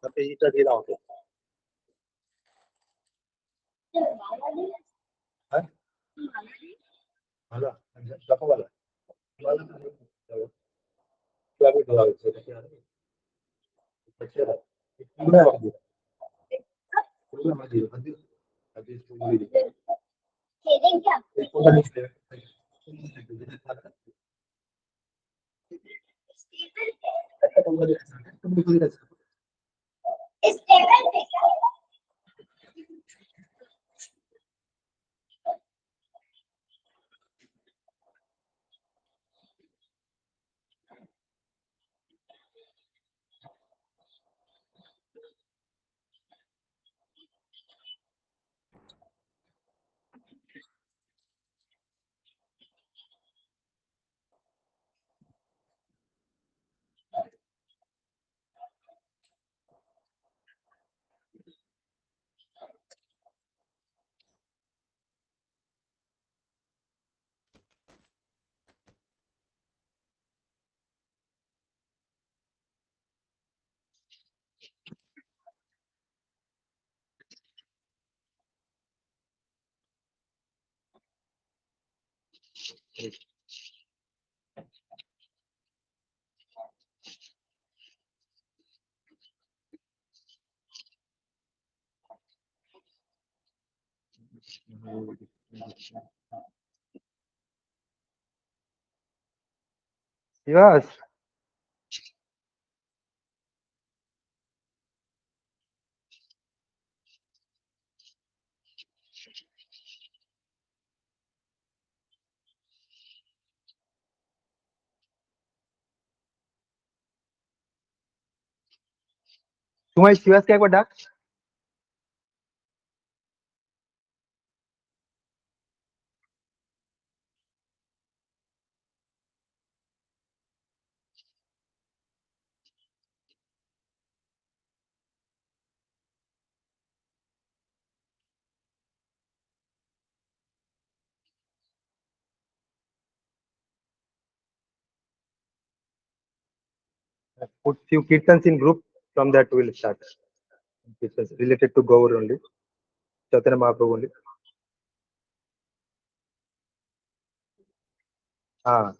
তাতে এইটা দিয়ে দাও তো। হ্যাঁ ভালো যখন ভালো কিভাবে ধোয়া হচ্ছে এটা কি আর পুরো আমার দিয়ে পুরো আমার দিয়ে আর দিয়ে পুরো দিয়ে এই কোনটা নিচে একটা তোমরা দিয়ে তুমি করে দিচ্ছ Yes. তোমার শিবাসকে একবার ডাক put few kirtans in group from that will start kirtans related to Gaur only Chaitanya Mahaprabhu only ah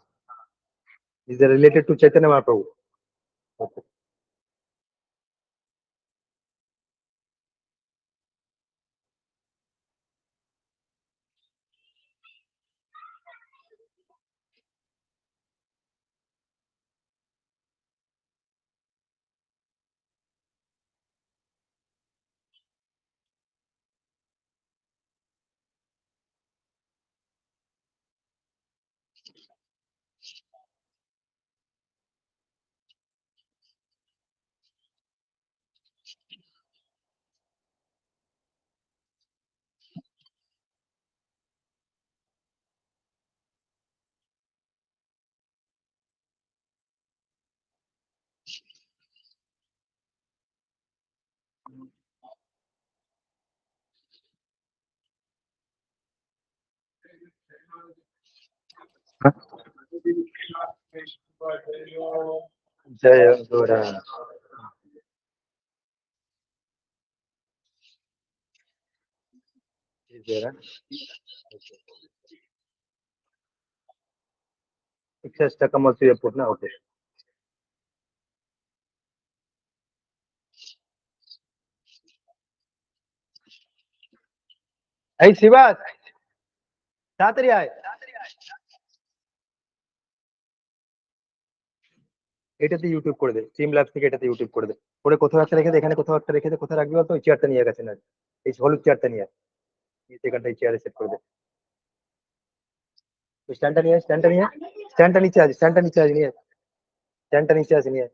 is related to Chaitanya Mahaprabhu okay Jai Gaura is there excess takam also you put na okay hey Shivas তাড়াতাড়ি আয় এটাতে YouTube করে দে stream lab থেকে এটাতে YouTube করে দে করে কোথাও একটা রেখে দে এখানে কোথাও একটা রেখে দে কোথায় রাখবি বলতো ওই চেয়ারটা নিয়ে গেছে না এই হলুদ চেয়ারটা নিয়ে সেখানটা এই চেয়ারে সেট করে দে স্ট্যান্ডটা নিয়ে স্ট্যান্ডটা নিয়ে স্ট্যান্ডটা নিচে আছে স্ট্যান্ডটা নিচে আছে নিয়ে স্ট্যান্ডটা নিচে আছে নিয়ে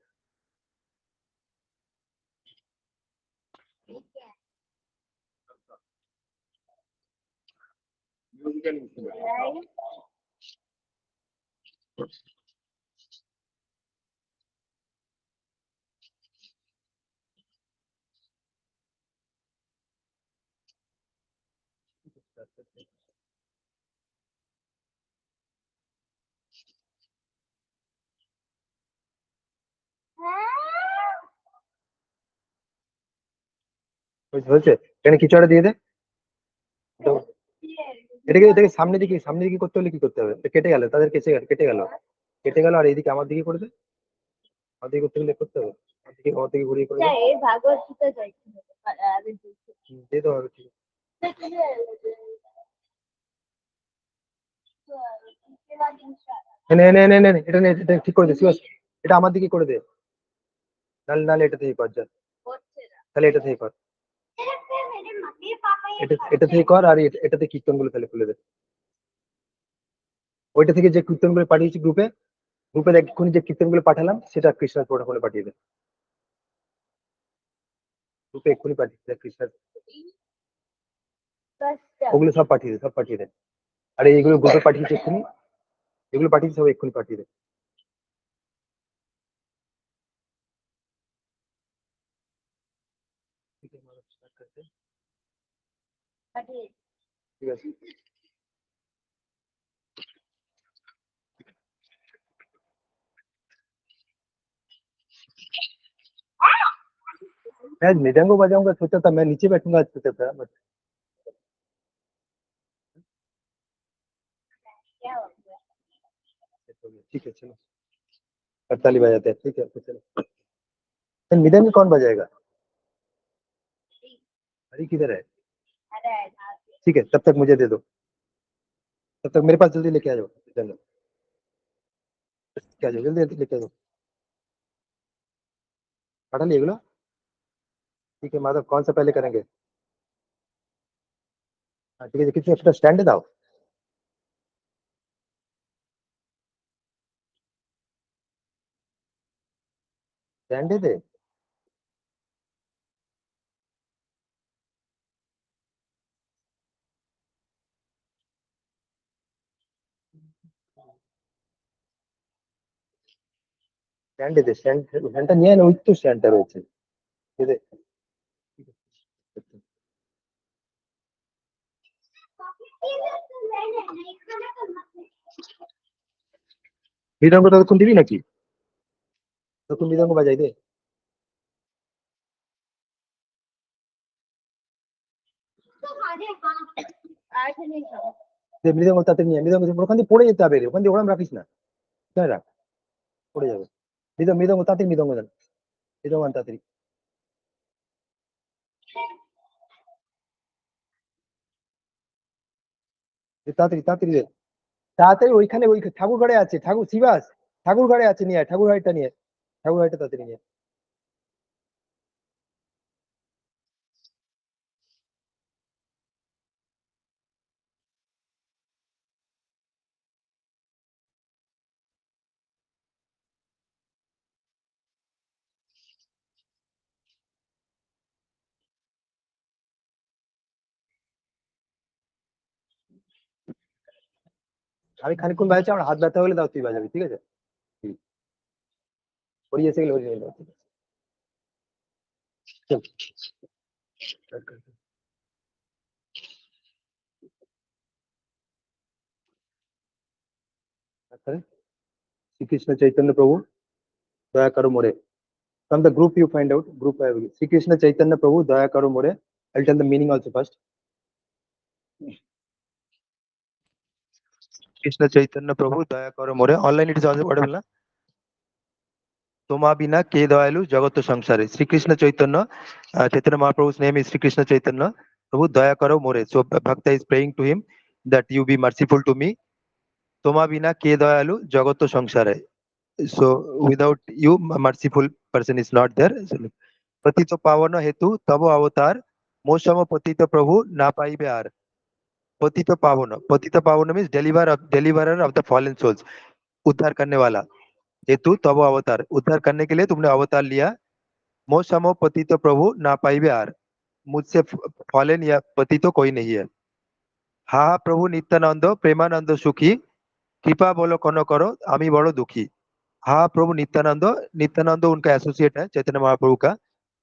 হয়েছে? এখানে কিছু একটা দিয়ে দে। তো এটাকে সামনে দিকে করতে হলে কি করতে হবে? কেটে গেল, তাদের কেটে গেল আর এইদিকে আমার দিকে করে দে। আমার দিকে করতে গেলে করতে হবে, আমার দিকে ঘুরিয়ে করে দে। দিয়ে তো হবে, ঠিক আছে। এটা নে, এটা ঠিক করে দে শিবাস। এটা আমার দিকে করে দে, নাহলে নাহলে এটা থেকে কর যা। তাহলে এটা থেকে কর, এটা থেকে কর, আর এটাতে কীর্তন গুলো তাহলে খুলে দে। ওইটা থেকে যে কীর্তন গুলো পাঠিয়েছি গ্রুপে, গ্রুপে এক্ষুনি যে কীর্তন গুলো পাঠালাম সেটা কৃষ্ণার প্রোটোকলে পাঠিয়ে দে। গ্রুপে এক্ষুনি পাঠিয়ে দে কৃষ্ণার, ওগুলো সব পাঠিয়ে দে, সব পাঠিয়ে দে। আর এইগুলো গ্রুপে পাঠিয়েছি এক্ষুনি, এগুলো পাঠিয়েছি সব এক্ষুনি পাঠিয়ে দে। ঠিক আছে। मैं मृदंग बजाऊंगा सोचा था, मैं नीचे बैठूंगा आज सोचा था, बट ठीक है चलो, करताली बजाते हैं, ठीक है तो चलो। तो मृदंग कौन बजाएगा? हरी किधर है? ठीक है, तब तक मुझे दे दो, तब तक मेरे पास जल्दी लेके आ जाओ, चलो क्या जाओ, जल्दी जल्दी लेके आ जाओ। पढ़ा लिए एगुलो? ठीक है माधव, कौन सा पहले करेंगे? हाँ ठीक है, किसी एक्स्ट्रा स्टैंड दाओ, स्टैंड दे। স্ট্যান্ড দে, স্ট্যান্ডটা নিয়ে না, ওই তো স্ট্যান্ডটা রয়েছে, দে দে। মৃদঙ্গ ততক্ষণ দিবি নাকি? ততক্ষণ মৃদঙ্গ বাজাই দে। দে মৃদঙ্গ তাড়াতাড়ি নিয়ে, মৃদঙ্গ ওখান দিয়ে পড়ে যেতে হবে রে, ওখান দিয়ে ওরম রাখিস না, কোথায় রাখ, পড়ে যাবে। মৃদঙ্গ তাড়াতাড়ি, মৃদঙ্গ দেন, মৃদঙ্গ আন তাড়াতাড়ি। তাড়াতাড়ি তাড়াতাড়ি দে, তাড়াতাড়ি। ওইখানে ওই ঠাকুর ঘরে আছে, ঠাকুর শিবাস, ঠাকুর ঘরে আছে, নিয়ে আয়, ঠাকুর ঘরটা নিয়ে, ঠাকুর ঘরটা তাড়াতাড়ি নিয়ে। আমি খানিকক্ষণ বাজাচ্ছি, আমার হাত ব্যথা হলে দাও তুই বাজাবি, ঠিক আছে? হুম, ওরই এসে গেলে ওরই নিয়ে নাও, ঠিক আছে? চল, start কর। তারপরে শ্রীকৃষ্ণ চৈতন্য প্রভু দয়া করো মোরে। From the group you find out, group Sri Krishna Chaitanya Prabhu Daya Karo More. I'll tell the meaning also first. Krishna Chaitanya Prabhu Daya Karo More. Online it is also audible na? Toma bina ke dayalu jagato samsare. Sri Krishna Chaitanya, Chaitanya Mahaprabhu's name is Sri Krishna Chaitanya Prabhu Daya Karo More. So Bhakta is praying to him that you be merciful to me. Toma bina ke dayalu jagato samsare. So without you, a merciful person is not there. So, पतित पावन हेतु तब अवतार मोसम पतित प्रभु ना पाइबे आर। पतित पावन means deliverer of the fallen souls, उद्धार करने वाला। हेतु तब अवतार, उद्धार करने के लिए तुमने अवतार लिया। मोसम पतित प्रभु ना पाइबे आर, मुझसे फॉलन या पति तो कोई नहीं है। हा हा प्रभु नित्यानंद प्रेमानंद सुखी, कृपा बोलो कनो करो आमी बड़ो दुखी। हाँ प्रभु नित्यानंद, नित्यानंद उनका एसोसिएट है चैतन्य महाप्रभु का।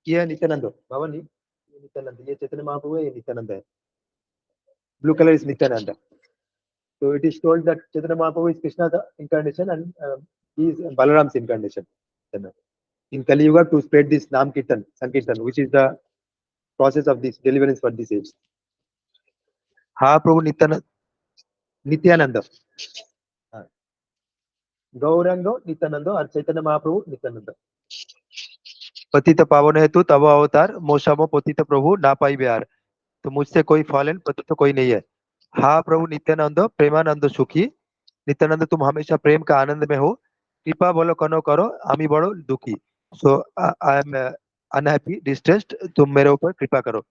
ये है नित्यानंद बाबा, नहीं ये नित्यानंद, ये चैतन्य महाप्रभु है, ये नित्यानंद है। Blue colour is Nityanand. So it is told that Chaitanya Mahaprabhu is Krishna's incarnation, and he is Balaram's incarnation in Kali Yuga to spread this Nam Kirtan, Sankirtan, which is the process of this deliverance for this age. हाँ प्रभु नित्यानंद, हाँ, गौरंग नित्यानंद और चैतन्य महाप्रभु नित्यानंद। पतित पावन हेतु तब अवतार मोसमो पतित प्रभु ना पाई बिहार। तो मुझसे कोई फॉलन पतित तो कोई नहीं है। हाँ प्रभु नित्यानंद प्रेमानंद सुखी, नित्यानंद तुम हमेशा प्रेम का आनंद में हो। कृपा बोलो कनो करो आमी बड़ो दुखी। सो आई एम अनहैप्पी डिस्ट्रेस्ड, तुम मेरे ऊपर कृपा करो।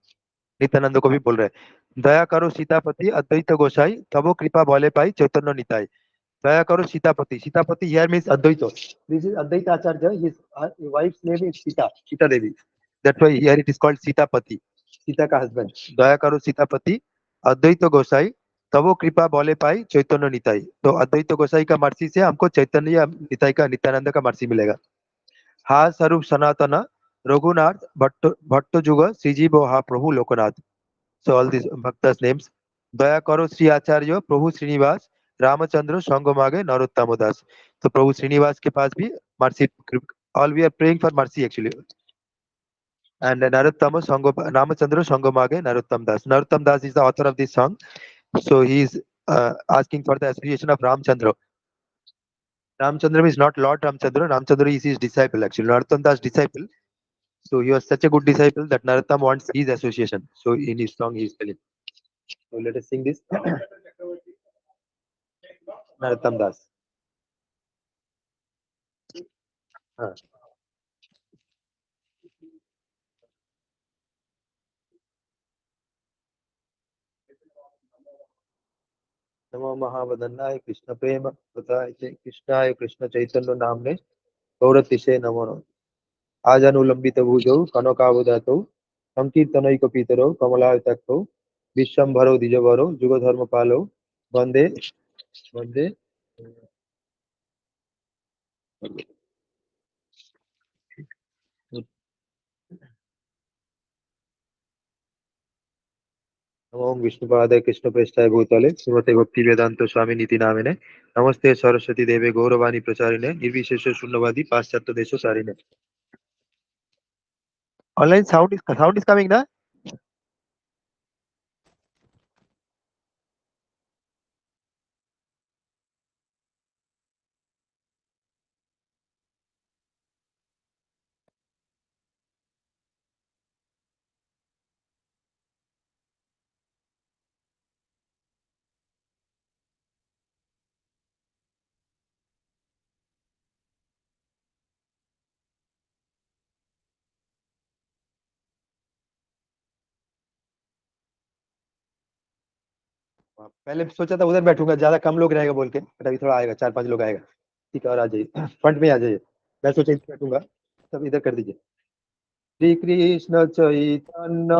नित्यानंद को भी बोल रहे हैं, दया करो सीतापति अद्वैत गोसाई, तबो कृपा बोले पाई चैतन्य निताई। दया करो Sitapati, Sitapati here means Advaita. This is Advaita Acharya, his wife's name is Sita, Sita Devi. That's why here it is called Sitapati, Sita का हस्बैंड। दया करो सीतापति अद्वैत गोसाई, तब वो कृपा बोले पाई चैतन्य निताई। तो अद्वैत गोसाई का मर्सी से हमको चैतन्य या निताई का नित्यानंद का मर्सी मिलेगा। हा स्वरूप सनातन रघुनाथ भट्ट भट्ट जुग श्रीजीव हा प्रभु Loknath. So all these bhaktas names. दया करो श्री आचार्य प्रभु श्रीनिवास, रामचंद्र संग मागे नरोत्तम दास। तो प्रभु श्रीनिवास के पास भी mercy, all we are praying for mercy actually. And Narottam संग रामचंद्र संग मागे नरोत्तम दास। नरोत्तम दास is the author of this song, so he is asking for the association of Ramchandra. Ramchandra is not Lord Ramchandra, Ramchandra is his disciple actually, Narottam Das disciple. So he was such a good disciple that Narottam wants his association, so in his song he is telling. So let us sing this. Narottam दास। हाँ। नमो महावदनाय कृष्ण प्रेम प्रदाय कृष्णाय कृष्ण चैतन्य नामने गौरतिशे नमो नमः। आजानुलंबित भुजौ कनकावदातौ संकीर्तनैकपितरौ कमलायताक्षौ विश्वम्भरौ द्विजवरौ जुगधर्मपालौ वंदे वंदे। ओम विष्णुपादाय कृष्णप्रेष्ठाय भूतले श्रीमते भक्ति वेदांत स्वामी नीति नामिने नमस्ते सरस्वती देवे गौरवाणी प्रचारिणे निर्विशेष शून्यवादी पाश्चात्य देशोचारिणे। ऑनलाइन साउंड इज कमिंग ना। पहले सोचा था उधर बैठूंगा, ज्यादा कम लोग रहेगा बोल के, बट अभी थोड़ा आएगा, 4-5 लोग आएगा। ठीक है, और आ जाइए फ्रंट में आ जाइए। मैं सोचा इधर बैठूंगा, सब इधर कर दीजिए। श्री कृष्ण चैतन्य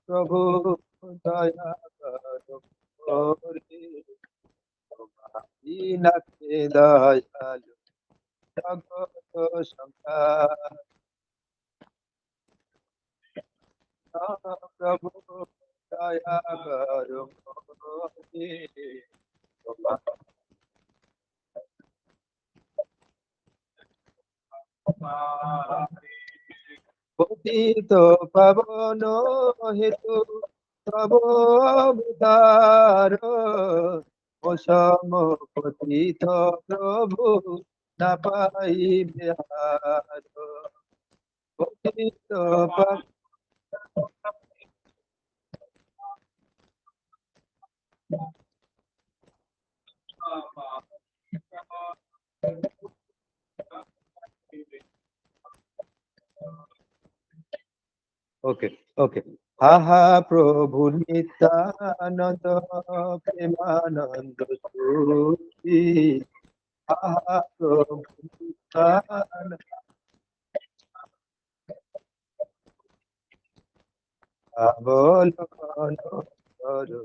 प्रभु दया करो मोरे, दीन के दयालु जगत संसार। प्रभु दया करो मोरे, पतित पावन हेतु तब अवतार, असम पतित प्रभु न पाई बिहार। पतित पावन। Okay okay. हा हा प्रभु नित्यानंद प्रेमानंद सुखी। हा हा प्रभु नित्यानंद अवलोकन करो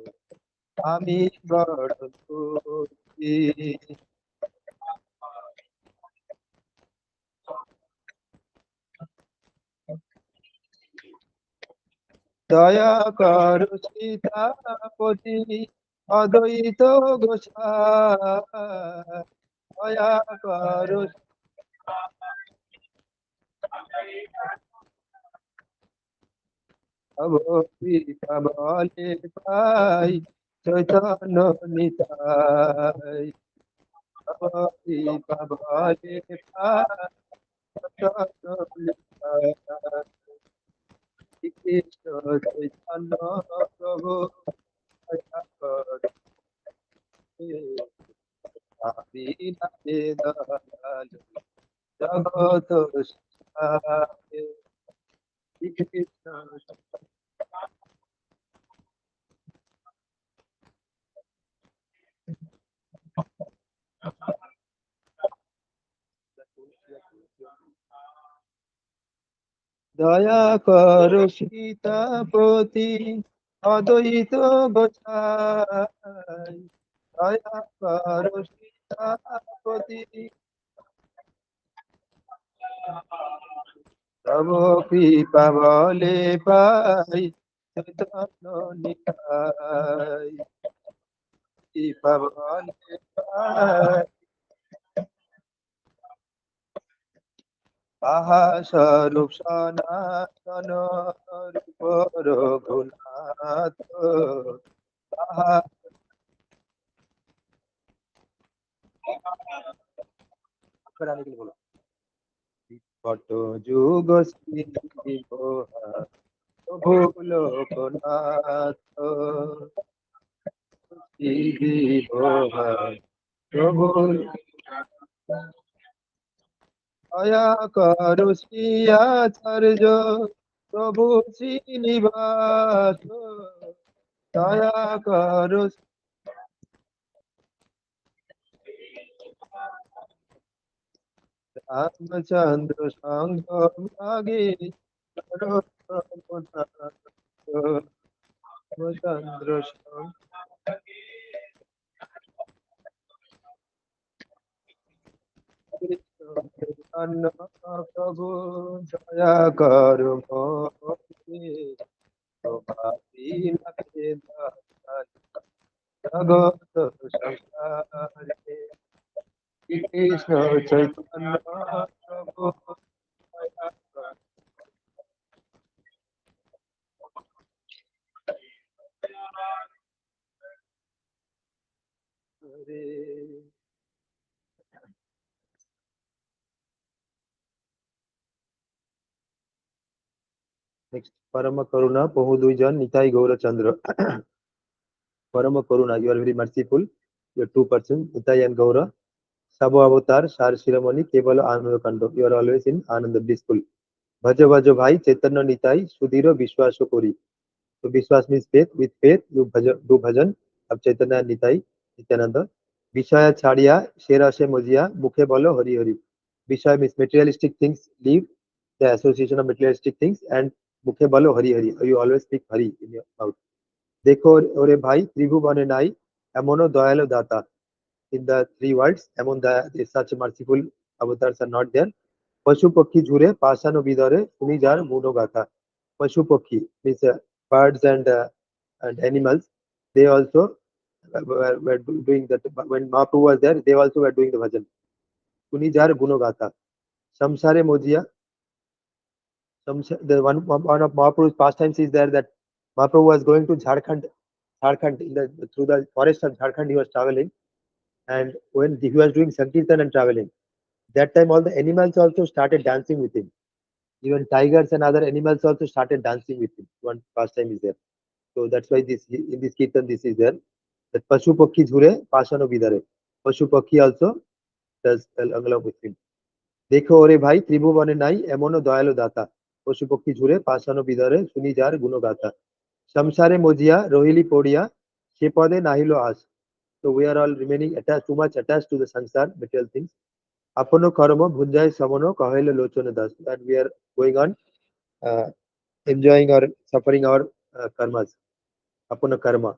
आमी बड़ दुखी। दया कर सीतापति अद्वैत गोसाई। दया कर। তব কৃপা বলে পাই চৈতন্য নিতাই। তব কৃপা বলে পাই চৈতন্য নিতাই। শ্রীকৃষ্ণ চৈতন্য প্রভু দয়া করে আমি নাচে দয়ালু জগত সংসারে। শ্রীকৃষ্ণ দয়া করো সীতাপতি অদ্বৈত গোসাই। দয়া করো সীতাপতি তব কৃপা বলে পাই চৈতন্য নিতাই। কৃপা বলে পাই আহা স্বরূপ সনাতন রূপ রঘুনাথ। তাহা কত যুগ স্মৃতি প্রভু লোকনাথ। প্রভু দয়া করো শ্রীয়াচার্য প্রভু শ্রীনিবাস। দয়া করো রামচন্দ্র সংঘ মাগে রামচন্দ্র সংঘ চৈতন্য প্রভু দয়া করো মোরে। প্রভাতী নাথে জগত সংসারে। কৃষ্ণ চৈতন্য প্রভু দয়া করে। Next, Parama Karuna, Pohu Duijan, Nitai Gaurachandra. Parama Karuna, you are very merciful. You are two persons, Nitai and Gaura. Sabo Avatar, Shar Shiromani, Kevala Ananda Kando. You are always in Ananda blissful. Bhaja Bhaja Bhai, Chaitanya Nitai, Sudhiro Vishwasya Kori. So Vishwas means faith. With faith, you do bhajan of Chaitanya and Nitai, Nityananda. Vishaya Chadiya, Shera She Mojiya, Mukhe Bolo Hari Hari. Vishaya means materialistic things, leave the association of materialistic things, and Mukhe Bolo Hari Hari. You always speak Hari in your mouth. দেখো ওরে ভাই ত্রিভুবনে নাই এমনও দয়ালু দাতা. In the three worlds, among the such merciful avatars are not there. পশু পক্ষী ঝুরে পাষাণ বিদরে শুনি যার গুণগাথা. পশু পক্ষী means birds and animals. They also were doing that. When Mahaprabhu was there, they also were doing the bhajan. শুনি যার গুণগাথা. samsare mojiya. The one of Mahaprabhu's pastimes is there that Mahaprabhu was going to Jharkhand through the forest of Jharkhand he was traveling, and when he was doing Sankirtan and traveling, that time all the animals also started dancing with him. Even tigers and other animals also started dancing with him. One pastime is there. So that's why this in this Kirtan this is there. That Pashu Pakhi Jhure Pasano Bidare. Pashu Pakhi also does along with him. দেখো ওরে ভাই ত্রিভুবনে নাই এমনও দয়ালু দাতা পশু পক্ষী ঝুরে পাষাণ বিদরে শুনি যার গুণগাথা সংসারে মজিয়া রহিলি পড়িয়া সে পদে নাহিল আস. So we are all remaining attached too much attached to the sansar material things. আপন কর্ম ভুঞ্জায় সমন কহিল লোচন Das. And we are going on uh, enjoying or suffering our karmas. Apana karma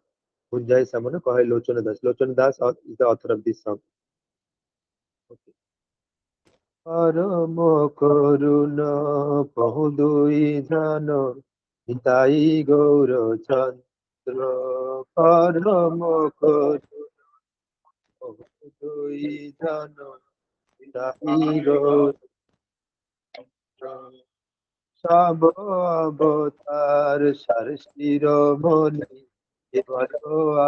ভুঞ্জায় সমন কহিল লোচন Das. Lochana Das is the author of this song. Okay. পরম করুণা বহু দুই জন নিতাই গৌর চন্দ্র. পরম করুণা বহু দুই জন নিতাই গৌর চন্দ্র. তব অবতার সার শিরোমণি কেবল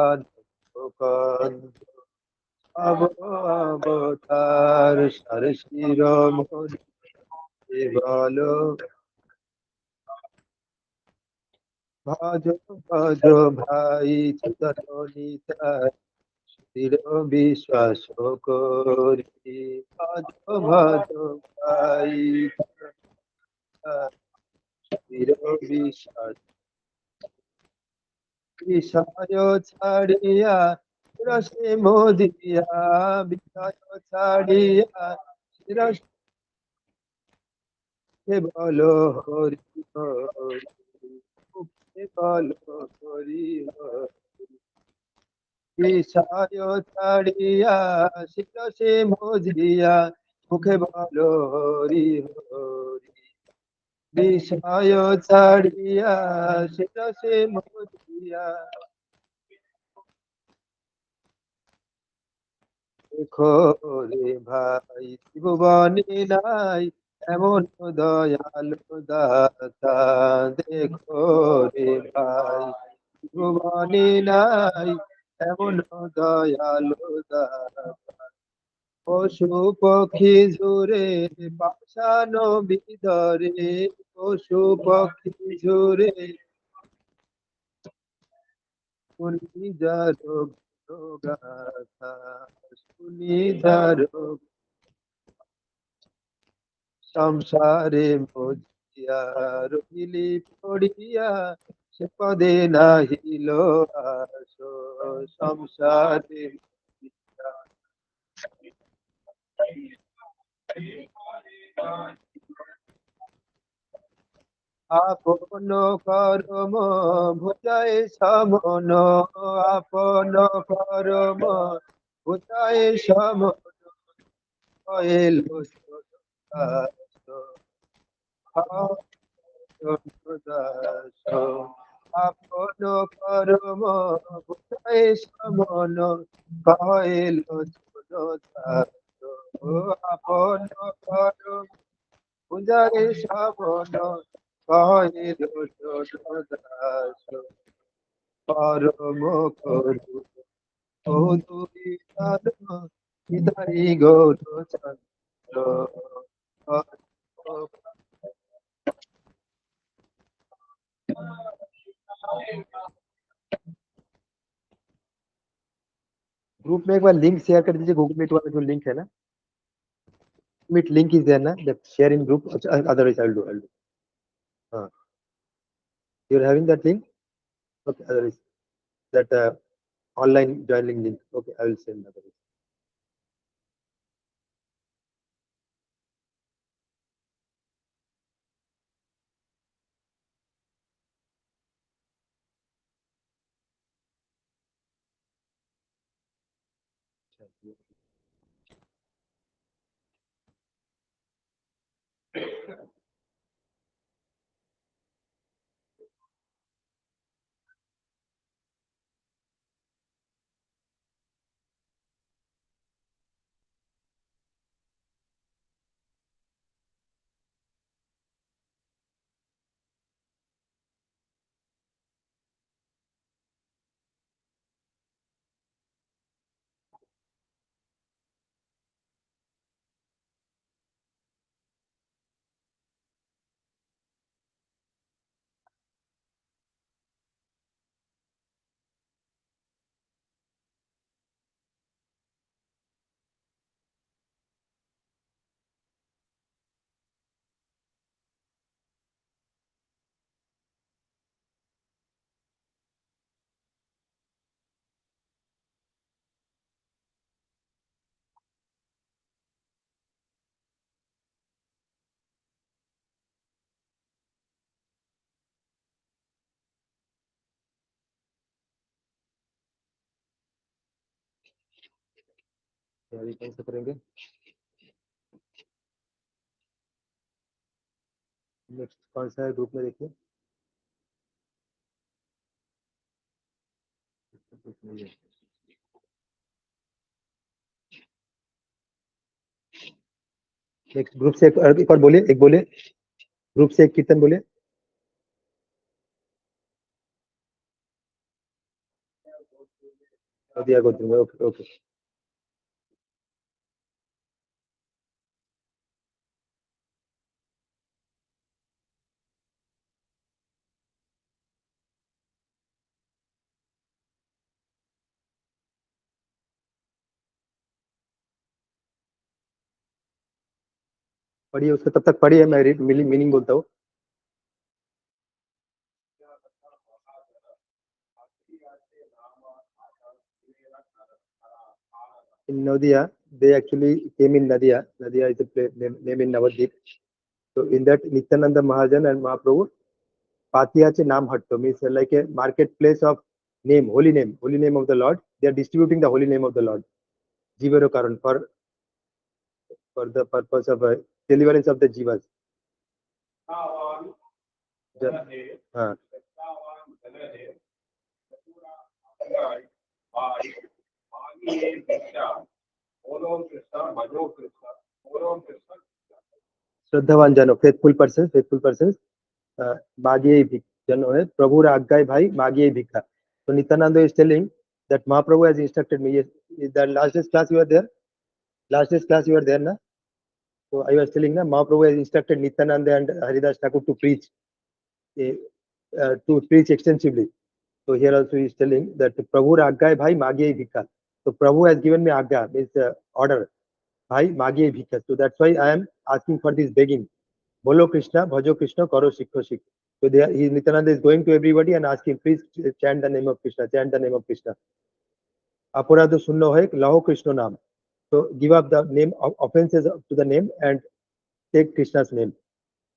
আনন্দ তব অবতার সার শিরোমণি কেবল ভজ ভজ ভাই চিতনি দৃঢ় বিশ্বাস করি ভজ ভজ ভাই দৃঢ় বিশ্বাস বিষয় ছাড়িয়া রসে মোদিয়া বিষয় ছাড়িয়া রসে বলো হরি হরি বলো হরি হরি বিষয় ছাড়িয়া শিরসে মজিয়া মুখে বলো হরি হরি বিষয় ছাড়িয়া শিরসে মজিয়া দেখো রে ভাই ভুবনে নাই এমন দয়ালু দাতা দেখো রে ভাই ভুবনে নাই এমন দয়ালু দাতা পশু পক্ষী ঝুরে পাষাণ বিদরে পশু পক্ষী ঝুরে শুনি যারো গাথা শুনি যারো সংসারে মজিয়া রহিলি পড়িয়া সে পদে নাহিল আশো সংসারে মজিয়া। আপন করম ভুজায় সমন আপন করম ভুজায় সমন এলো দাস আপন করম ভুজায় সমন কহেল দাস আপন করম ভুজায় সমন কহেল দাস পরম করু ও দুই হৃদয় গৌর চন্দ্র ग्रुप में एक बार लिंक शेयर कर दीजिए गूगल मीट वाला जो लिंक है ना मीट लिंक इज देयर ना that share in group otherwise I will do हाँ you are having that link okay otherwise that online joining link okay I will send otherwise तैयारी कौन से करेंगे नेक्स्ट कौन सा है ग्रुप में देखिए नेक्स्ट ग्रुप से एक और बोलिए एक बोलिए ग्रुप से एक कीर्तन बोले। दिया गोत्र में, ओके ओके। पढ़िए उसको, तब तक पढ़िए, मैं मीनिंग बोलता हूँ। In Nadia, they actually came in Nadia. Nadia is a name in Navadvip. So in that, Nityananda Mahajan and Mahaprabhu, Patiyache Nam Hatto means like a marketplace of name, holy name of the Lord. They are distributing the holy name of the Lord. Jivaro Karan for the purpose of deliverance of the jivas. हाँ, श्रद्धावान जनो, faithful person, मागिए भिक जनो है, प्रभु आज्ञाय भाई मागिए भिक्षा. So Nityananda is telling that Mahaprabhu has instructed me. Yes, is that last day's class you were there? Last day's class you were there, na? So I was telling na Mahaprabhu has instructed Nityananda and Haridas Thakur eh, to preach extensively. So here also he is telling that Prabhu Agga bhai magiye bhikha. So Prabhu has given me Agga, means order. Bhai magiye bhikha. So that's why I am asking for this begging. Bolo Krishna, Bhajo Krishna, Karo Sikho Sikh. So there, he, Nityananda is going to everybody and asking, please chant the name of Krishna, chant the name of Krishna. Aparadho sunno hai, laho Krishna naam. So give up the name of offenses to the name and take Krishna's name.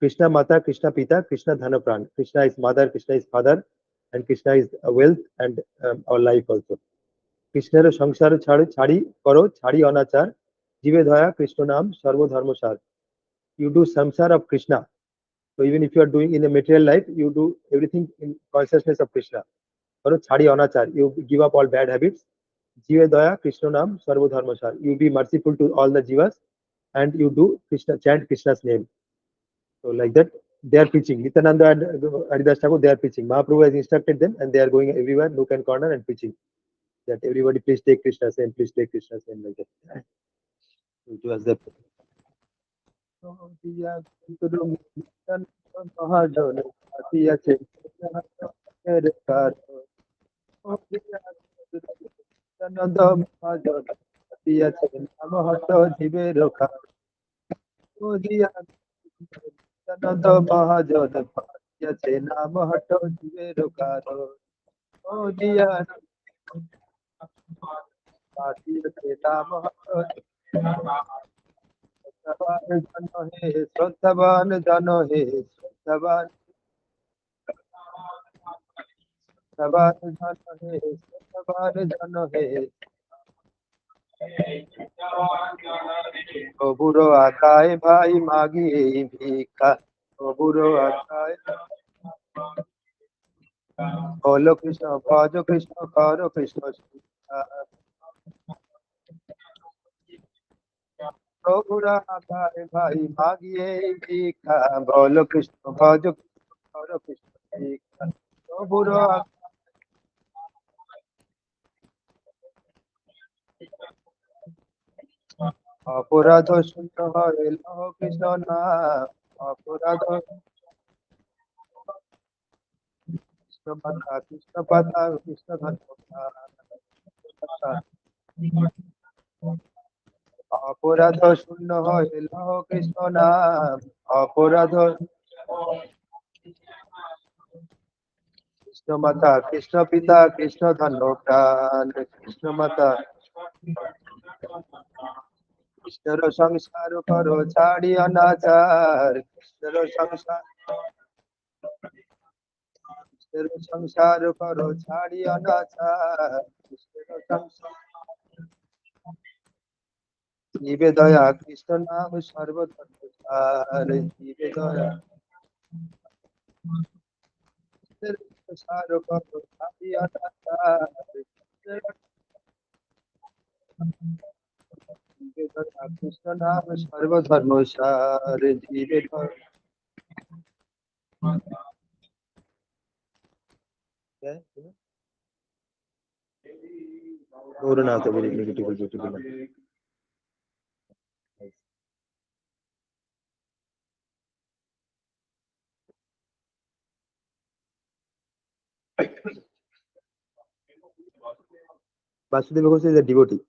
Krishna Mata, Krishna Pita, Krishna Dhanapran. Krishna is mother, Krishna is father, and Krishna is wealth and our life also. Krishna সংসার ছাড়ি করো ছাড়ি অনাচার জীবে দয়া কৃষ্ণ নাম সর্বধর্ম সার. You do samsara of Krishna. So even if you are doing in a material life, you do everything in consciousness of Krishna. Karo chhadi anachar. You give up all bad habits. Jive daya Krishna naam sarva dharma sar. You be merciful to all the jivas and you do Krishna, chant Krishna's name. So like that, they are preaching. Nityananda and Haridas Thakur, they are preaching. Mahaprabhu has instructed them and they are going everywhere, nook and corner and preaching. That everybody please take Krishna's name, please take Krishna's name, like that. It was the श्रद्धावान जनो हे, श्रद्धावान जनो हे, श्रद्धावान जनो हे. প্রভুর আকায় ভাই মাগিয়ে ভিক্ষা, প্রভুর আকায় বলো কৃষ্ণ, ভজ কৃষ্ণ, কর কৃষ্ণ শিক্ষা. প্রভুর আকায় ভাই মাগিয়ে ভিক্ষা, বলো কৃষ্ণ, ভজ কৃষ্ণ, কর কৃষ্ণ শিক্ষা. প্রভুর অপরাধ শূন্য হইল কৃষ্ণ নাম, অপরাধ কৃষ্ণ পাতা, কৃষ্ণ পাতা, কৃষ্ণ ধন্যবাদ. অপরাধ শূন্য হইল কৃষ্ণ নাম, অপরাধ কৃষ্ণ মাতা, কৃষ্ণ পিতা, কৃষ্ণ ধন্য প্রাণ. কৃষ্ণ মাতা কৃষ্ণর সংসার করো ছাড়ি অনাচার. কৃষ্ণর সংসার করো ছাড়ি অনাচার. কৃষ্ণের সংসার জীবে দয়া কৃষ্ণ নাম সর্বধর্ম সার. জীবে দয়া সংসার করো ছাড়ি অনাচার. জীবে দয়া কৃষ্ণ নাম সর্বধর্ম সার. জীবে দয়া क्या है? Gaurnath negative beautiful. Vasudeva Ghosh is a devotee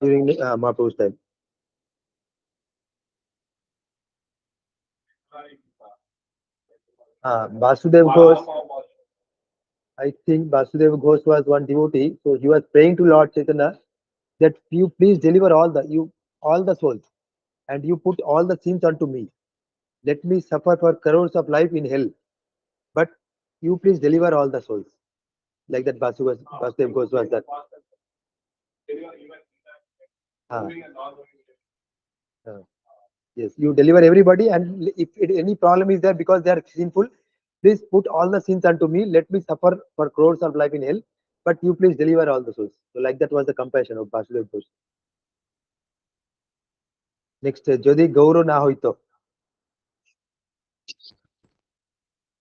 during Mahaprabhu's time. Vasudev Ghosh, I think Vasudev Ghosh was one devotee, so he was praying to Lord Chaitanya that you please deliver all the souls, and you put all the sins onto me. Let me suffer for crores of life in hell, but you please deliver all the souls. Like that, Vasudev Ghosh was that. Ah, ah. Yes, you deliver everybody, and if any problem is there because they are sinful, please put all the sins unto me. Let me suffer for crores of life in hell, but you please deliver all the souls. So, like that was the compassion of Vasudev Ghosh. Next, Jodi Gauro na hoito.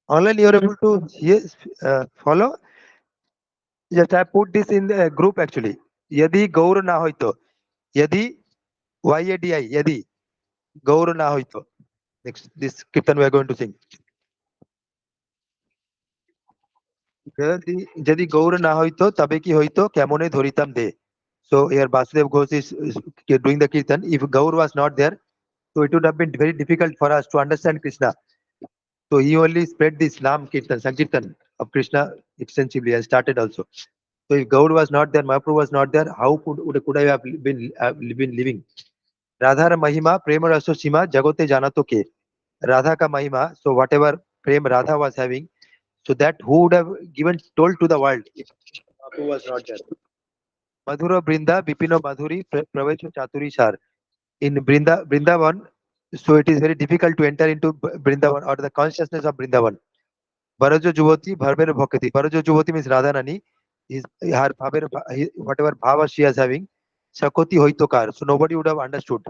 Online, you are able to follow. Just I put this in the group actually. Yadi Gauro na hoito. Yadi YADI. Yadi Gauro na hoito. Next, this Kirtan we are going to sing. যদি গৌর না হইতো তবে কি হইতো কেমনে ধরিতাম দে. So here Basudev Ghosh is doing the kirtan. If Gaur was not there, so it would have been very difficult for us to understand Krishna. So he only spread this Nam Kirtan, Sankirtan of Krishna extensively and started also. So if Gaur was not there, Mahaprabhu was not there, how could I have been living? Radhar Mahima, Prema Raso Sima, Jagote Janato Ke. Radha ka Mahima, so whatever Prem Radha was having, so that who would have given told to the world if Mahaprabhu was not there? Madhura Brinda, Bipino Madhuri, Pravecho Chaturi Sar. In Brindavan, so it is very difficult to enter into Brindavan or the consciousness of Brindavan. Barajo Juvati, Bharber Bhakati. Barajo Juvati means Radhanani. Is her whatever bhava she is having, Sakoti Hoitokar. So nobody would have understood.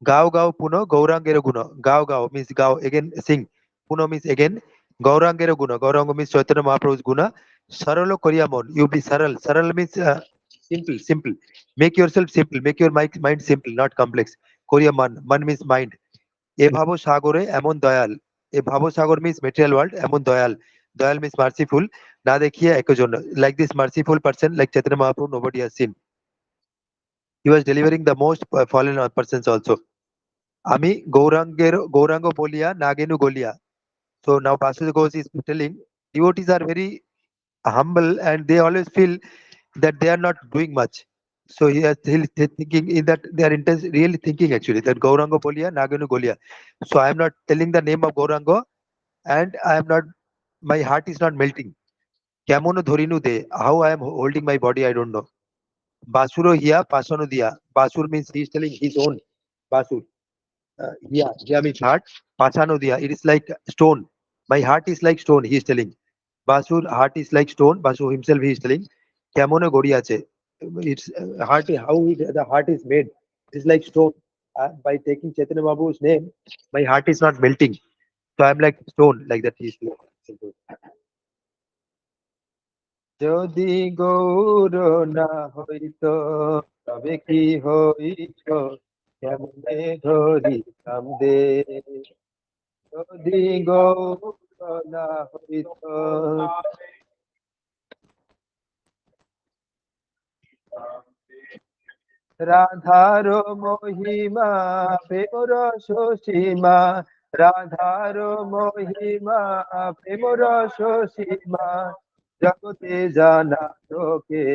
Gao Gao Puno, Gaurangero Guna. Gao Gao means Gao, again sing. Puno means again. Gaurangero Guna. Gauranga means Chaitanya Mahaprabhu's Guna. Saralo Koryamon. You be Saral. Saral means simple, simple. Make yourself simple. Make your mind simple, not complex. Koryaman. Man means mind. E Bhavo Sagore, Amon Doyal. E Bhavo Sagar means material world, Amon Doyal. Doyal means merciful. Na dekhiye ekojon. Like this merciful person, like Chaitanya Mahaprabhu, nobody has seen. He was delivering the most fallen persons also. আমি গৌরাঙ্গ বলিয়া নাগেনু গলিয়া. So now Pastor Ghosh is telling devotees are very humble and they always feel that they are not doing much. So he's thinking in that they are really thinking actually that Gaurango Bolia, Naganu Golia. So I am not telling the name of Gaurango and I am not, my heart is not melting. Kemono Dhorinu de, how I am holding my body, I don't know. Basuro Hia, Pasano Dia. Basur means he is telling his own Basur. Here means heart. Pasano Dia, it is like stone. My heart is like stone, he is telling. Basur heart is like stone. Basu himself he is telling. Kemono Goriache. It's heart. The heart is made. It's like stone. By taking Chaitanya Babu's name, my heart is not melting. So I'm like stone, like that. He is telling. যদি গৌর না হইত তবে কি হইত কেমনে ধরিতাম দে. যদি গৌর না হইত রাধার মহিমা প্রেম রস সীমা. রাধার মহিমা প্রেম রস সীমা. জগতে জানা তোকে.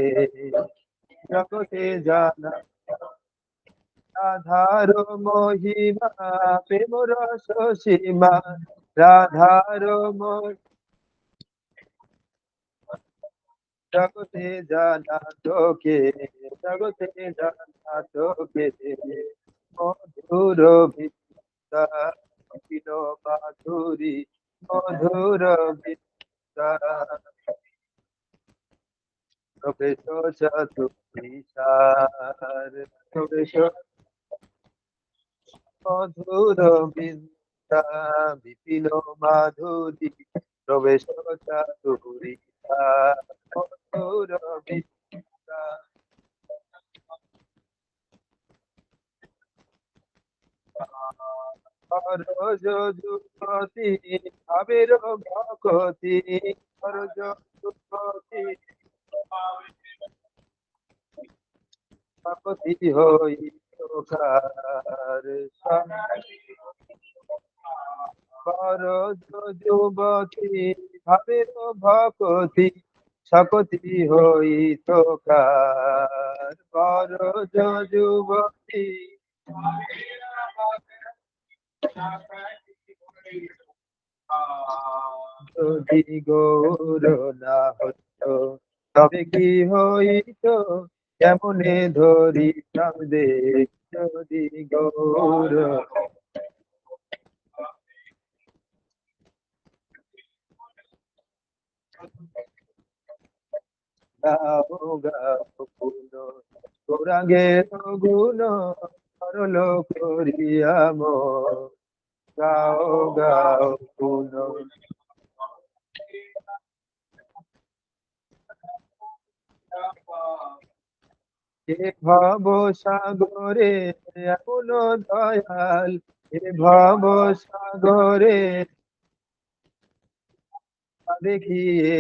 জগতে জানা রাধার মহিমা প্রেম রস সীমা. রাধার জগতে জানা তোকে. জগতে জানা তোকে. মধুর বিদ্যা বিপিন মাধুরী. মধুর বিদ্যা প্রবেশ চতুর্দিশার. প্রবেশ মধুর বিদ্যা বিপিন মাধুরী প্রবেশ চাতুরিতা মধুর বিচিত্রা। সরজ যুগতি ভাবের ভকতি, সরজ যুগতি ভকতি হই প্রকার। সরজ যুবতী ভাবের ভকতি, সকতি হই প্রকার। সরজ যুবতী যদি গৌর না হতো তবে কি হইতো, কেমনে ধরিতাম দেখ যদি গৌর। গাও গাও গুণ গৌরাঙ্গের গুণ সরল করিয়াম। গাও গাও গুণ হে ভব সাগরে এমন দয়াল, হে ভব সাগরে না দেখিয়ে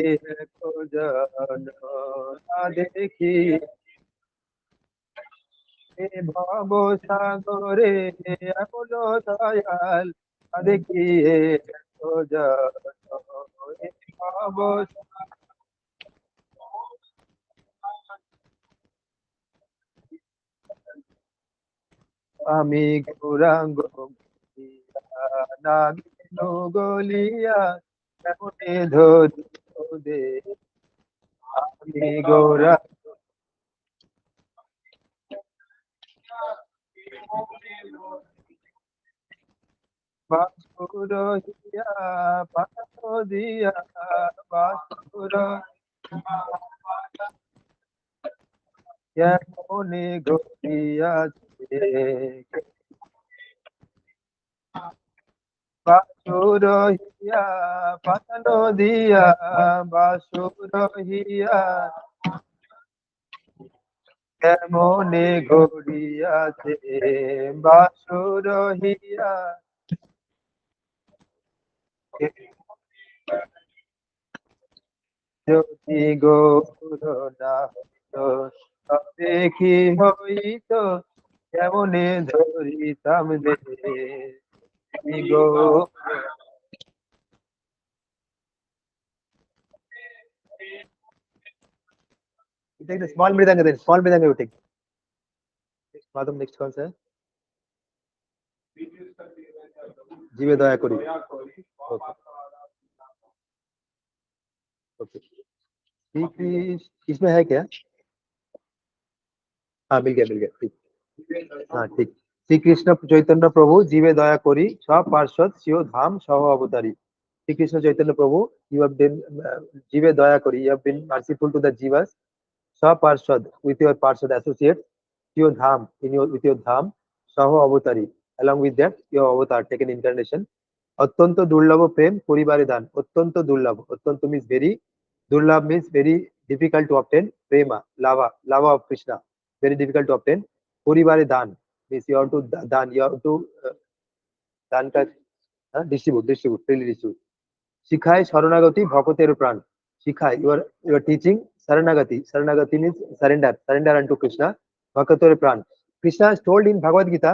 জন, না দেখি হে ভব সাগরে এমন দয়াল, না দেখিয়ে জন। হে ভব আমি গৌরাঙ্গ বলিয়া, নাগিন গলিয়া কেমনে ধরি দে। আমি গৌরাঙ্গ বাসুর হিয়া পাথর দিয়া, বাসুর কেমনে গড়িয়াছে। বাসুর হিয়া পাতানো দিয়া, বাসুর হিয়া কেমনে গড়িয়াছে। বাসুর হিয়া যদি গৌর না হইত তবে কি হইত, কেমনে ধরিতাম দে Gour. You take the small mridanga then. Small mridanga you take. Madam, next one, sir. जीवे दया करी। ओके ओके ठीक है, इसमें है क्या? हाँ मिल गया ठीक। हाँ ठीक। श्री कृष्ण चैतन्य प्रभु जीवे दया करी सब पार्षद सियो धाम सह अवतारी। श्री कृष्ण चैतन्य प्रभु, you have been जीवे दया करी, you have been merciful to the jivas, सब पार्षद with your पार्षद associates, your dham in your with your dham, saho avatari, along with that your avatar taken incarnation। অত্যন্ত দুর্লভ প্রেম পরিবারে দান, অত্যন্ত দুর্লভ, অত্যন্ত means very, দুর্লভ means very difficult to obtain, prema lava of krishna, very difficult to obtain। পরিবারে দান means you have to দান, you have to দান কা distribute freely distribute। শিখায় শরণাগতি ভকতের প্রাণ, শিখায় you are teaching Saranagati means surrender unto Krishna, ভকতের প্রাণ। Krishna has told in Bhagavad Gita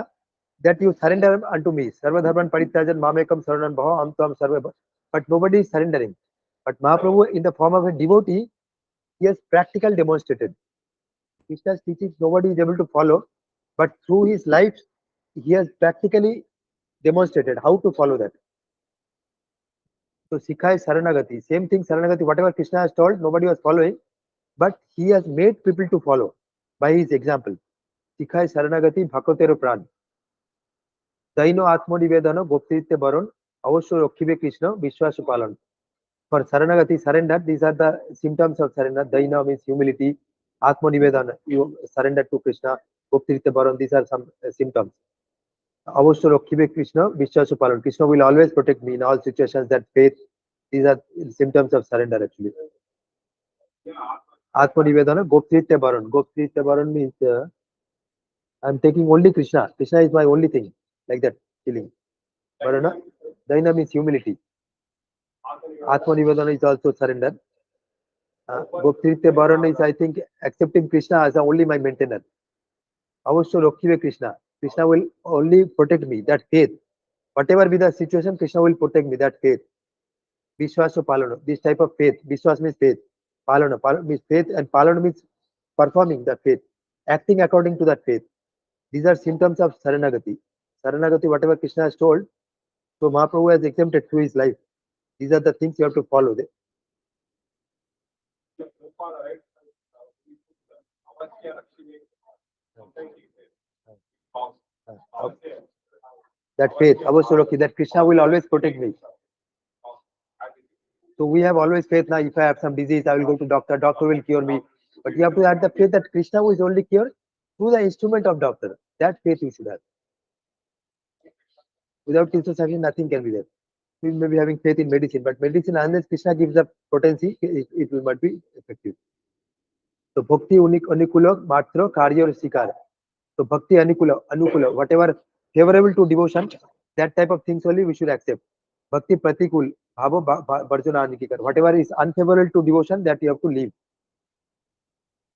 that you surrender unto me, sarva dharman parityajan mamekam saranan bhava am tvam sarva, but nobody is surrendering। But Mahaprabhu in the form of a devotee, he has practical demonstrated Krishna's teachings nobody is able to follow, but through his life he has practically demonstrated how to follow that। So Sikha is Saranagati. Same thing, Saranagati, whatever Krishna has told, nobody was following, but he has made people to follow by his example। Sikha is Saranagati, Bhakotero Pran। Daino Atmanivedana, Bhaktitte Baron, Avasho Rokhibe Krishna, Vishwasu Palan। For Saranagati, surrender, these are the symptoms of surrender। Daina means humility, Atmanivedana, you surrender to Krishna, Bhaktitte Baron, these are some symptoms। অবশ্য রক্ষিবে কৃষ্ণ বিশ্বাস ও পালন। Krishna will always protect me in all situations. That faith, these are symptoms of surrender actually. Atmanivedana, Goptritya Baran. Goptritya Baran means I'm taking only Krishna. Krishna is my only thing. Like that feeling. Varana. Daina means humility. Atmanivedana is also surrender. Goptritya Baran is, I think, accepting Krishna as only my maintainer. Avashya Rokhive Krishna. Krishna will only protect me. That faith. Whatever be the situation, Krishna will protect me. That faith. Vishwasa Palana. This type of faith. Vishwas means faith. Palana. Palana means faith, and Palana means performing that faith. Acting according to that faith. These are symptoms of Saranagati. Saranagati, whatever Krishna has told, so Mahaprabhu has exempted through his life. These are the things you have to follow. That faith, Avasoroki, that Krishna will always protect me. So we have always faith now. If I have some disease, I will go to doctor. Doctor will cure me. But you have to add the faith that Krishna is only cured through the instrument of doctor. That faith you should have. Without Krishna's action, nothing can be there. We may be having faith in medicine, but medicine, unless Krishna gives the potency, it will not be effective. So bhakti anikula matra karya sikar. So bhakti anukula, whatever favorable to devotion, that type of things only we should accept. Bhakti pratikul, bhavo barjana anikikar. Whatever is unfavorable to devotion, that you have to leave.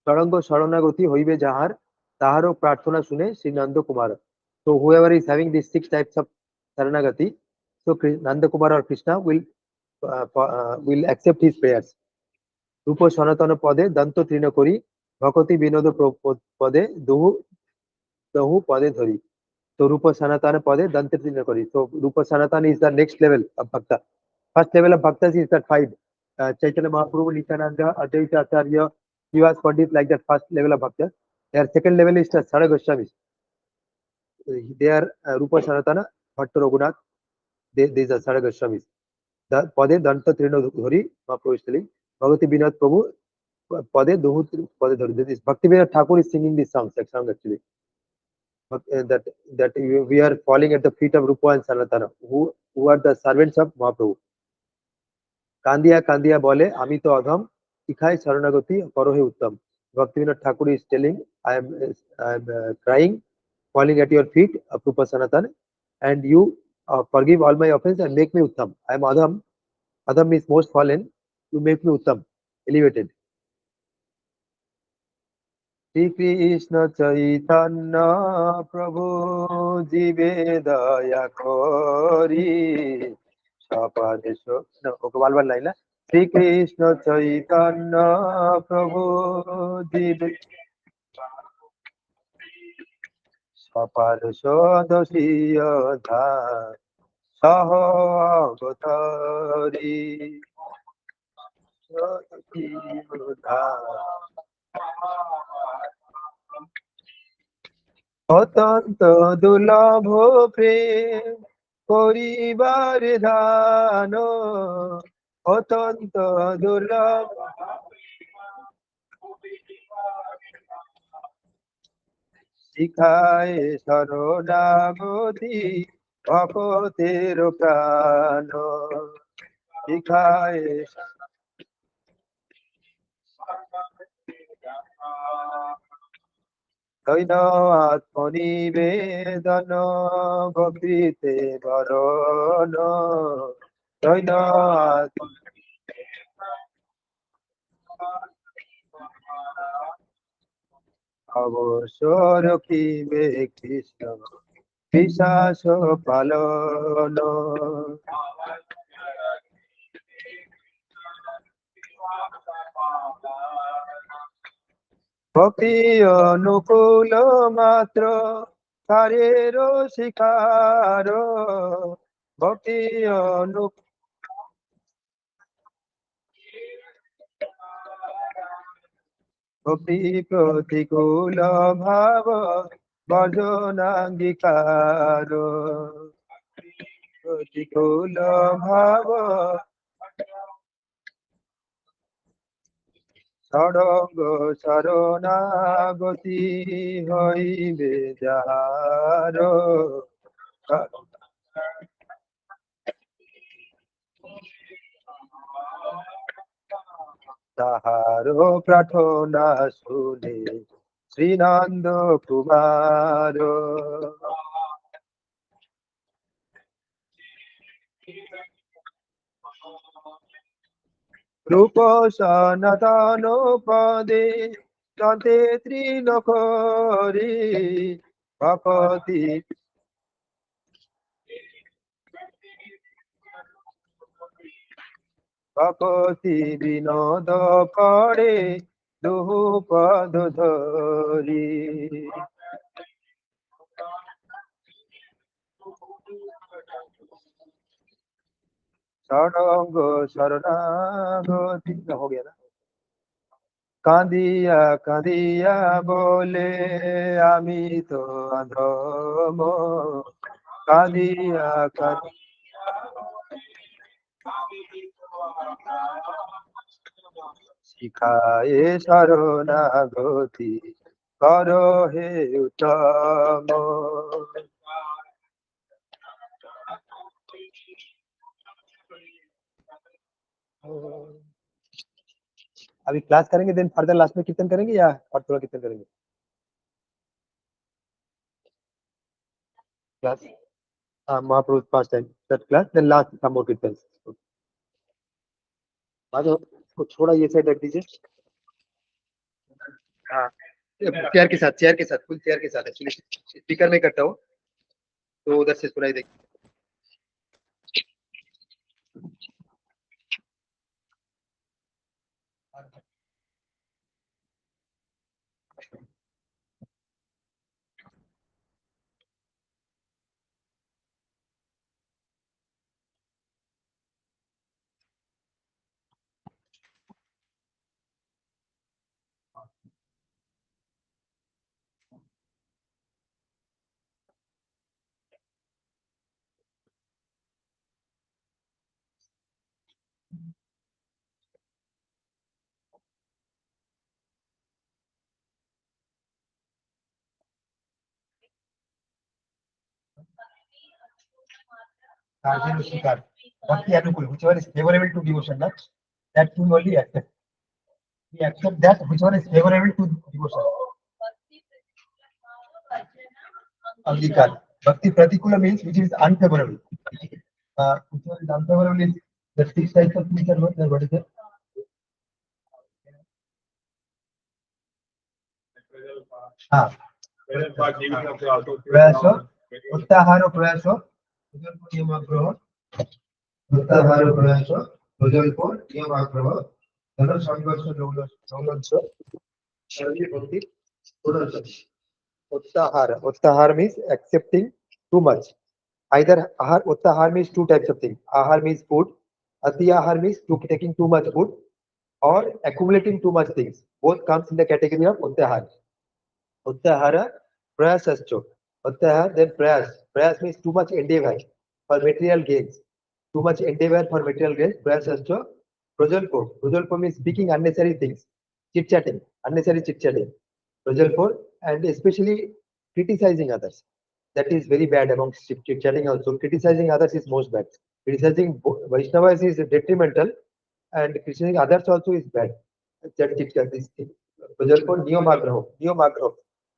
Sarango Sharanagati Hoibe Jahar, Taharo Pratana Sune, Sri Nanda Kumara. So whoever is having these 6 types of Saranagati, so Nanda Kumara or Krishna will accept his prayers. Rupa Sanatana Pade, Danto Trinakori, Bhakati Vinoda Pade, Dahu Pade Dhari. So Rupa Sanatana Pade, Danta Trinakori. So Rupa Sanatana is the next level of Bhakta. First level of Bhaktas is that 5. Chaitanya Mahaprabhu, Nityananda, Advaita Acharya, Srivas Pandit, like that first level of Bhaktas. Their second level is the Sada Goswamis. They are Rupa Sanatana, Bhatta Raghunath. These are Sada Goswamis. The Pade Danta Trino Dhari, Mahaprabhu is telling. Bhagavati Vinod Prabhu, Pade Dohu Pade Dhari. This Bhakti Vinod Thakur is singing this song actually. That we are falling at the feet of Rupa and Sanatana, who are the servants of Mahaprabhu. Kandiya Kandiya Bole, Amito Adham, Ikhai Saranagati, Korohe Uttam. Bhaktivinoda Thakur is telling, I am crying, falling at your feet, Rupa Sanatan, and you forgive all my offense and make me Uttam. I am Adham. Adham is most fallen. You make me Uttam, elevated. Shri Krishna Chaitanya Prabhu Jive Daya Kori. No, okay, one line. Shri Krishna Chaitanya Prabhu Jive Saparasodasiya Dha Sahagatari অত্যন্ত দুর্লভ প্রেম করিবার ধান অত্যন্ত দুর্লভ শিখায় শরণাগতি ভকতের প্রাণ শিখায় দৈন আত্মনিবেদন ভক্তিতে বরণ দৈন অবশ্য রখিবে কৃষ্ণ বিশ্বাস পালন ভক্তি অনুকূল মাত্র কারের শিকার ভক্তি ভক্তি প্রতিকূল ভাব বর্জনাঙ্গীকার প্রতিকূল ভাব সরঙ্গ শরণাগতি হইবে যাহার তাহারো প্রার্থনা শুনে শ্রীনন্দ কুমার রূপ সনাতন পদে চন্তে ত্রিনখরি ভকতি ভকতি বিনোদ করে দুহু পদ ধরি षडंग शरणागति हो गया ना কাঁদিয়া কাঁদিয়া বলে আমি তো অধম কাঁদিয়া কাঁদিয়া শিখায়ে শরণাগতি কর হে উত্তম अभी क्लास करेंगे देन फर्दर लास्ट में कीर्तन करेंगे या और थोड़ा कीर्तन करेंगे क्लास हाँ Mahaprabhu first time that class then last some more kirtan बाद को थोड़ा ये साइड रख दीजिए हाँ चेयर के साथ फुल चेयर के साथ एक्चुअली स्पीकर में करता हूँ तो उधर से सुनाई देगी Bhakti Anupul, whichever is favorable to devotion, that thing only accept. We accept that whichever is favorable to devotion. Angikar. Bhakti Pratikula means which is unfavorable. Whichever is unfavorable is the six types of things are what? What is it? हाँ प्रयास उत्ताहार प्रयास नियम आग्रह उत्ताहार प्रयास प्रजल्प नियम आग्रह धन संघर्ष लौलंस भक्ति uttahara uttahara means accepting too much either ahar uttahara means two types of things ahar means food ati ahar means taking too much food or accumulating too much things both comes in the category of uttahara uttahara prayasascho uttahara then prayas means too much endeavor for material gains too much endeavor for material gains prayasascho projalpo means speaking unnecessary things chit chatting unnecessary chit chatting projalpo and especially criticizing others that is very bad amongst chit chatting also criticizing others is most bad criticizing Vaishnavas is detrimental and criticizing others also is bad that chit chat is projalpo niyamagraho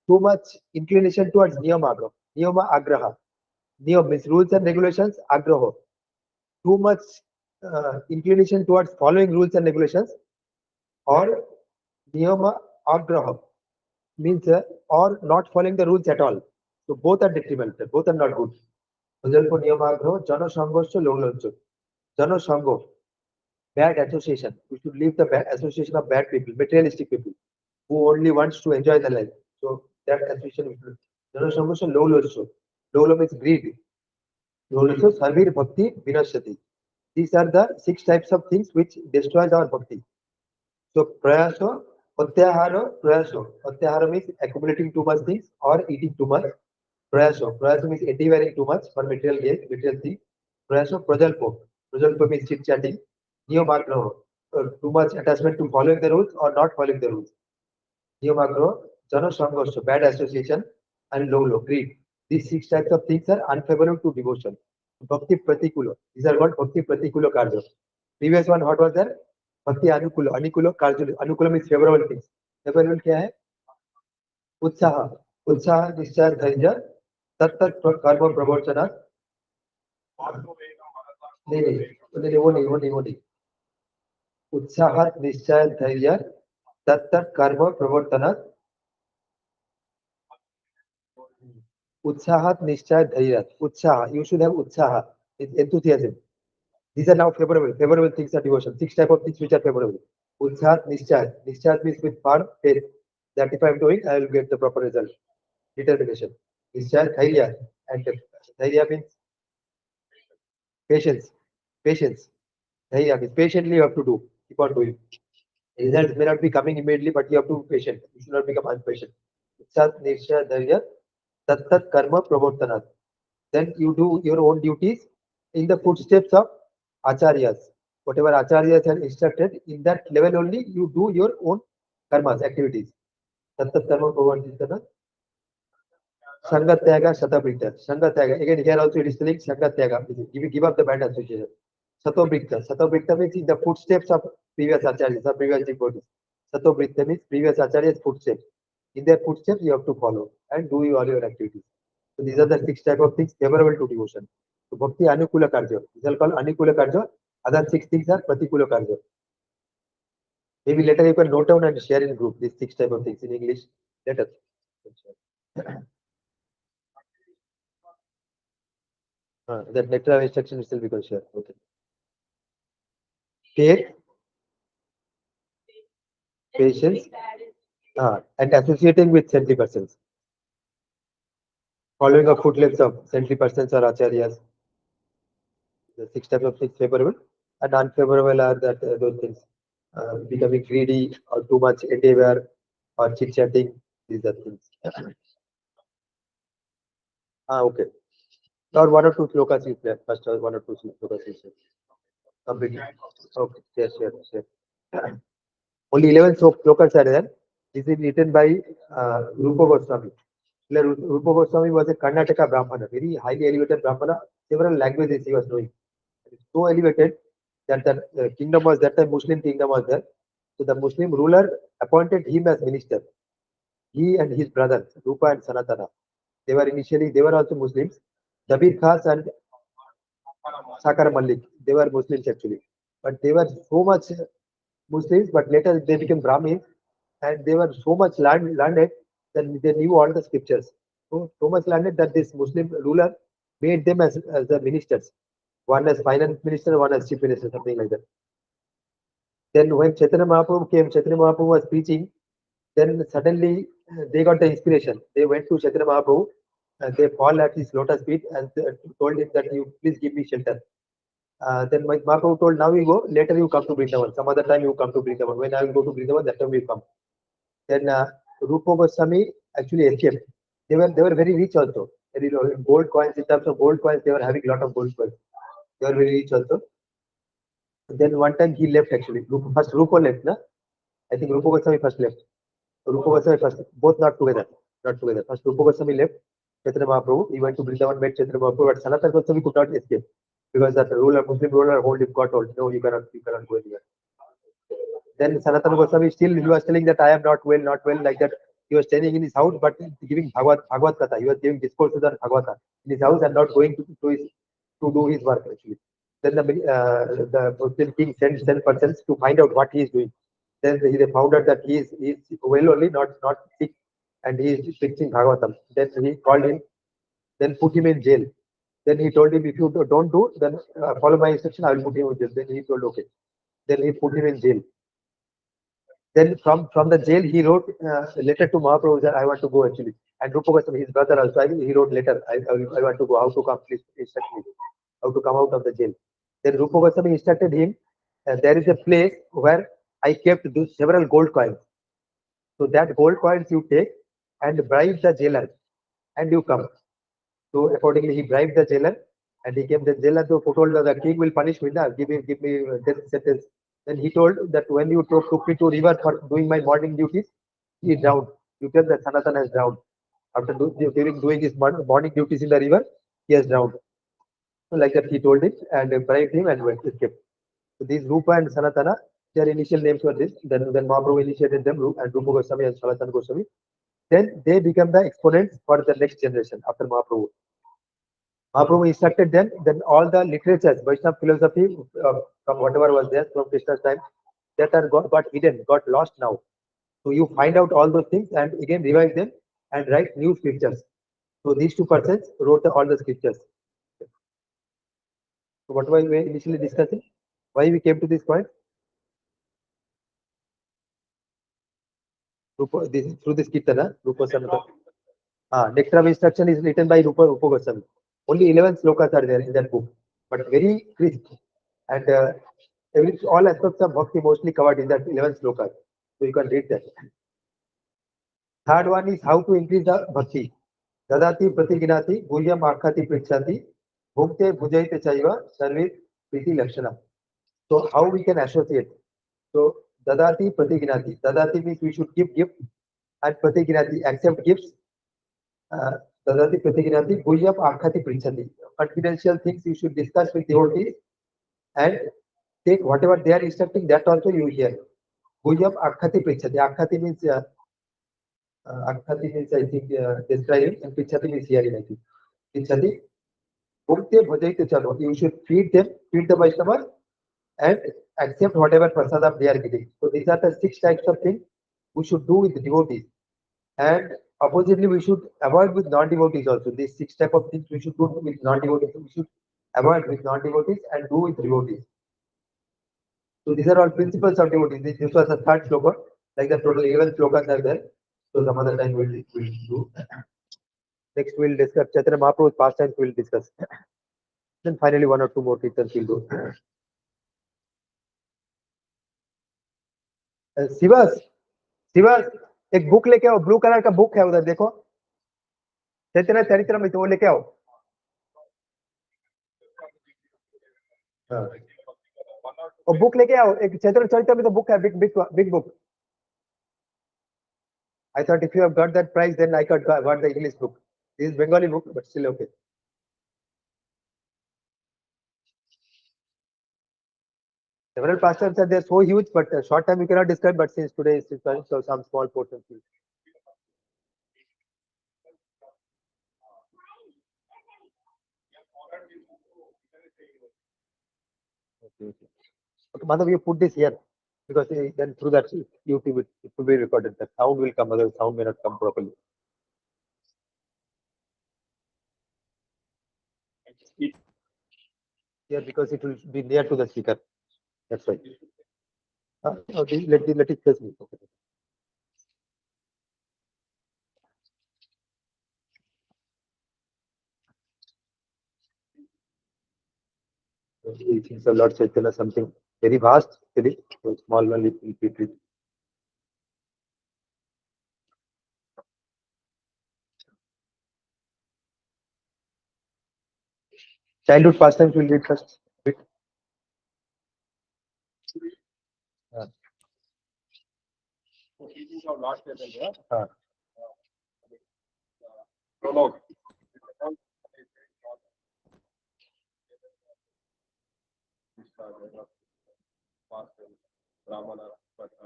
too much inclination towards niyama agraha niyam means rules and regulations agraho too much inclination towards following rules and regulations or niyama agraha means or not following the rules at all so both are detrimental both are not good প্রজল্প নিয়মাগ্রহ জনসংঘর্ষ লৌলঞ্চ Jana Sangh bad association we should leave the bad association of bad people materialistic people who only wants to enjoy the life so that association we should জনসংঘর্ষ লৌলঞ্চ লৌল means greed লৌলঞ্চ sarvir bhakti vinashyati these are the six types of things which destroys our bhakti so prayaso pratyahara means accumulating too much things or eating too much prayaso means endeavoring too much for material gain material things prayaso prajalpo means chit chatting niyamagraho too much attachment to following the rules or not following the rules niyamagraho jana sangharsha bad association and low greed These six types of things are unfavorable to devotion. Bhakti Pratikulo. These are called Bhakti Pratikulo Karja. Previous one, what was there? Bhakti Anukulo. Anukulo Karja. Anukulo means favorable things. Favorable क्या है? उत्साह. उत्साह निश्चय धैर्य तत्त कर्म प्रवर्तनात्. नहीं नहीं नहीं वो नहीं उत्साह निश्चय धैर्य तत्त कर्म प्रवर्तनात्. उत्साह निश्चय धैर्य. उत्साह. You should have उत्साह. Enthusiasm. These are now favorable. Favorable things are devotion. Six type of things which are favorable. Utsahat Nischay. Nischay means with firm faith that if I am doing, I will get the proper result. Determination. Nischay Dhairya. And Dhairya means patience. Patience. Dhairya means patiently you have to do. Keep on doing. Results may not be coming immediately, but you have to be patient. You should not become impatient. Utsahat Nischay Dhairya Tattat Karma Pravartanat. Then you do your own duties in the footsteps of acharyas. Whatever acharyas have instructed, in that level only you do your own karmas, activities. Tattat karma pravartitana. Sangatyaga Shatabrita. Sangatyaga. Again, here also it is telling Sangatyaga. Give up the bad association. Satobrita. Satobrita means in the footsteps of previous acharyas or previous devotees. Satobrita means previous acharyas' footsteps. In their footsteps, you have to follow and do all your activities. So these are the six type of things favorable to devotion. So Bhakti Anukula Karja. These are called Anukula Karja. Other six things are Pratikula Karja. Maybe later you can note down and share in group these six type of things in English. Let us. That letter of instruction still we can share. Okay. Faith, patience, and associating with saintly persons. Following a footsteps of saintly persons or acharyas. The six types of things favorable and unfavorable are that those things becoming greedy or too much endeavor or chit chatting. These are things. Okay. Or one or two slokas is there. First, one or two slokas is there. Completely. Okay. Yes, yes, yes. Only 11 slokas are there. This is written by Rupa Goswami. Rupa Goswami was a Karnataka Brahmana, very highly elevated Brahmana. Several languages he was knowing. So elevated that the kingdom was that time Muslim kingdom was there. So the Muslim ruler appointed him as minister. He and his brothers, Rupa and Sanatana, they were also Muslims. Dabir Khas and Sakar Malik, they were Muslims actually. But they were so much Muslims, but later they became Brahmins and they were so much learned that they knew all the scriptures. So much learned that this Muslim ruler made them as the ministers. One as finance minister, one as chief minister, something like that. Then when Chaitanya Mahaprabhu came, Chaitanya Mahaprabhu was preaching. Then suddenly they got the inspiration. They went to Chaitanya Mahaprabhu and they fall at his lotus feet and told him that you please give me shelter. Then Mahaprabhu told, now you go, later you come to Vrindavan. Some other time you come to Vrindavan. When I will go to Vrindavan, that time you come. Then Rupa Goswami actually escaped. They were very rich also. Very gold coins, in terms of gold coins, they were having a lot of gold coins. They were very rich also. Then one time he left actually. First Rupa left, na? I think Rupa Goswami first left. Rupa Goswami first, both not together. Not together. First Rupa Goswami left Chaitanya Mahaprabhu. He went to Vrindavan, met Chaitanya Mahaprabhu, but Sanatana Goswami could not escape because that ruler, Muslim ruler, hold him, got hold. No, you cannot go anywhere. Then Sanatana Goswami still he was telling that I am not well, like that. He was staying in his house, but giving Bhagavad Katha. He was giving discourses on Bhagavata in his house and not going to do his work actually. Then the Muslim king sent persons to find out what he is doing. Then they found out that he is well only, not sick, and he is preaching Bhagavatam. Then he called him, then put him in jail. Then he told him, if you don't do, then follow my instruction, I will put him in jail. Then he told, okay. Then he put him in jail. Then from the jail, he wrote a letter to Mahaprabhu that I want to go actually. And Rupa Goswami, his brother also, he wrote letter. I want to go. How to come? Please instruct me. How to come out of the jail. Then Rupa Goswami instructed him. There is a place where I kept those several gold coins. So that gold coins you take and bribe the jailer, and you come. So accordingly, he bribed the jailer, and he came. The jailer told the king will punish me now. Give me death sentence. Then he told that when you took me to river for doing my morning duties, he drowned. You tell that Sanatana has drowned. After during doing his morning duties in the river, he has drowned. So like that, he told it and bribed him and went escaped. So these Rupa and Sanatana, their initial names were this. Then Mahaprabhu initiated them, and Rupa Goswami and Sanatana Goswami. Then they become the exponents for the next generation after Mahaprabhu. Mahaprabhu instructed them, then all the literatures, Vaishnava philosophy, from whatever was there from Krishna's time, that are got hidden, got lost now. So you find out all those things and again revive them and write new scriptures. So these two persons wrote all the scriptures. So what were we initially discussing? Why we came to this point? Through this Kirtana, Rupa Sanatana. Nectar of Instruction is written by Rupa Goswami. Only 11 slokas are there in that book, but very crisp and all aspects of bhakti mostly covered in that 11 slokas. So you can read that. Third one is how to increase the bhakti. Dadati pratiginati guhyam akati prichati bhukte bhujayate chaiva sarve priti lakshana. So how we can associate? So dadati pratiginati. Dadati means we should give gift and pratiginati accept gifts. Dadati pratiginati guhyam akati prichati. Confidential things you should discuss with devotees and take whatever they are instructing, that also you hear. Guhyam akati prichati. Akati means I think describing, and prichati means hearing, I think. Prichati. Bhukte bhajayate chalo. You should feed the Vaishnavas and accept whatever prasadam they are getting. So these are the 6 types of things we should do with devotees. And oppositely, we should avoid with non-devotees also. These 6 type of things we should do with non-devotees. We should avoid with non-devotees and do with devotees. So these are all principles of devotees. This was the third sloka. Like the total 11 slokas are there. So some other time we'll do. Next we'll discuss Chaitanya Mahaprabhu's pastimes. We'll discuss. Then finally 1 or 2 more kirtans we'll do. Shivas एक book लेके आओ, blue colour का book है उधर देखो, चैतन्य चरित्रमृत, वो लेके आओ. और बुक लेके आओ, एक चैतन्य चरित्रमृत बुक है, big book. I thought if you have got that price, then I got the English book. This is Bengali book, but still okay. Several pastimes are there so huge, but short time you cannot describe. But since today is time, so some small portions. Okay. Okay, Madhav, you put this here because then through that YouTube it will be recorded. The sound will come, otherwise sound may not come properly. Here because it will be near to the speaker. That's right. Okay, let it face me. Okay. Teachings of Lord Chaitanya, something very vast, very small one. It. Childhood pastimes will read first. Bit. Teachings of Lord Chaitanya. Prologue.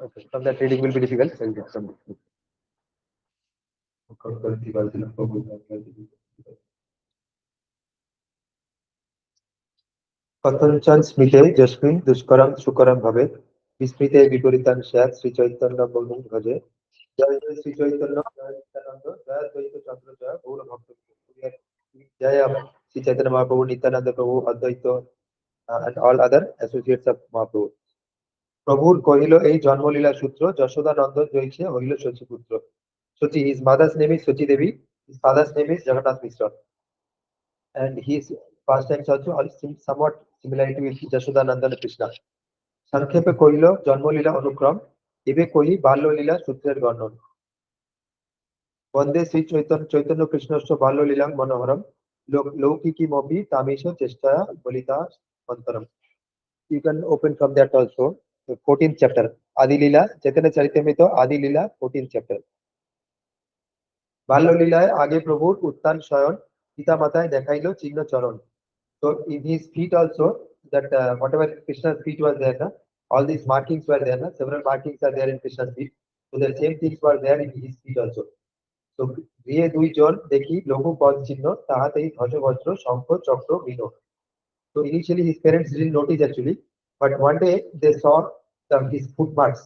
Okay, from that reading will be difficult. I'll get some. कथंचन स्मृते जस्मिन् दुष्करं सुकरं भवेत् विस्मृते विपरीतान् स्यात् श्री चैतन्य बलुं भजे जय जय श्री चैतन्य जय नित्यानंद जय द्वैत चंद्र जय गौर भक्त जय श्री चैतन्य महाप्रभु नित्यानंद प्रभु अद्वैत and all other associates of Mahaprabhu. প্রভুর কহিল এই জন্মলীলা সূত্র যশোদানন্দন জয়ছে হইল শচীপুত্র. Sochi, his mother's name is Sochi Devi, his father's name is Jagannath Mishra, and his pastimes also are somewhat similarity with Jashodanandan Krishna. সংক্ষেপে কহিল জন্মলীলা অনুক্রম, এবে কহি বাল্যলীলা সূত্রের বর্ণন. বন্দে শ্রী চৈতন্য কৃষ্ণস্য বাল্যলীলাং মনোহরম লৌকিকীমপি তামেশ চেষ্টা বলিতা অন্তরম. You can open from that also. The 14th chapter, Adi Lila, Chaitanya Charitamrita, Adi Lila, 14th chapter. বাল্যলীলায় আগে প্রভুর উত্থান শয়ন পিতা মাতায় দেখাইল চিহ্ন চরণ। So in his feet also, that whatever Krishna's feet was there, na, all these markings were there, na, several markings are there in Krishna's feet. So the same things were there in his feet also. So গৃহে দুইজন দেখি লঘু পদ চিহ্ন তাহাতেই ধ্বজ বজ্র শঙ্খ চক্র মীন। So initially his parents didn't notice actually, but one day they saw his foot marks.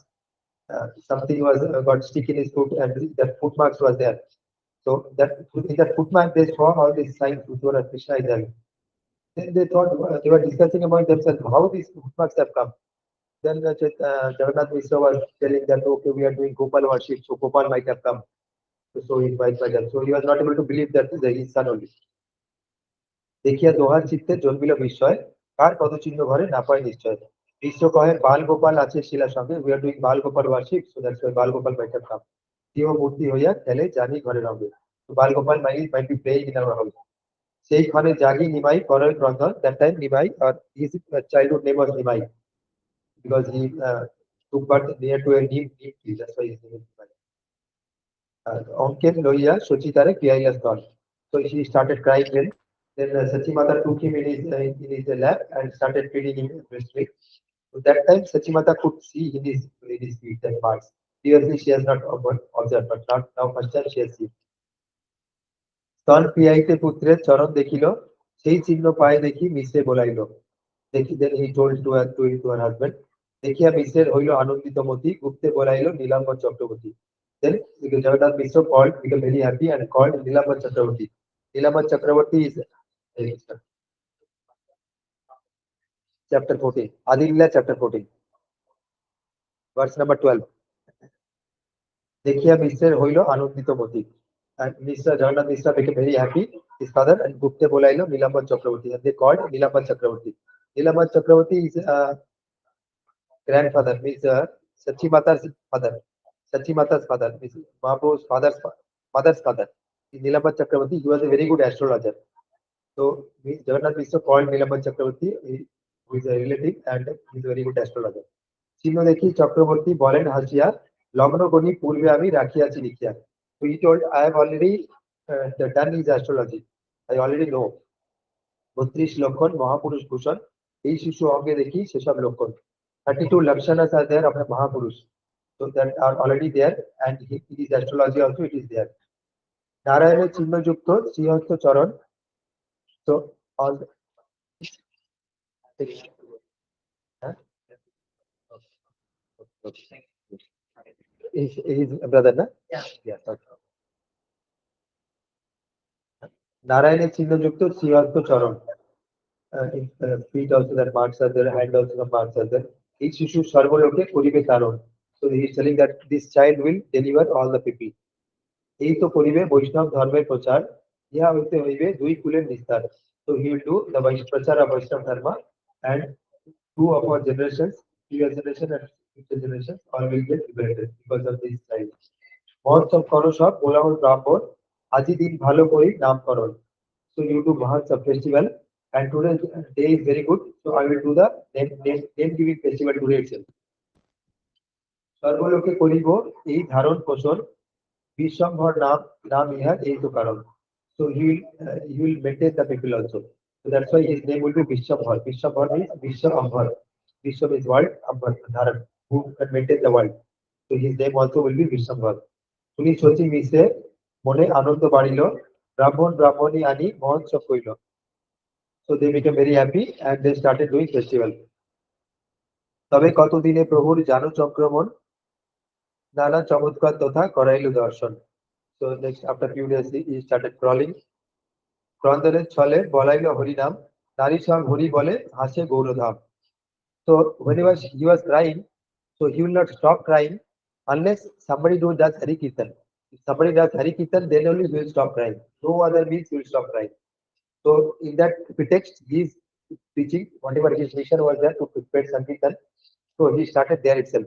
Something was got stick in his foot, and that foot marks was there. So that in that foot mark they saw all these signs which were Krishna is having. Then they thought they were discussing among themselves how these footmarks have come. Then Jagannath Mishra was telling that okay, we are doing Gopal worship, so Gopal might have come. So he invited by them. So he was not able to believe that his son only. দেখিয়া দোহার চিত্তে জন্মিল বিস্ময়, কার পদচিহ্ন ঘরে না পায় নিশ্চয়। বিশ্ব কহে বাল গোপাল আছে শিলা সঙ্গে, we are doing Bal Gopal worship, so that's why Bal Gopal might have come. দেহ মূর্তি হইয়া খেলে জানি ঘরে রঙে। So Bal Gopal might be playing in our house. সেই ক্ষণে জাগি নিমাই করয় ক্রন্দন। That time Nimai, or his childhood name was Nimai, because he took birth near to a neem tree. That's why his name is Nimai. অঙ্কের লইয়া সচিতারে পিয়াইলা স্তন। So he started crying then. Then Sachi Mata took him in his lap and started feeding him breastfeed. So that time Sachi Mata could see in his feet that marks. Previously she has not observed, but not now first time she has seen. স্তন পিয়াইতে পুত্রের চরণ দেখিল, সেই চিহ্ন পায়ে দেখি মিশ্রে বলাইল। দেখি then he told to her husband, দেখিয়া মিশ্রের হইল আনন্দিত মতি, গুপ্তে বলাইল নীলাম্বর Chakraborty. Then Jagannath Mishra called, became very happy and called Nilambar Chakravarti. Nilambar Chakravarti is chapter 14, Adi Leela chapter 14, verse number 12. দেখিয়া মিশ্রের হইল আনন্দিত মতি, and Mr. Jagannath Mishra became very happy, his father, and গুপ্তে বলাইল Nilambar Chakraborty, and they called Nilambar Chakravarti. Nilambar Chakravarti is grandfather, means Sachi Mata's father. Sachi Mata's father, means Mahaprabhu's father's father. Nilambar Chakravarti, he was a very good astrologer. So Jagannath Mishra called Nilambar Chakravarti, who is a relative, and he is a very good astrologer. চিহ্ন দেখি চক্রবর্তী বলেন হাসিয়া, লগ্ন গণি পূর্বে আমি রাখিয়াছি লিখিয়া। So he told, I have already done his astrology. I already know. 32 লক্ষণ মহাপুরুষ ভূষণ, এই শিশু অঙ্গে দেখি সেসব লক্ষণ। 32 lakshanas are there of a Mahapurush. So that are already there, and in his astrology also it is there. নারায়ণের চিহ্নযুক্ত শ্রীহস্ত চরণ। So all his brother, na? Yeah. Okay. নারায়ণের চিহ্নযুক্ত শ্রীহস্ত চরণ। Feet also that marks are there, hand also the marks are there. এই শিশু সর্বলোকে করিবে তারণ। So he is telling that this child will deliver all the people. এই তো করিবে বৈষ্ণব ধর্মের প্রচার, ইহা হইতে হইবে দুই কুলের নিস্তার। So he will do the prachar of Vaishnava dharma, and two of our generations, previous generation and future generations, all will get liberated because of this child. মহোৎসব করো সব ওলাহর ব্রাহ্মণ, আজি দিন ভালো করি নামকরণ। So you do Mahotsav festival, and today's day is very good. So I will do the name giving festival today itself. সর্বলোকে করিব এই ধারণ পোষণ, বিশ্বম্ভর নাম ইহার এই তো কারণ। So he will maintain the people also. So that's why his name will be Vishwambhar. Vishwambhar means Vishwambhar. Vishwa is world, Ambhar Dharan, who can maintain the world. So his name also will be Vishwambhar. উনি শচী মিশে মনে আনন্দ বাড়িল, ব্রাহ্মণী আনি মহোৎসব কইল। So they became very happy and they started doing festival. তবে কতদিনে প্রভুর জানু চক্রমণ, নানা চমৎকার তথা করাইল দর্শন। So next after few days he started crawling. ক্রন্দনের ছলে বলাইল হরিনাম, নারী সব হরি বলে হাসে Gaurdham. So whenever he was crying, so he will not stop crying unless somebody does Hari Kirtan. If somebody does Hari Kirtan, then only he will stop crying. No other means he will stop crying. So in that pretext, he is preaching whatever his mission was there to prepare Sankirtan. So he started there itself.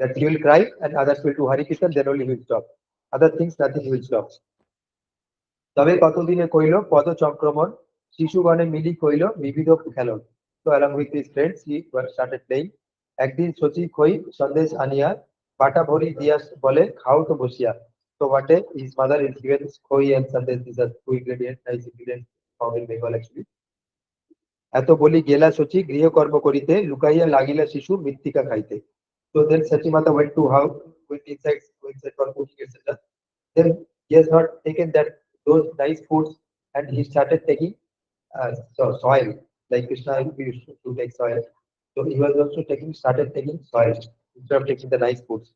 That he will cry and others will do Hari Kirtan, then only he will stop. Other things, nothing he will stop. তবে কতদিনে কইল পদ চক্রমণ, শিশুগণে মিলি কইল বিবিধ খেলন। So along with his friends he started playing. একদিন শচী খই সন্দেশ আনিয়া, বাটা ভরি দিয়া বলে খাও তো বসিয়া। So So one day his mother is given koi and sandesh. These are two ingredients, nice ingredients found in Bengal actually. এত বলি গেলা শচী গৃহকর্ম করিতে লুকাইয়া লাগিলা শিশু মৃত্তিকা খাইতে. So then Sachimata went to house with insects for cooking etc. Then he has not taken that those nice foods and he started taking soil like Krishna used to take soil. So he was also started taking soil instead of taking the nice foods.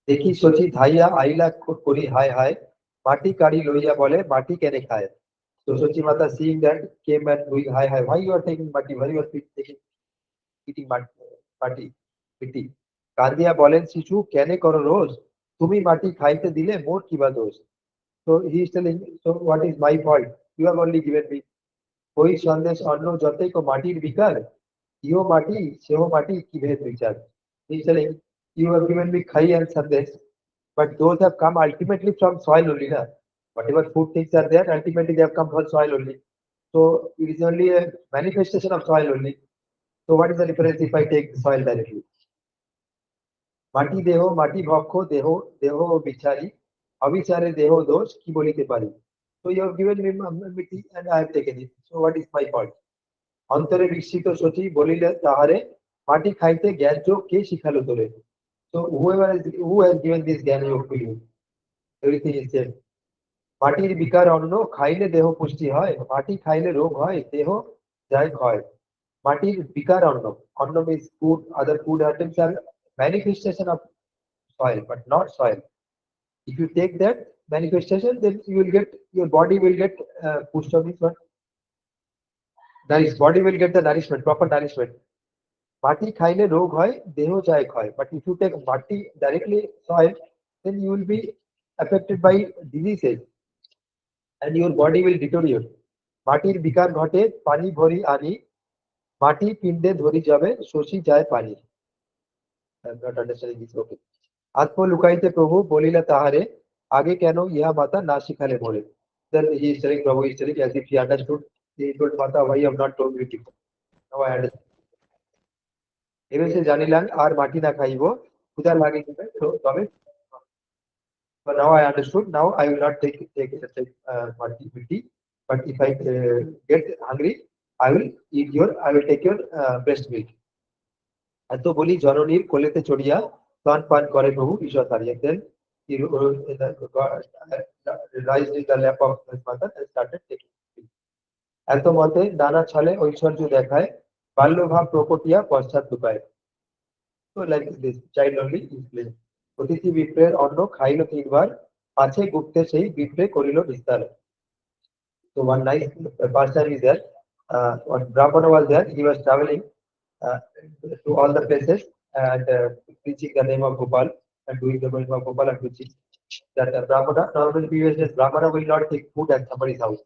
দেখি শচী ধাইয়া আইলা করি হায় হায় মাটি কাড়ি লইয়া বলে মাটি কেনে খায়. So Sachimata seeing that came and doing hi hi. Why you are taking mati? Why you are taking eating mati? Miti. কাঁদিয়া বলেন শিশু কেনে করো রোজ তুমি মাটি খাইতে দিলে মোর কিবা দোষ. So he is telling, so what is my fault? You have only given me ওই সন্দেশ অন্ন যতই কো মাটির বিকার ইও মাটি সেও মাটি কি ভেদ বিচার. He is telling, you have given me khai and sandesh, but those have come ultimately from soil only. Na? Whatever food things are there, ultimately they have come from soil only. So it is only a manifestation of soil only. So what is the difference if I take the soil directly? মাটি দেহ মাটি ভক্ষ দেহ দেহ বিচারি অবিচারে দেহ দোষ কি বলিতে পারি. So you have given me miti and I have taken it. So what is my fault? অন্তরে বিস্মিত সচি বলিলে তাহারে মাটি খাইতে জ্ঞান যোগ কে শিখালো তোরে. So who has given this জ্ঞান যোগ to you? Everything is there. মাটির বিকার অন্ন খাইলে দেহ পুষ্টি হয় মাটি খাইলে রোগ হয় দেহ যায় ক্ষয়. মাটির বিকার অন্ন, অন্ন means food, other food items are manifestation of soil but not soil. If you take that manifestation then you will get your body will get pushta means what, body will get the nourishment, proper nourishment. মাটি খাইলে রোগ হয় দেহ যায় ক্ষয়, but if you take মাটি directly soil then you will be affected by diseases and your body will deteriorate. মাটির বিকার ঘটে পানি ভরি আনি মাটি পিণ্ডে ধরি যাবে শোষি যায় পানি. I'm not understanding this. Okay. আত্ম লুকাইতে প্রভু বলিলা তাহারে আগে কেন ইহা মাতা না শিখালে মোরে. Then he is telling, Prabhu is telling as if he understood. He told Mata, why you have not told me before? Now I understand. এবার সে জানিলাম আর মাটি না খাইব ক্ষুধা লাগে তবে. But now I understood. Now I will not take mati, but if I get hungry, I will take your breast milk. এত বলি জননীর কোলেতে চড়িয়া স্তন পান করে প্রভু ঈশ্বর সারিয়া. Then he raised in the lap of his mother and started taking milk. এত মতে নানা ছলে ঐশ্বর্য দেখায় বাল্যভাব প্রকটিয়া পশ্চাৎ লুকায়. So like this child only is playing. অতিথি বিপ্রের অন্ন খাইল তিনবার পাছে গুপ্তে সেই বিপ্রে করিল বিস্তার. So one night pastor is there. One Brahmana was there. He was traveling to all the places and preaching the name of Gopal and doing the name of Gopal and preaching. That Brahmana, normally previous days, Brahmana will not take food at somebody's house.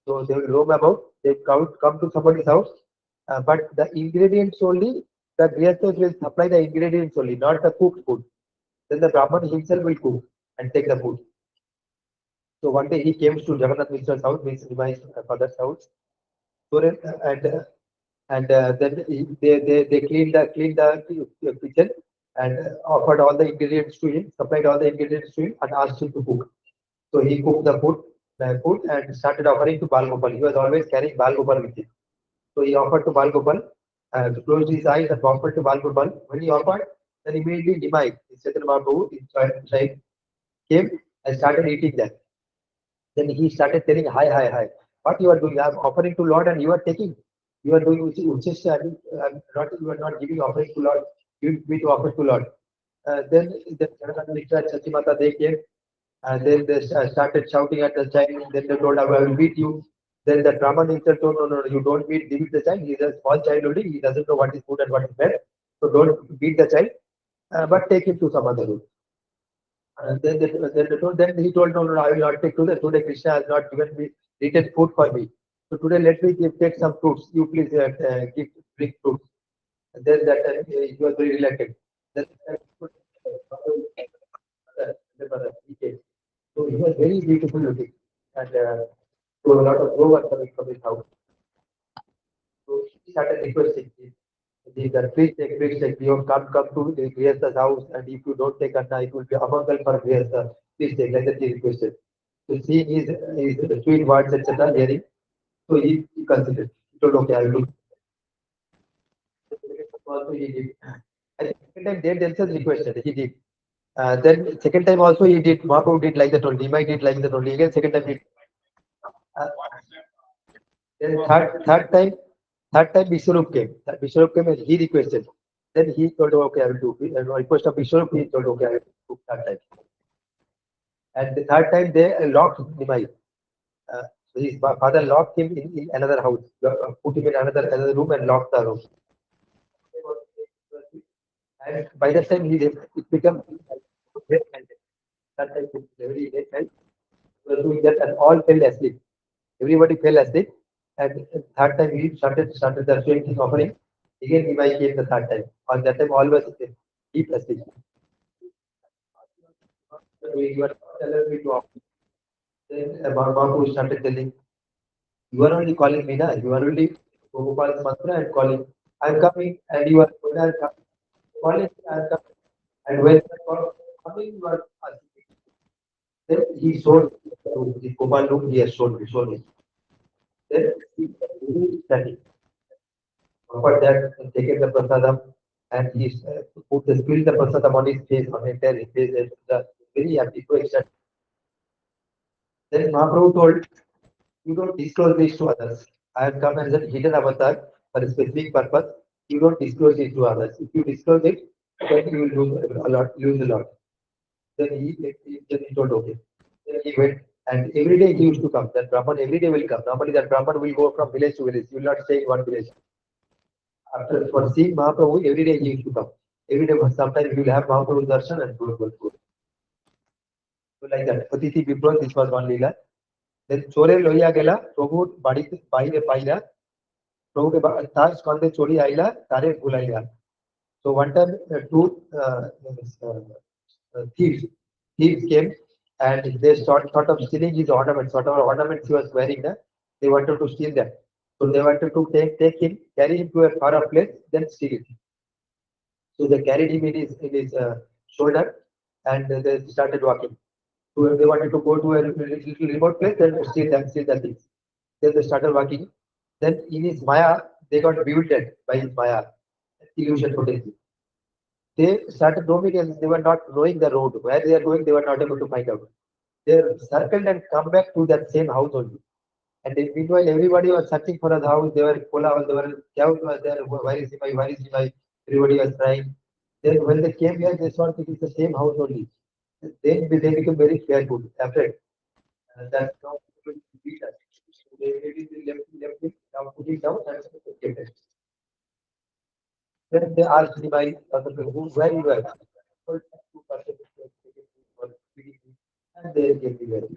So they will roam about, they come to somebody's house, but the ingredients only, the Grihasthas will supply the ingredients only, not the cooked food. Then the Brahman himself will cook and take the food. So one day he came to Jagannath Mishra's house, means my father's house. So then they cleaned the kitchen and offered all the ingredients to him, supplied all the ingredients to him, and asked him to cook. So he cooked the food and started offering to Bal Gopal. He was always carrying Bal Gopal with him. So he offered to Bal Gopal, closed his eyes and offered to Bal Gopal. When he offered, then immediately Nimai, Chaitanya Mahaprabhu, inside came and started eating that. Then he started telling, hi, what you are doing? I am offering to Lord and you are taking. You are doing Uchishta and you are not giving offering to Lord. You me to offer to Lord. Then the Sachimata they came and then they started shouting at the child. Then they told, I will beat you. Then the Brahman himself told, no, you don't beat the child. He is a small child only. He doesn't know what is food and what is bad. So don't beat the child, but take him to some other room. Then he told, no, I will not take today. Today Krishna has not given me eaten food for me. So today let me take some fruits. You please bring fruits. And then that he was very reluctant. Then so he was very beautiful looking, and so a lot of flowers coming from his house. So he started requesting him. Please take. You come to the Grihastha's house, and if you don't take Anna, it will be amangal for Grihastha. Please take, like that he requested. So seeing his sweet words, etc., hearing, so he considered. He told, okay, I will do. Also he did. And second time they themselves requested, he did. Then second time also he did. Mahaprabhu did like that only. He might did like that only. Again second time he. Uh, then third time Vishwarup came. Vishwarup came and he requested. Then he told, okay, I will do. Request of Vishwarup, he told, okay, I will do third time. And the third time they locked Nimai. So his father locked him in another house, put him in another room and locked the room. And by that time it became red-handed. That time it's very red-handed. He was doing that and all fell asleep. Everybody fell asleep. And third time he started the showing his offering. Again Nimai came the third time. On that time all was deep asleep. You are telling me to offer. Then Babu started telling, you are only calling me now. You are only Gopal's mantra and calling. I am coming and you are calling. I am coming. And when you are coming, you are asking. Then he showed the Gopal look. He has shown me. Then he studied. After that, taken the prasadam and he put the spilled the prasadam on his face, on his entire face. And the very happy to extent. Then Mahaprabhu told, you don't disclose this to others. I have come as a hidden avatar for a specific purpose. You don't disclose it to others. If you disclose it, then you will lose a lot. Then he told, okay. Then he went, and every day he used to come. That Brahman every day will come. Normally, that Brahman will go from village to village. He will not stay in one village. After for seeing Mahaprabhu, every day he used to come. Every day, sometimes he will have Mahaprabhu darshan and go. So like that. Atiti Vipra, this was one Leela. Then চোরে লইয়া গেলা প্রভুর বাড়িতে বাইরে পাইলা প্রভুকে তার স্কন্ধে চড়ি আইলা তারে ভুলাইলা. So one time two thieves came and they thought of stealing his ornaments, whatever ornaments he was wearing. They wanted to steal them. So they wanted to take him, carry him to a far off place, then steal it. So they carried him in his shoulder and they started walking. So they wanted to go to a little remote place and steal the things. Then they started walking. Then in his Maya, they got bewildered by his Maya, illusion potency. They started roaming and they were not knowing the road. Where they are going, they were not able to find out. They circled and come back to that same house only. And meanwhile, everybody was searching for a house. They were Kola, they were chaos was there. Where is he? Where is he? Everybody was crying. Then when they came here, they saw it is the same house only. Then they became very fearful, afraid. That's not going to beat us. So they left it down, put it down, and kept it. Then they asked me by other people, where you were? Told 2% and they gave me very.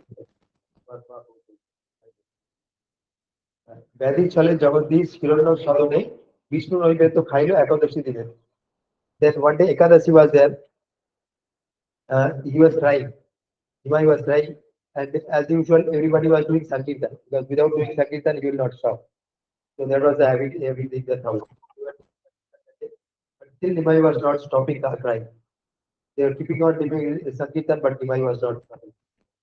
ব্যাধি চলে জগদীশ হিরণ্য সদনে বিষ্ণু নৈবেদ্য খাইল একাদশী দিনে. Then one day Ekadashi was there. He was crying. Himai was crying. And as usual, everybody was doing Sankirtan. Because without doing Sankirtan, he will not stop. So that was the heavy thing that house. But still Nimai was not stopping the crying. They were keeping on doing Sankirtan, but Nimai was not stopping.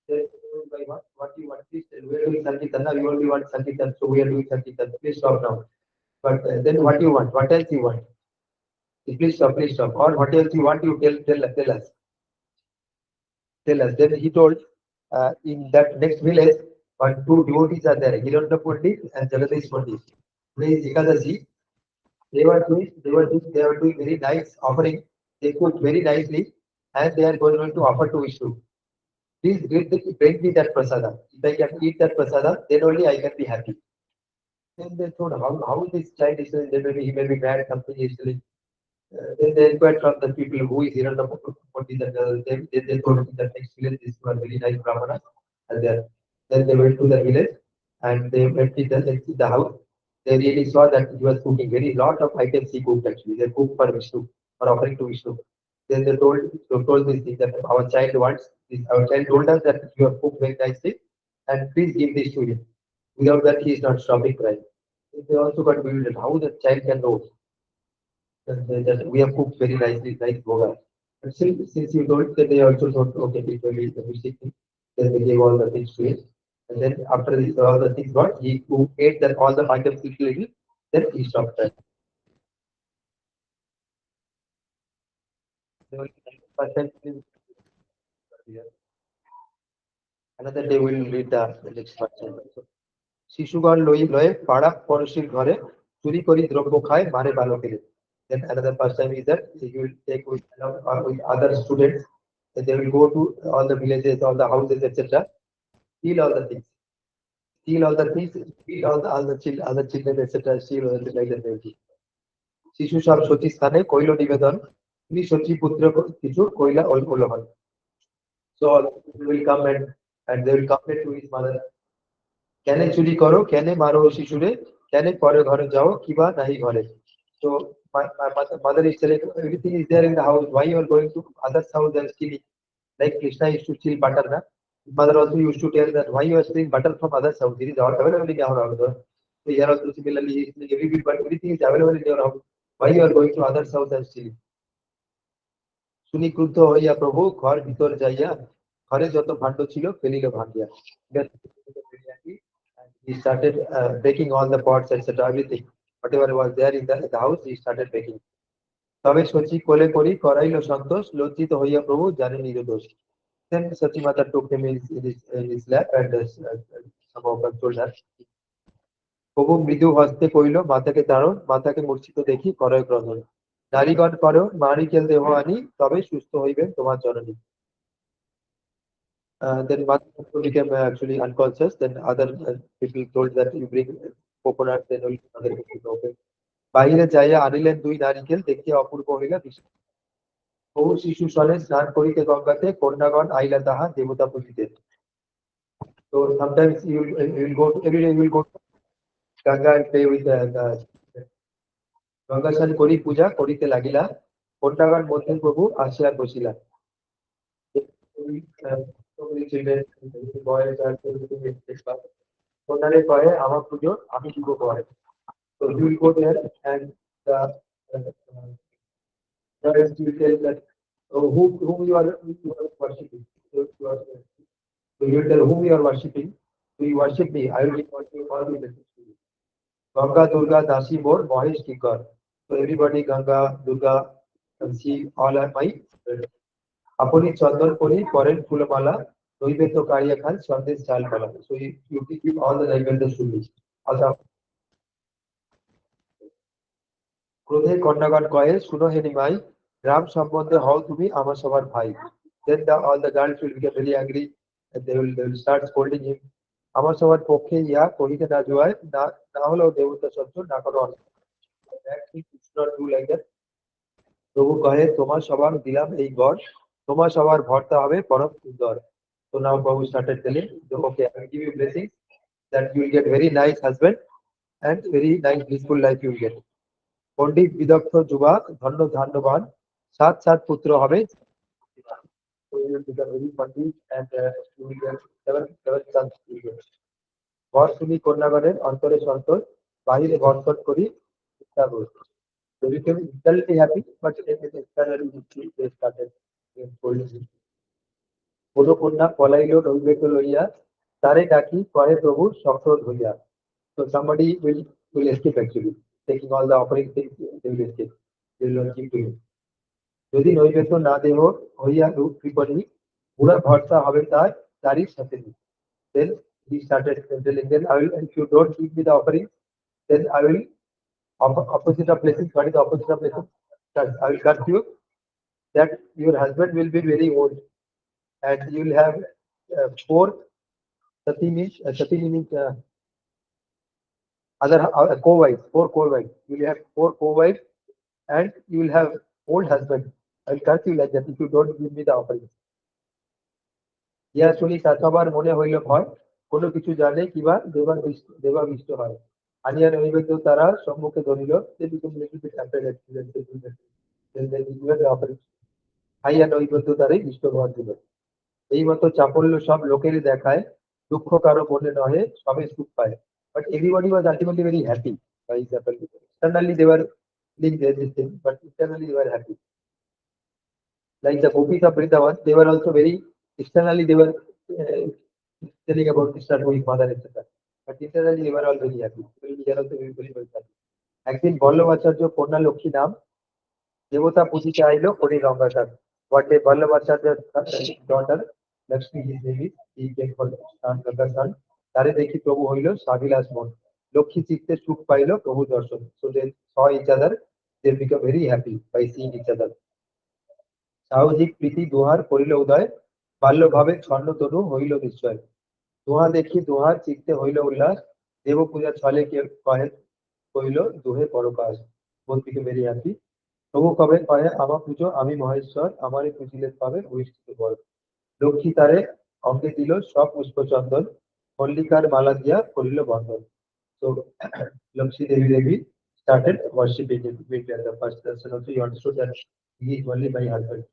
They told, what do you want? Please tell. We are doing Sankirtan. Now you only want Sankirtan, so we are doing Sankirtan. Please stop now. But then what do you want? What else you want? Please stop, please stop. Or what else you want, you tell us. Tell us. Then he told, in that next village, two devotees are there, Hiranya Pandit and Jagadish Pandit. Today is Ekadashi. They were doing very nice offering. They cooked very nicely, and they are going to offer to Vishnu. Please bring me that prasada. If I can eat that prasada, then only I can be happy. Then they thought, how this child is doing? He may be mad, something is doing. Then they inquired from the people who is here. They told him that next village is one very nice Brahmana. And then they went to the village and they went in the house. They really saw that he was cooking very lot of items he cooked actually. They cooked for Vishnu, for offering to Vishnu. Then they told this thing that our child wants this. Our child told us that you have cooked very nicely and please give this to him. Without that, he is not stopping crying. They also got bewildered how the child can know. that we have cooked very nicely, nice bhoga. But still, since you told that they also thought, okay, it will be the mistake, then they gave all the things to it. And then after this, all the things got, he who ate that all the items little, then he stopped that. They will- Another day we will read the next verse. শিশুগণ লয়ে পাড়া পড়শির ঘরে চুরি করি দ্রব্য খায় মারে বালকের। Then another pastime is that he will take with other students, and they will go to all the villages, all the houses, etc. Steal all the things, steal all the things, steal all the children, etc. Steal all the things like that. They will do. শিশু সব সতী স্থানে কইল নিবেদন, তিনি সতী পুত্র কিছু কইলা ওলহন. So all the people will come and they will complain to his mother. কেনে চুরি করো কেনে মারো শিশুরে কেনে পরে ঘরে যাও কিবা নাহি ঘরে. So my mother is telling everything is there in the house, why you are going to others house and stealing, like Krishna used to steal butter, na? Mother also used to tell that why you are stealing butter from others house, it is not available in our house. So here also similarly he is saying everything is available in your house, why you are going to others house and stealing. শুনি ক্রুদ্ধ হইয়া প্রভু ঘর ভিতর যাইয়া ঘরে যত ভাণ্ড ছিল ফেলিল ভাঙ্গিয়া. And he started breaking all the pots, etc. Everything, whatever was there in the house, he started breaking. তবে শচী কোলে করি করাইল সন্তোষ লজ্জিত হইয়া প্রভু জানে নিজ দোষ. Then Sachi Mata took him in his lap and somehow controlled her. প্রভু মৃদু হস্তে কইল মাতাকে তাড়ন মাতাকে মূর্ছিত দেখি করয় ক্রন্দন. নারীগণ করো নারিকেল দেহ আনি তবে সুস্থ হইবেন তোমার জননী. Then Mata became actually unconscious. Then other people told that you bring coconut, then only other people open. বাহিরে যাইয়া আনিলেন দুই নারিকেল দেখিয়া অপূর্ব হইলা বিস্ময়. বহু শিশু সনে স্নান করিতে গঙ্গাতে কন্যাগণ আইলা তাহা দেবতা পুজিতে. So sometimes you will go to, every day you will go to Ganga and play with the Ganga স্নান করি পূজা করিতে লাগিলা কন্যাগণ মধ্যে প্রভু আসিয়া Basila. So many children, boys are কন্যারে কয়ে আমার পুজো আমি দিব করে. So you will go there and the parents will tell that whom you are worshiping. So you tell whom you are worshiping. So you worship me, I will give all the blessings to you. Ganga, Durga, Dasi, More, Mahesh, Kinkar. So everybody, Ganga, Durga, and she, all are my friends. আপনি চন্দন করি করেন ফুলমালা নৈবেদ্য কারিয়া খান সন্দেশ চাল পালা. So you give all the naivedya to me. Also, ক্রোধে কন্যাগণ কয়ে শুনো হে নিমাই রাম সম্বন্ধে হও তুমি আমার সবার ভাই. Then all the girls will get very angry and they will start scolding him. আমার সবার পক্ষে ইয়া কহিতে না জুয়ায় না না হলেও দেবতা সহ্য না করো অন্যায়. That he should not do like that. প্রভু কহে তোমার সবার দিলাম এই বর তোমার সবার ভর্তা হবে পরম সুন্দর. So now Prabhu started telling, okay, I will give you blessings that you will get very nice husband and very nice blissful life you will get. পণ্ডিত বিদগ্ধ যুবক ধন্য ধান্যবান সাত সাত পুত্র হবে. So you will become very pandit and you will get seven sons. বর শুনি কন্যাগণের অন্তরে সন্তোষ বাহিরে বর্ষণ করি ইচ্ছা রোষ. So we became internally happy, but externally they started scolding him. পদকন্যা পলাইল নৈবেদ্য লইয়া তারে ডাকি কহে প্রভু সফল হইয়া. So somebody will escape actually, taking all the offering things, they will escape. They will not give to you. যদি নৈবেদ্য না দেহ হইয়া রূপ বিপরী পুরা ভরসা হবে তার তারই সাথে. Then he started telling them, I will, if you don't give me the offering, then I will opposite of blessings. What is the opposite of blessings? I will curse you. That your husband will be very old, and you will have four sati means other co-wives, four co-wives. You will have four co-wives, and you will have old husband. I will curse you like that if you don't give me the offering. ইহা শুনি সবার মনে হইল ভয় কোনো কিছু জানে কিবা দেবাবিষ্ট হয়. আনিয়া নৈবেদ্য তারা সম্মুখে ধরিল. খাইয়া নৈবেদ্য তারাই ইষ্ট ঘর দিল. এই মতো চাপল্য সব লোকেরই দেখায় দুঃখ কারো মনে নহে সবে সুখ পায়. But everybody was ultimately very happy by his apple. Externally they were feeling this thing, but internally they were happy. Like the gopis of Vrindavan, they were also very externally they were telling about Krishna to his mother, etc. But internally they were all very happy. They are also very, very happy. একদিন বল্লভাচার্য কন্যা লক্ষ্মী নাম দেবতা পুজিতে আইল Hari গঙ্গাসার। One day Vallabhacharya's daughter Lakshmi his name is, he came for son Ganga son. তারে দেখি প্রভু হইল স্বাবিলাস মন। লক্ষ্মী চিত্তে সুখ পাইল প্রভু দর্শন। So they saw each other, they become very happy by seeing each other. সাহজিক প্রীতি দোহার করিল উদয়, বাল্যভাবে স্বর্ণতনু হইল নিশ্চয়। দোহা দেখি দোহার চিত্তে হইল উল্লাস, দেব পূজা ছলে কে কহে কইল দুহে পরকাশ। both became very happy. প্রভু কবে কহে আমা পুজো আমি মহেশ্বর, আমারে পুজিলে পাবে অভিষ্ঠিত বর। লক্ষ্মী তারে অঙ্গে দিল সব পুষ্পচন্দন, মল্লিকার মালা দিয়া করিল বন্ধন। So Lakshmi Devi started worshipping him with the first person. Also, he understood that he is only my husband.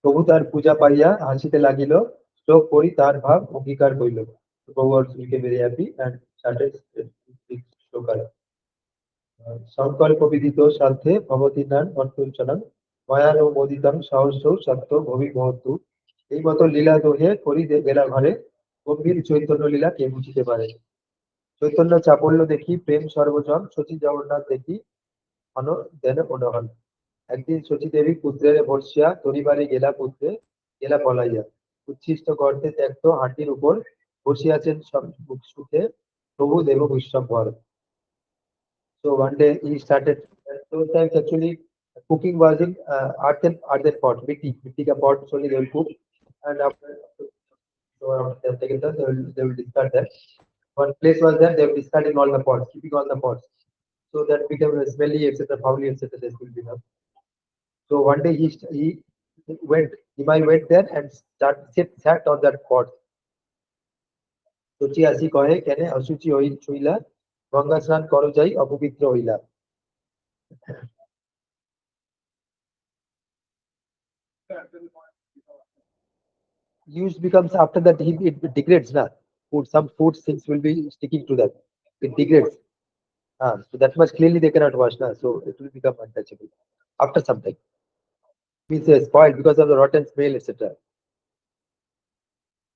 প্রভু তার পূজা পাইয়া হাসিতে লাগিল, শ্লোক করি তার ভাব অঙ্গীকার কইল। প্রভু also became very happy and started speaking শ্লোকার। সংকল্প বিদিত সাধ্যে ভবতী নান অন্তর্চনম, মায়ান ও মোদিতম সহস্র সত্য ভবি মহত্তু। এই মতো লীলা দোহে করি বেলা ঘরে, গম্ভীর চৈতন্য লীলা কে বুঝিতে পারে। চৈতন্য চাপল্য দেখি প্রেম সর্বজন, শচী জগন্নাথ দেখি অন দেন অনহন। একদিন শচী দেবী পুত্রের বর্ষিয়া তরিবারে গেলা পুত্রে গেলা পলাইয়া। উচ্ছিষ্ট গর্তে ত্যক্ত হাঁটির উপর বসিয়াছেন সব সুখে, প্রভু দেব Bishwambhar. So one day he started. Those times actually cooking was in earthen pot, mitti ka pot. Only they will cook, and after so after they have taken that, they will discard that. One place was there, they were discarding all the pots, keeping all the pots. So that became smelly, etc., foully, etc. This will become. So one day he went, Nimai went there and sat on that pot. Sachi আসি কহে কেনে অসুচি হইলা, গঙ্গা স্নান করো যাই অপবিত্র হইলা। Use becomes after that it degrades na. Some food things will be sticking to that. It degrades. So that much clearly they cannot wash na. So it will become untouchable after some time. Means spoiled because of the rotten smell, etc.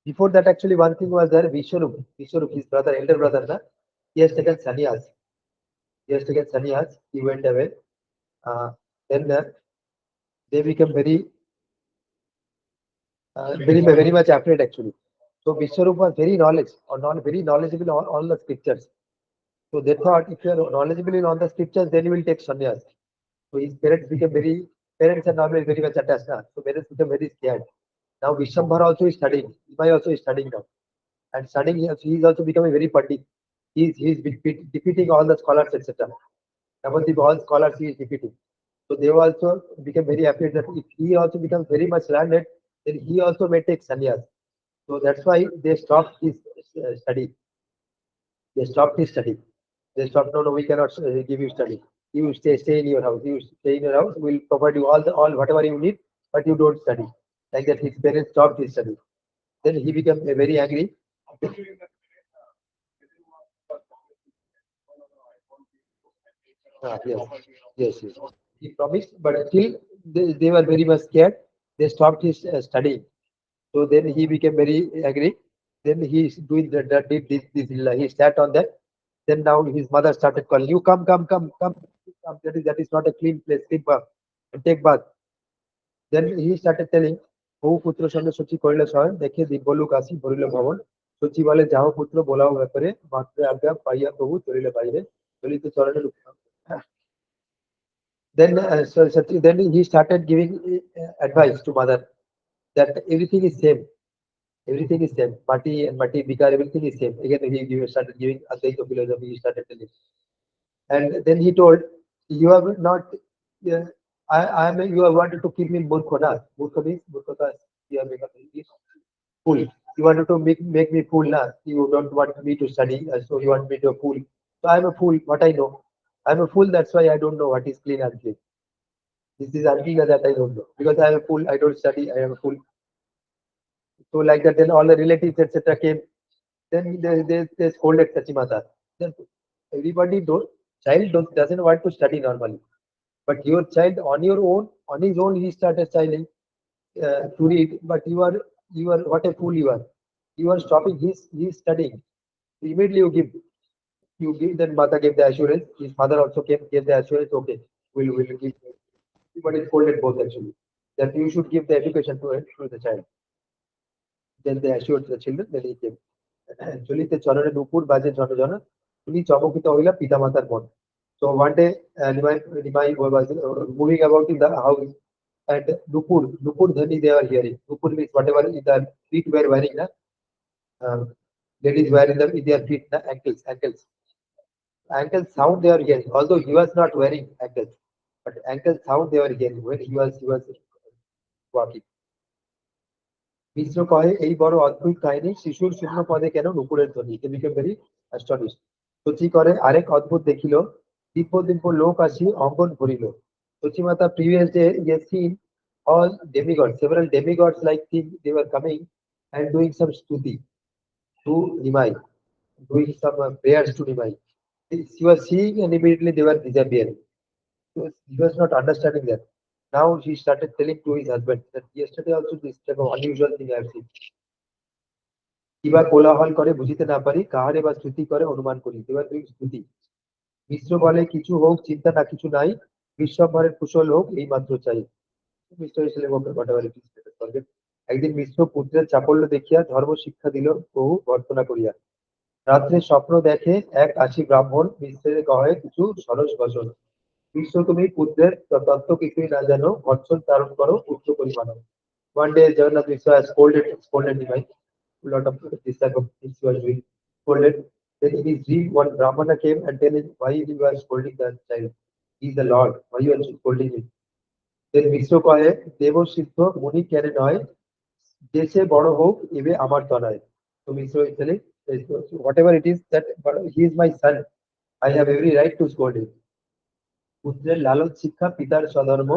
Before that, actually, one thing was there. Vishwarup, his brother, elder brother, na, he has taken sannyas. He has taken sannyas. He went away. Then they become very much afraid actually. So Vishwarup was very very knowledgeable on all the scriptures. So they thought if you are knowledgeable in all the scriptures, then you will take sannyas. So his parents are normally very much attached. So parents become very scared. Now Vishwambhara also is studying. Nimai also is studying now. And studying, he is also becoming very pandit. He is defeating all the scholars, etc. Navadip, all scholars he is defeating. So they also become very afraid that if he also becomes very much learned, then he also may take sannyas. So that's why they stopped his study. They stopped his study. They stopped. No, we cannot give you study. You stay in your house. You stay in your house. We'll provide you all whatever you need, but you don't study. Like that, his parents stopped his study. Then he became very angry. Yes, yes. He promised, but still they were very much scared. They stopped his studying. So then he became very angry. Then he is doing this lila. He sat on that. Then now his mother started calling, "You come. That is not a clean place. Take bath and take bath." Then he started telling, "বহু পুত্র সঙ্গে সচি করিল শয়ন, দেখে দিব্যলোক আসি ভরিল ভবন। সচি বলে যাও পুত্র বোলাও ব্যাপারে, মাত্র আজ্ঞা পাইয়া প্রভু চলিল বাইরে, চলিত চরণের then then he started giving advice to mother that everything is same. Everything is same. Mati and Mati, Bikar, everything is same. Again, started giving Advaita philosophy, he started telling. And then he told, you have not, yeah, you have wanted to keep me Murkhana. Murkha means, Murkhata, you have become fool. You wanted to make me fool, na? You don't want me to study, so you want me to a fool. So I am a fool, what I know. I am a fool, that's why I don't know what is clean and clean. This is unclean that I don't know. Because I am a fool, I don't study, I am a fool. So like that, then all the relatives, etc. came. Then they scolded Sachimata. Then everybody Child doesn't want to study normally, but your child on your own, on his own, he started studying to read. But you are what a fool you are. You are stopping his studying. Immediately you give. Then mother gave the assurance. His father also gave the assurance. Okay, will give. But it scolded both actually that you should give the education to the child. Then they assured the children. Then he came. চলিতে চরণে নুপুর বাজে জন জন শুনি চমকিত হইলা পিতামাতার মন. So one day, Nimai was moving about in the house, and Nupur Dhani they were hearing. Nupur means whatever in the feet were wearing, na, ladies wear in their feet, na, ankle sound they were hearing. Although he was not wearing ankles, but ankle sound they were hearing when he was walking. মিশ্র কহে এই বড় অদ্ভুত কাহিনী শিশুর শূন্য পদে কেন নুপুরের ধ্বনি কে বিকেম ভেরি অ্যাস্টনিশড সচি করে আরেক অদ্ভুত দেখিল দিব্য দিব্য লোক আসি অঙ্গন ভরিল সচিমাতা previous day he has seen all demigods several demigods like thing they were coming and doing some stuti to Nimai, doing some prayers to Nimai. She was seeing and immediately they were disappearing. He was not understanding that. Now he started telling to his husband that yesterday also this type of unusual thing I have seen. কিবা কোলাহল করে বুঝিতে না পারি কাহারে বা স্তুতি করে অনুমান করি এবার দুই স্তুতি মিশ্র বলে কিছু হোক চিন্তা না কিছু নাই বিশ্বম্ভরের কুশল হোক এই মাত্র চাই মিশ্র হিসেবে একদিন মিশ্র পুত্রের চাপল্য দেখিয়া ধর্ম শিক্ষা দিল বহু বর্তনা করিয়া রাত্রে স্বপ্ন দেখে এক আশি ব্রাহ্মণ মিশ্রের কহে কিছু সরস বচন বিশ্ব তুমি পুত্রের তত্ত্ব কিছুই না জানো ভর্ষণ ধারণ করো পুত্র পরিমাণ one day Jagannath Mishra has scolded Nimai. A lot of this type of things he was doing. Scolded. Then in his dream, one Brahmana came and tell him why you are scolding that child. He is the Lord. Why you are scolding him? Then Mishra কহে দেব সিদ্ধ মুনি কেনে নয় দেশে বড় হোক এবে আমার তনয়. So Mishra is telling whatever it is that but he is my son. I have every right to scold him. পুত্রের লালন শিক্ষা পিতার স্বধর্ম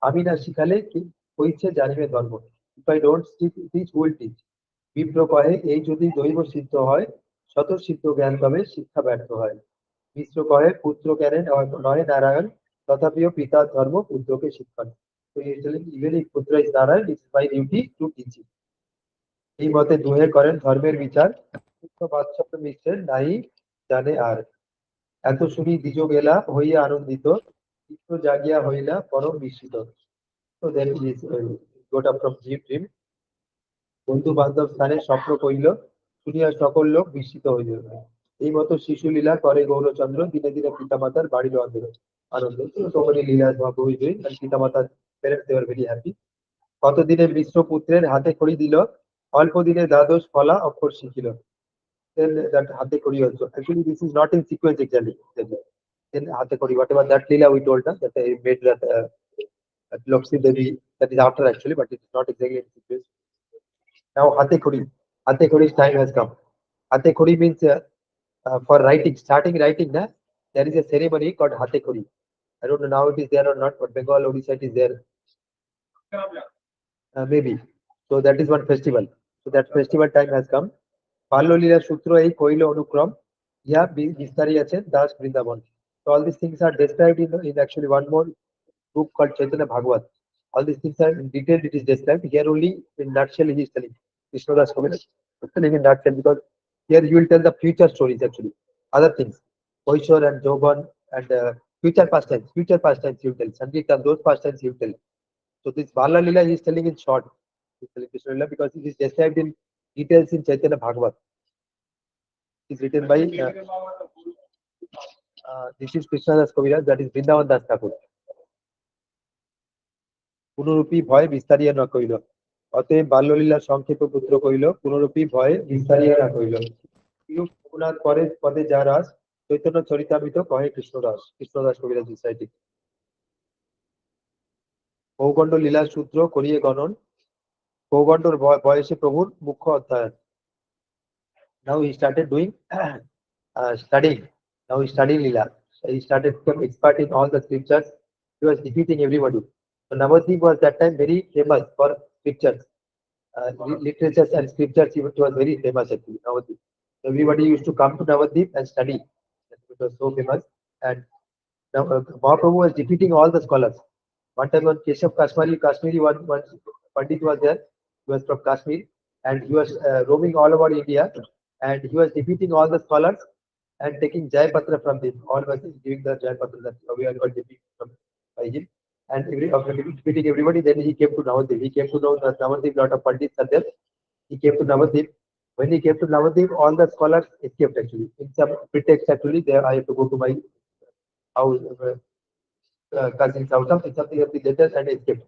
আমি না শিখালে হইছে জানিবে ধর্ম if I don't teach will teach বিপ্র কহে এই যদি দৈব সিদ্ধ হয় শত সিদ্ধ জ্ঞান তবে শিক্ষা ব্যর্থ হয় মিশ্র কহে পুত্র জ্ঞানে নয় নারায়ণ তথাপিও পিতার ধর্ম পুত্রকে শিক্ষণ তো ইভেন ইফ পুত্র is Narayan it's my duty to teach it এই মতে দুহে করেন ধর্মের বিচার পুত্র বাৎসল্য মিশ্রের নাই জানে আর এত শুনি দ্বিজ গেলা হইয়া আনন্দিত চিত্ত জাগিয়া হইলা পরম বিস্মিত তো then is got up from dream বন্ধু বান্ধব স্থানে স্বপ্ন কইল শুনিয়া সকল লোক বিস্মিত হইল এই মতো শিশু লীলা করে গৌরচন্দ্র দিনে দিনে পিতামাতার বাড়ির আনন্দ so many Leela's Mahaprabhu is doing and পিতামাতার parents they were very happy কতদিনে মিশ্র পুত্রের হাতে খড়ি দিল অল্প দিনে দ্বাদশ ফলা অক্ষর শিখিল then that hate kori also actually this is not in sequence exactly then hate kori whatever that lila we told us that I made that Lokshi Devi that is after actually but it is not exactly in sequence now hate kori's time has come hate kori means for writing starting writing na there is a ceremony called hate kori I don't know now it is there or not but Bengal Odisha it is there maybe so that is one festival so that festival time has come বাল্যলীলা সূত্র এই কইল অনুক্রম ইহা বিস্তারিত আছেন Das Vrindavan so all these things are described in actually one more book called Chaitanya Bhagavat all these things are in detail it is described here only in nutshell he is telling Krishnadas Kaviraj telling in nutshell because here you will tell the future stories actually other things Koishor and Joban and future past tense you will tell Sangeet and those past tense you will tell so this Bala Lila he is telling in short he is telling Krishna Lila because it is described in details in Chaitanya Bhagavat is written by this is Krishna Das Kaviraj that is Vrindavan Das Thakur পুনরূপী ভয় বিস্তারিয়া না কইল অতএব বাল্যলীলা সংক্ষেপ পুত্র কইল পুনরূপী ভয় বিস্তারিয়া না কইল রঘুনাথ পরে পদে যা রাস চৈতন্য চরিতামৃত কহে কৃষ্ণদাস কবিরাজ সোসাইটি পৌগণ্ড লীলা সূত্র করিয়ে গণন পৌগণ্ডর বয়সে প্রভুর মুখ্য অধ্যয়ন now he started doing studying now he studied lila he started to become expert in all the scriptures he was defeating everybody so Navadvip was that time very famous for scriptures literatures and scriptures it was very famous actually Navadvip everybody used to come to Navadvip and study it was so famous And now Mahaprabhu was defeating all the scholars. One time when Keshav Kashmiri one Pandit was there, he was from Kashmir, and he was roaming all over India, and he was defeating all the scholars and taking Jai Patra from them. All was giving the Jai Patra that we are got defeated from by him. And after defeating everybody, then he came to Navadvip. He came to know that Navadvip, lot of Pandits are there. He came to Navadvip. When he came to Navadvip, all the scholars escaped actually. In some pretext actually, there I have to go to my house, cousins house, something of the letters and escaped.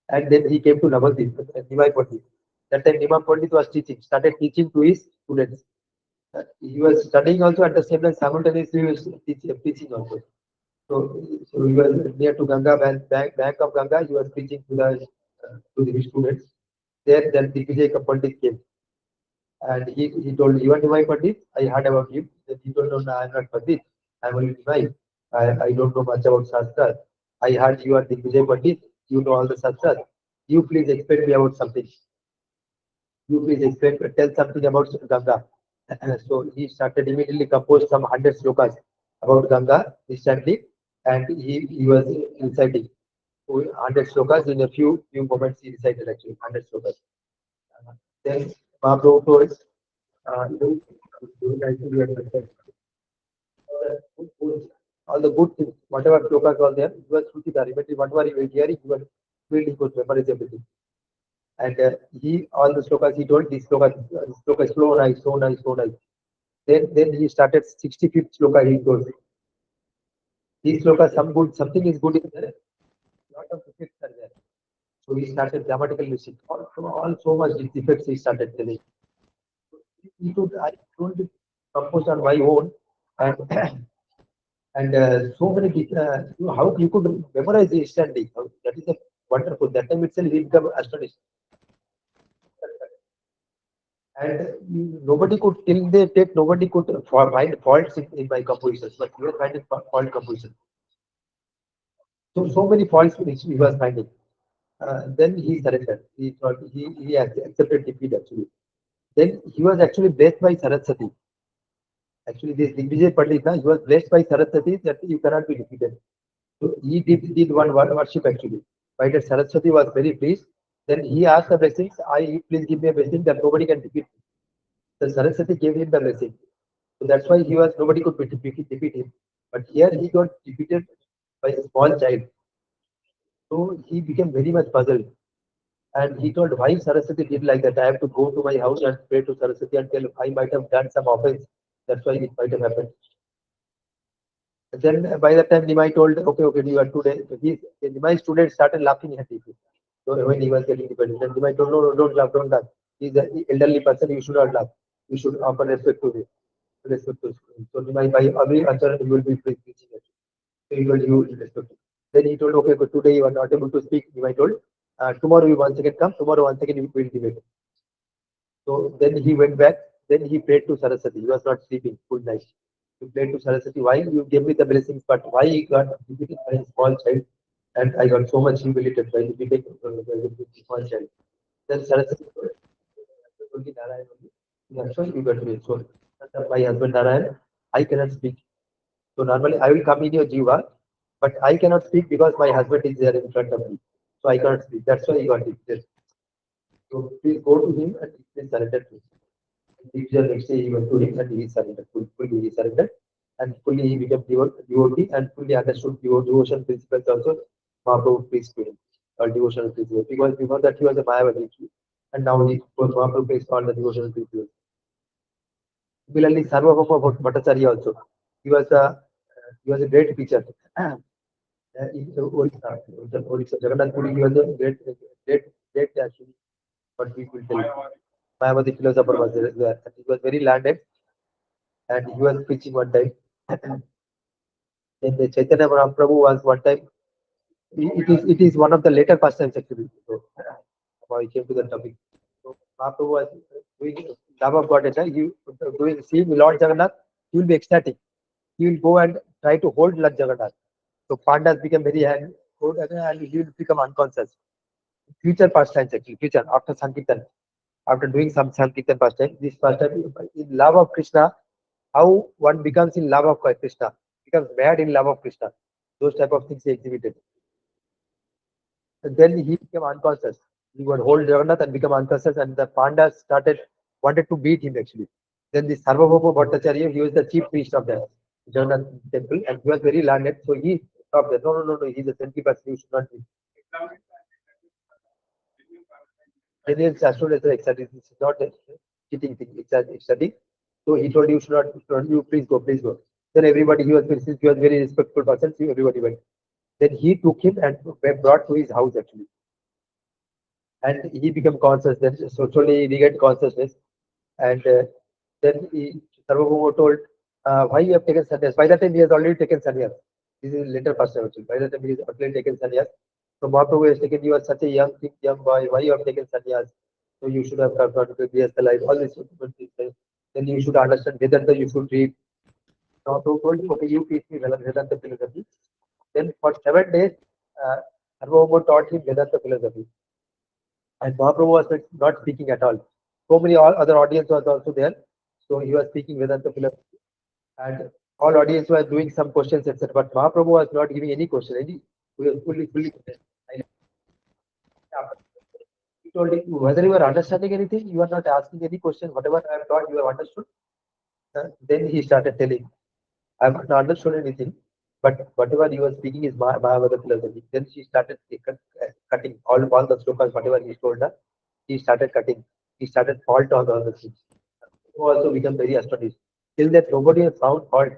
And then he came to Navadvip, Nimai Pandit. That time Nimai Pandit was teaching, started teaching to his students. He was studying also at the same time simultaneously he was teaching also. So he was near to Ganga, bank of Ganga. He was preaching to the students. There, then Digvijay Pandit came, and he told, "You are Nimai Pandit? I heard about you." Then he told, "No, no, I am not Pandit. I am only Nimai. I don't know much about Shastra. I heard you are Digvijay Pandit. You know all the Shastras. You please explain me about something. You please explain, tell something about Ganga." So he started immediately composed some 100 slokas about Ganga instantly, and he was reciting 100 slokas in a few moments. He recited actually 100 slokas. Then Mahaprabhu told, you understand all the good things, whatever slokas were there, you were Shruti immediately whatever you were hearing, you were really good memorize everything. And he all the slokas he told this sloka is so nice, so nice, so nice. Then he started 65th sloka. He goes, these slokas something is good in there. Lot of defects are there. So he started grammatical mistake. All so much defects he started telling. I don't compose on my own, and and so many how you could memorize instantly. That is a wonderful. That time itself he became astonished. And nobody could till they take nobody could find faults in my compositions, but he was finding fault composition. So many faults which he was finding. Then he surrendered. He thought he accepted defeat actually. Then he was actually blessed by Saraswati. Actually, this Digvijay Pandit, he was blessed by Saraswati that you cannot be defeated. So he did one worship actually. By that Saraswati was very pleased. Then he asked the blessings, please give me a blessing that nobody can defeat me. The Saraswati gave him the blessing. So that's why nobody could defeat him. But here he got defeated by a small child. So he became very much puzzled. And he told, why Saraswati did like that? I have to go to my house and pray to Saraswati and tell I might have done some offense. That's why it might have happened. Then by the time Nimai told, okay, you are today. Nimai students started laughing at him. So when he was getting defeated, then Nimai told, no, don't laugh, don't laugh. He's an elderly person, you should not laugh. You should offer respect to him. Respect to him. So Nimai, by every answer, you will be preaching it. So he told, you respect him. Then he told, okay, but today you are not able to speak. Nimai told, tomorrow you once again come, tomorrow once again you will debate. So then he went back, then he prayed to Saraswati. He was not sleeping full night. He prayed to Saraswati, why you gave me the blessings, but why he got defeated by a small child? And I got so much humiliated by defeating a small child. Then Saraswati told, only Narayan only. That's why you got me. So my husband Narayan, I cannot speak. So normally I will come in your jiva, but I cannot speak because my husband is there in front of me. So I cannot speak. That's why he got it. So please go to him and please surrender to him. Division next day he went to him and he surrendered. Fully he surrendered and fully he became devotee and fully understood devotion principles also. Mahaprabhu preached to him all devotional principles because before that he was a Mayavadi and now he Mahaprabhu preached all the devotional principles. Similarly, Sarvabhauma Bhattacharya also. He was a great teacher. In Odisha, Jagannath Puri, he was a great actually. What people tell. Mayavadi philosopher was there. He was very landed and he was preaching one time. Then the Chaitanya Mahaprabhu was one time. It is one of the later pastimes actually. So I came to the topic. So Mahaprabhu was doing love of God. He doing seeing Lord Jagannath. He will be ecstatic. He will go and try to hold Lord Jagannath. So Pandas become very angry and he will become unconscious. Future pastimes actually. Future after Sankirtan. After doing some Sankirtan pastime, this pastime in love of Krishna, how one becomes in love of Krishna. becomes mad in love of Krishna. Those type of things he exhibited. And then he became unconscious. He would hold Jagannath and become unconscious, and the Pandas wanted to beat him actually. Then the Sarvabhauma Bhattacharya, he was the chief priest of the Jagannath temple, and he was very learned, so he stopped there. No, no, no, no, he's a senti person, you should not be. Daniel's astrologer study, this is not a cheating thing, it's a study. So he told you should not, you please go, please go. Then everybody, since he was very respectful person, so everybody went. Then he took him and brought to his house actually. And he became conscious. Then so slowly we get consciousness. And then Sarvabhauma told, why you have taken sannyas? By that time he has already taken sannyas. This is later person actually. By that time he has already taken sannyas. So Mahaprabhu has taken, you are such a young boy, why you have taken sannyas? So you should have come to be as the life, all this. Then you should understand Vedanta, you should read. Mahaprabhu told him, okay, you teach me Vedanta philosophy. Then for 7 days, uh, Sarvabhauma taught him Vedanta philosophy. And Mahaprabhu was not speaking at all. So many other audience was also there. So he was speaking Vedanta philosophy. And all audience were doing some questions, etc. But Mahaprabhu was not giving any question. He was fully silent. He told him, whether you are understanding anything, you are not asking any question. Whatever I have taught, you have understood. Then he started telling, I have not understood anything, but whatever you are speaking is Mahabharata philosophy. Then she started cutting all the slokas, whatever he told her. He started cutting. He started fault on all the things. He also become very astonished. Till that nobody has found fault.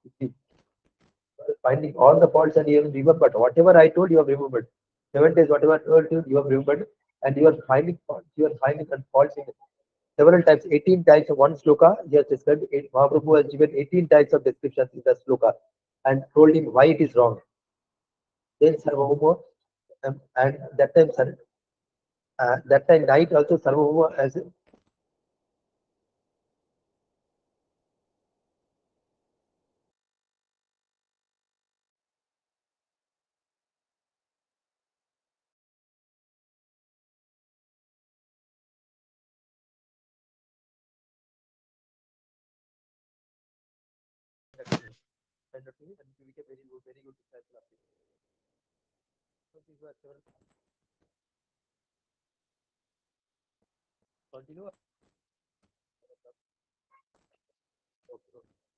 You see, finding all the faults and you have remembered. But whatever I told, you have remembered. 7 days, whatever I told you have remembered. And you are finding faults. You are finding faults in several times, 18 types of one sloka. He has described Mahaprabhu has given 18 types of descriptions in the sloka and told him why it is wrong. Then Sarvabhauma, and that time night also Sarvabhauma as and he became very good disciple of him. So these were several. Continue.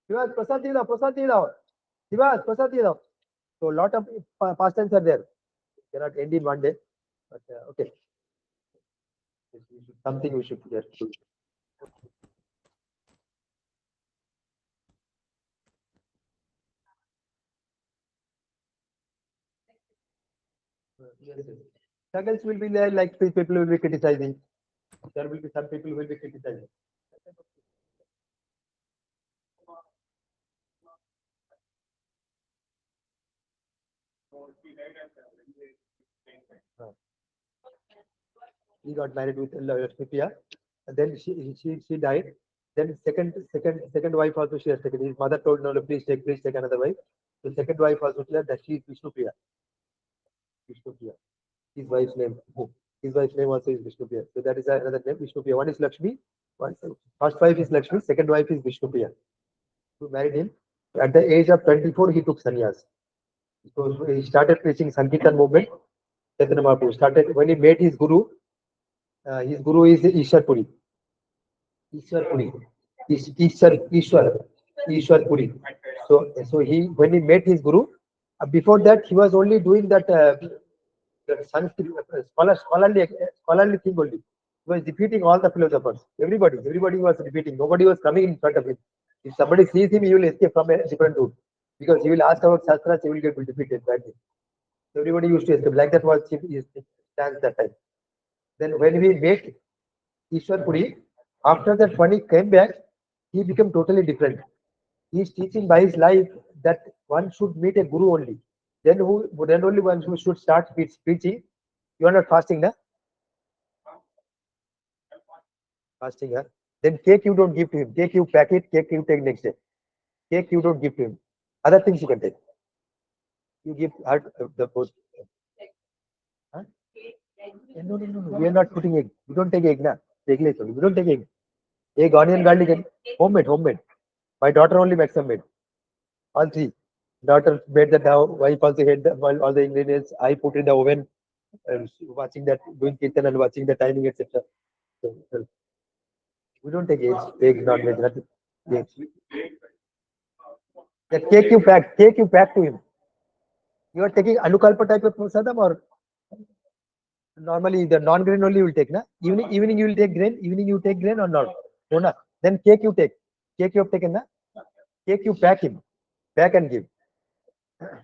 Shivas, Prasad Dila. Shivas, Prasad Dila. So a lot of pastimes are there. Cannot end in one day. But okay, something we should get to. Yes, yes. Struggles will be there, like people will be criticizing. There will be some people who will be criticizing. Uh, he got married with Lakshmi, and then she died. Then second wife also she has taken. His mother told no, no, please take another wife. The second wife also said that she is Vishnupriya. Vishnupriya. His wife's name. His wife's name also is Vishnupriya. So that is another name, Vishnupriya. One is Lakshmi. First wife is Lakshmi. Second wife is Vishnupriya. Who married him. At the age of 24, he took sannyas. So he started preaching Sankirtan movement. Chaitanya Mahaprabhu started when he met his guru. His guru is Ishwar Puri. Ishwar Puri. Ishwar Puri. So he when he met his guru, before that he was only doing that Sanskrit scholarly thing only. He was defeating all the philosophers. Everybody was defeating. Nobody was coming in front of him. If somebody sees him, he will escape from a different route because he will ask about shastras, he will get defeated badly. Everybody used to escape. Like that was his stance that time. Then when we met Ishwar Puri, after that when he came back, he became totally different. He is teaching by his life that one should meet a guru only. Then only one who should start preaching. You are not fasting, na? Fasting, huh? Then cake you don't give to him. Cake you pack it, cake you take next day. Cake you don't give to him. Other things you can take. You give the food. Huh? No. We are not putting egg. We don't take egg, na. Eggless only. We don't take egg. Egg, onion, garlic, and homemade. My daughter only makes some made. All three. Daughter made the dough. Wife also had all the ingredients. I put in the oven, watching that, doing kitchen and watching the timing, etc. So, we don't take eggs, non-veg, nothing. Yes. The cake you pack to him. You are taking anukalpa type of prasadam, or normally the non-grain only you will take, na? Evening you will take grain. Evening you take grain or not? No, na. Then cake you take. Cake you have taken, na? Cake you pack him. Pack and give. Huh?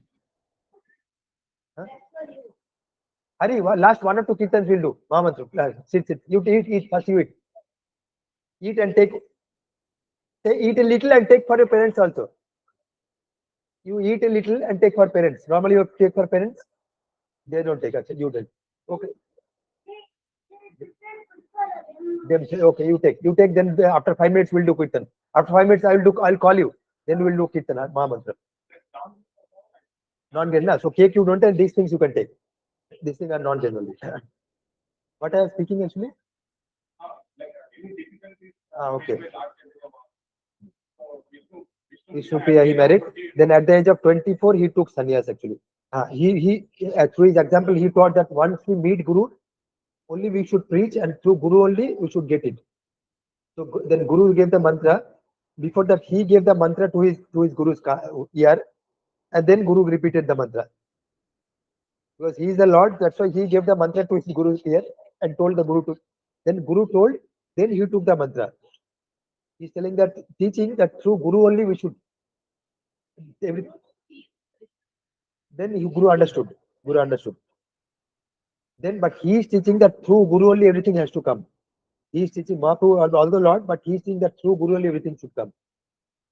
Hurry, last one or two kirtans will do. Mahamantra. Sit. You eat first. You eat. Eat and eat a little and take for your parents also. You eat a little and take for parents. Normally you take for parents. They don't take. You take. Okay. Then say, okay, you take. You take. Then after 5 minutes we'll do kirtan. After 5 minutes I'll call you. Then we'll do kirtan. Mahamantra. Non-grain, na. So cake you don't take. These things you can take. These things are non-grain only. What I was speaking actually? Okay. Vishnupriya, he married. Then at the age of 24, he took sannyas actually. Through his example, he taught that once we meet Guru, only we should preach, and through Guru only we should get it. So then Guru gave the mantra. Before that, he gave the mantra to his Guru's ear, and then Guru repeated the mantra. Because he is the Lord, that's why he gave the mantra to his Guru's ear and told the Guru to. Then Guru told, then he took the mantra. He's telling that, teaching that through Guru only we should. Then Guru understood. Guru understood. Then, but he is teaching that through Guru only everything has to come. He is teaching Mahaprabhu, all the Lord, but he is teaching that through Guru only everything should come.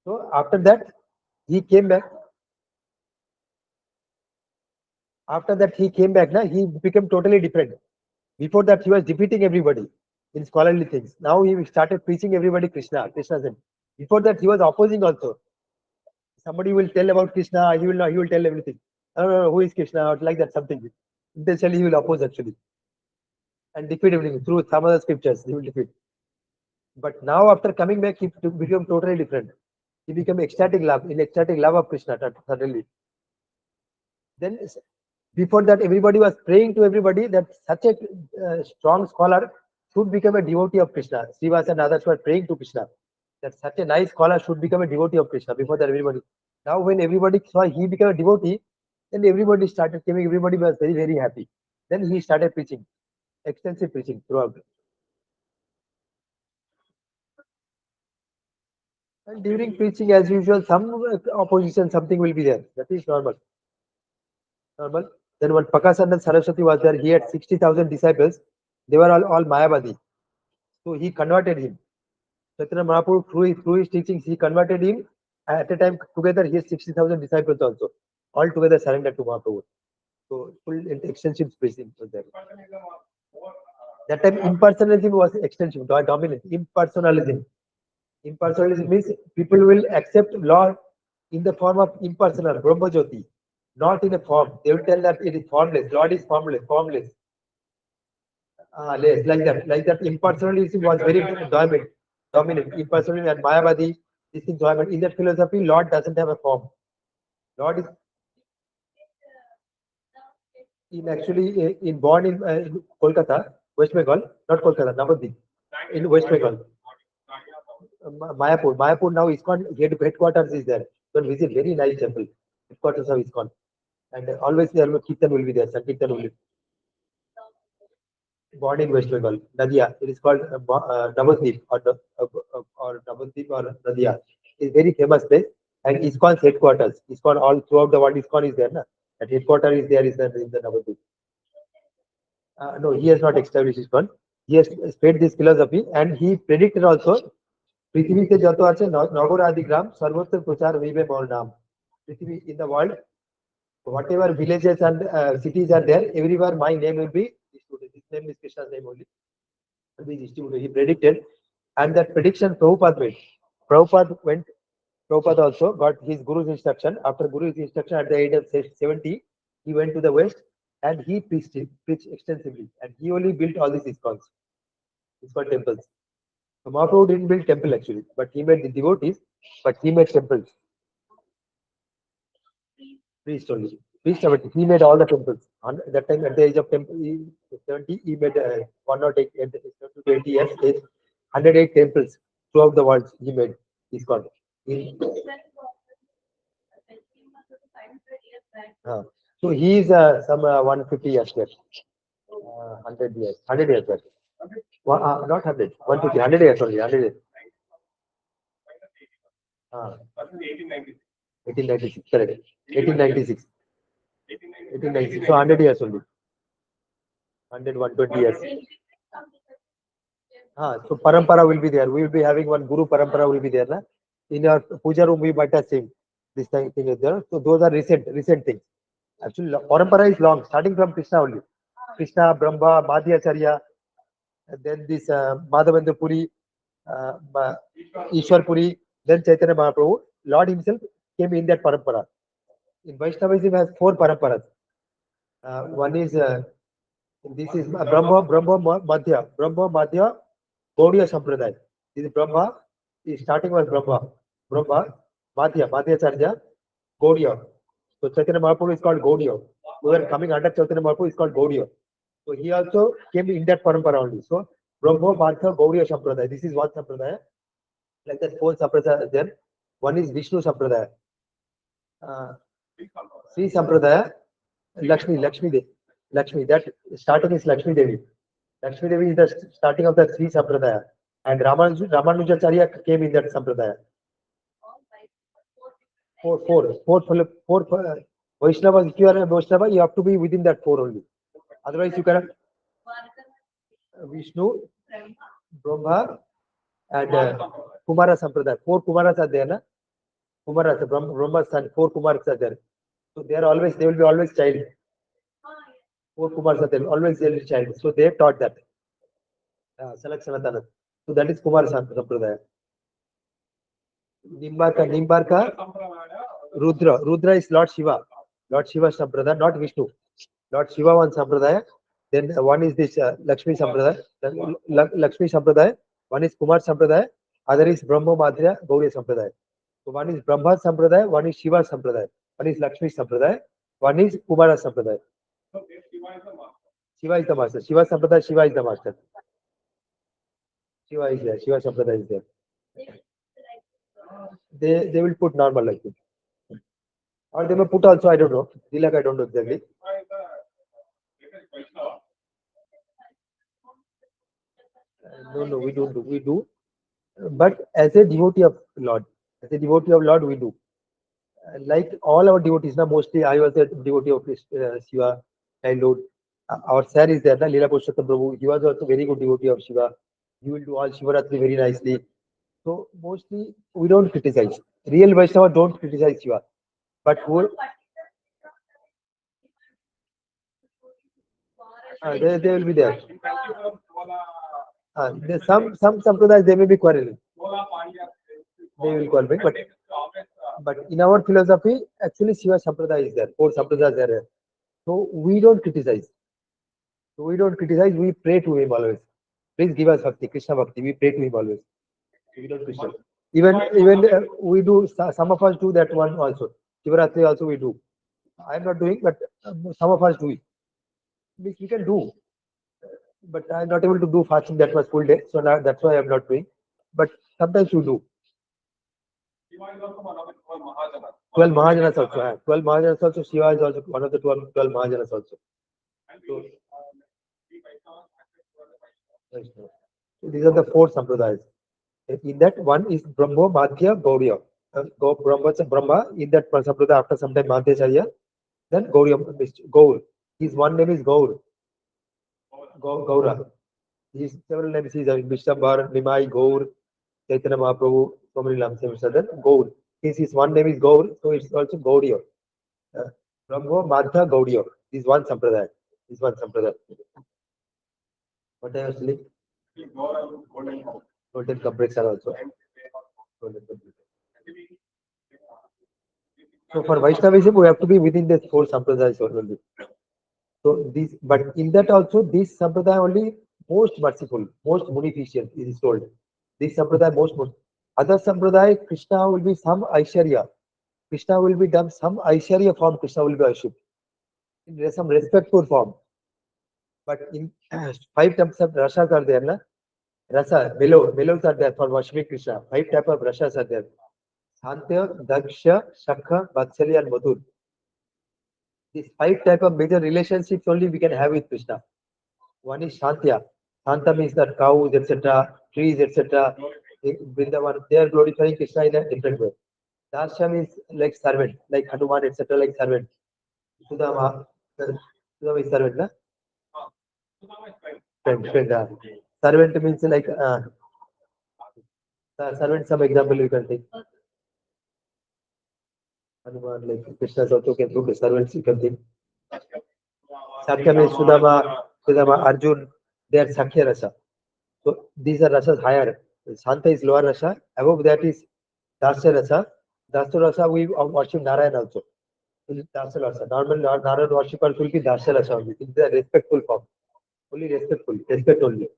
So after that, he came back. After that, he came back. He became totally different. Before that, he was defeating everybody in scholarly things. Now he started preaching everybody Krishna, Krishna's name. Before that, he was opposing also. Somebody will tell about Krishna, he will not, he will tell everything. I don't know who is Krishna, like that something. Intentionally, he will oppose actually. And defeat everything through some other scriptures, he will defeat. But now, after coming back, he became totally different. He became ecstatic love of Krishna suddenly. Then, before that, everybody was praying to everybody that such a strong scholar should become a devotee of Krishna. Srivas and others were praying to Krishna that such a nice scholar should become a devotee of Krishna. Before that, everybody. Now, when everybody saw he became a devotee, then everybody started coming. Everybody was very, very happy. Then he started preaching, extensive preaching throughout. And during preaching, as usual, some opposition, something will be there. That is normal. Normal. Then when Pakasana Saraswati was there, he had 60,000 disciples. They were all Mayavadi. So he converted him. Chaitanya Mahaprabhu, through his teachings, he converted him. At a time, together, he has 60,000 disciples also. All together surrendered to Mahaprabhu. So full extensive preaching was there. That time, impersonalism was extensive, dominant. Impersonalism. Impersonalism means people will accept Lord in the form of impersonal, Brahma Jyoti, not in a form. They will tell that it is formless. Lord is formless. Yes, like that. Impersonalism was very dominant. Impersonalism and Mayavadi, this is dominant. In that philosophy, Lord doesn't have a form. Lord is born in Kolkata, West Bengal, not Kolkata, Navadvip, in West Bengal. Mayapur now ISKCON headquarters is there. You can visit, very nice temple, headquarters of ISKCON. And always there Kirtan will be there, Sankirtan will be. Born in West Bengal, Nadia. It is called Navadvip or Navadvip or Nadia. It's very famous place. And ISKCON's headquarters. ISKCON all throughout the world, ISKCON is there. Na? That headquarters is there in the Navadvip. No, he has not established ISKCON. He has spread this philosophy and he predicted also পৃথিবীতে যত আছে নগর আদি গ্রাম সর্বত্র প্রচার হইবে মোর নাম পৃথিবী in the world whatever villages and cities are there everywhere my name will be distributed. His name is Krishna's name only will be distributed. He predicted and that prediction Prabhupada also got his guru's instruction. After guru's instruction at the age of 70 he went to the west and he preached extensively and he only built all these ISKCONs, ISKCON temples. So Mahaprabhu didn't build temple actually, but he made the devotees, but he made temples. Priest only. Priest, but he made all the temples. That time, at the age of 70, he made 108, 20 years, 108 temples throughout the world. He made. He's called. In, uh, so he is some 150 years back. 100 years. 100 years back. Not 100. 150. 100 years only. 100 years. 1896. Correct. 1896. 1896. So 100 years only. 100, 120 years. So parampara will be there. We will be having one guru parampara will be there. Na? In our puja room, we might have seen this thing is there. So those are recent things. Actually, parampara is long, starting from Krishna only. Krishna, Brahma, Madhyacharya, and then this Madhavendra Puri, Ishwar Puri, then Chaitanya Mahaprabhu. Lord himself came in that parampara. In Vaishnavism has 4 paramparas. One is this is Brahma Madhya, Gaudiya Sampradaya. This is Brahma. The starting was Brahma, Madhyacharya, Gaudiya. So Chaitanya Mahaprabhu is called Gaudiya. Who are coming under Chaitanya Mahaprabhu is called Gaudiya. So he also came in that parampara only. So Brahma, Madhya, Gaudiya Sampradaya. This is one Sampradaya. Like that 4 Sampradaya there. One is Vishnu Sampradaya. Sri Sampradaya, Lakshmi. That starting is Lakshmi Devi. Lakshmi Devi is the starting of the Sri Sampradaya. And Ramanujacharya came in that Sampradaya. Four. Vaishnava, if you are a Vaishnava, you have to be within that 4 only. Otherwise, you cannot. Vishnu, Brahma, and Kumara Sampradaya. 4 Kumaras are there, na? Kumaras, Brahma's son, 4 Kumaras are there. So they will be always child. 4 Kumaras are there, always they will be child. So they taught that. Salaksanatana. So that is Kumara Sampradaya. Nimbarka, Rudra is Lord Shiva. Lord Shiva Sampradaya, not Vishnu. Lord Shiva one Sampradaya. Then one is this Lakshmi Sampradaya. Lakshmi Sampradaya. One is Kumar Sampradaya. Other is Brahma Madhya Gaudiya Sampradaya. So one is Brahma Sampradaya. One is Shiva Sampradaya. One is Lakshmi Sampradaya. One is Kumara Sampradaya. Shiva is the master. Shiva Sampradaya. Shiva is the master. Shiva is there. Shiva Sampradaya is there. They will put normal like this. Or they may put also, I don't know. Tilak, I don't know exactly. No, we don't do. We do. But as a devotee of Lord, we do. Like all our devotees, now mostly I was a devotee of Shiva childhood. Our sir is there, Leela Purushottam Prabhu. He was also very good devotee of Shiva. He will do all Shivaratri very nicely. So mostly we don't criticize. Real Vaishnava don't criticize Shiva. But who they will be there. Some sampradayas they may be quarreling. They will quarrel, but in our philosophy, actually Shiva Sampradaya is there. 4 Sampradayas are there. So we don't criticize. We pray to him always. Please give us Bhakti, Krishna Bhakti. We pray to him always. We don't criticize. Even we do, some of us do that one also. Shivaratri also we do. I am not doing, but some of us do it. We can do. But I am not able to do fasting that much full day. So now, that's why I am not doing. But sometimes you do. 12 Mahajanas also. 12 Mahajanas also. Shiva is also one of the 12 Mahajanas also. So these are the 4 Sampradayas. In that one is Brahma, Madhya, Gaudiya. Brahma, in that Sampradaya after some time Madhyacharya, then Gaudiya, Gaur. His one name is Gaur. Gaura. His several names is Vishwambar, Nimai, Gaur, Chaitanya Mahaprabhu, so many names are there. Gaur. His one name is Gaur, so it's also Gaudiya. Brahma, Madhya, Gaudiya. This one Sampradaya. What I was telling? Golden complex are also. So for Vaishnavism, we have to be within the 4 Sampradayas only. So this, but in that also, this Sampradaya only most merciful, most munificent is told. This Sampradaya most. Other Sampradaya, Krishna will be some Aishwarya. Krishna will be done some Aishwarya form, Krishna will be worshipped in some respectful form. But in five types of rasas are there, na? Mellows are there for worshipping Krishna. Five types of rasas are there. Santya, Daksha, Shakha, Vatsalya, and Madhur. These five type of major relationships only we can have with Krishna. One is Shantya. Shanta means that cows, etc., trees, etc. Vrindavan, they are glorifying Krishna in a different way. Darsha means like servant, like Hanuman, etc., like servant. Sudama, Sudama is servant, na? Friend. Servant means like servant. Some example you can take. Hanuman, like Krishna also can look servants you can take. Sakya means Sudama, Arjun, they are Sakya Rasa. So these are rasas higher. Shanta is lower rasa. Above that is Dasya rasa. Dasya rasa we worship Narayan also. Dasya rasa. Normal Narayan worshippers will be Dasya rasa only. In the respectful form. Only respectful. Respect only.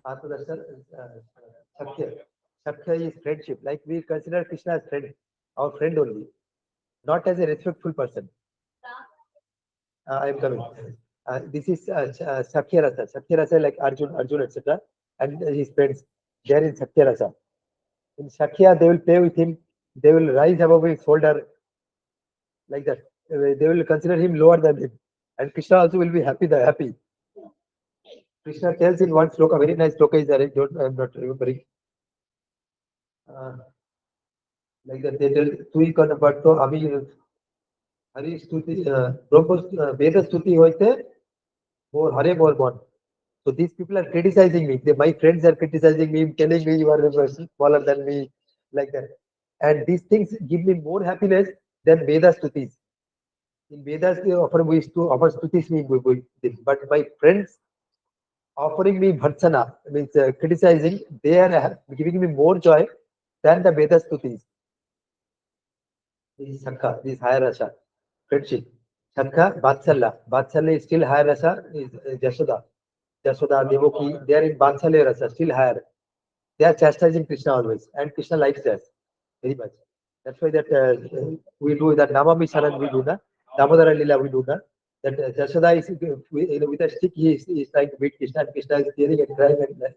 Shanta rasa, Sakya. Sakya is friendship. Like we consider Krishna as friend. Our friend only. Not as a respectful person. I am coming. This is Sakya rasa. Sakya rasa like Arjun, etc. And his friends. They are in Sakya rasa. In Shakya, they will play with him. They will rise above his shoulder like that. They will consider him lower than him. And Krishna also will be happy. Krishna tells in one sloka, very nice sloka is there. I am not remembering. Uh, like that, they tell, Tui Kanapatto, Ami, Hari Stuti, Veda Stuti hoite, more Hare more born. So these people are criticizing me. My friends are criticizing me, telling me you are smaller than me, like that. And these things give me more happiness than Veda Stutis. In Vedas, they offer we to offer stutis me, but my friends offering me bharsana means criticizing, they are giving me more joy than the Vedas stutis. This is Sakha, this is higher rasa, friendship. Sakha, Vatsalya is still higher rasa, is Jasoda, Devaki, they are in Vatsalya rasa, still higher. They are chastising Krishna always, and Krishna likes that very much. That's why that we do that Namami Saran we do that. Damodara Lila we do that. That Jashoda is with a stick he is trying to beat Krishna, and Krishna is tearing and crying, and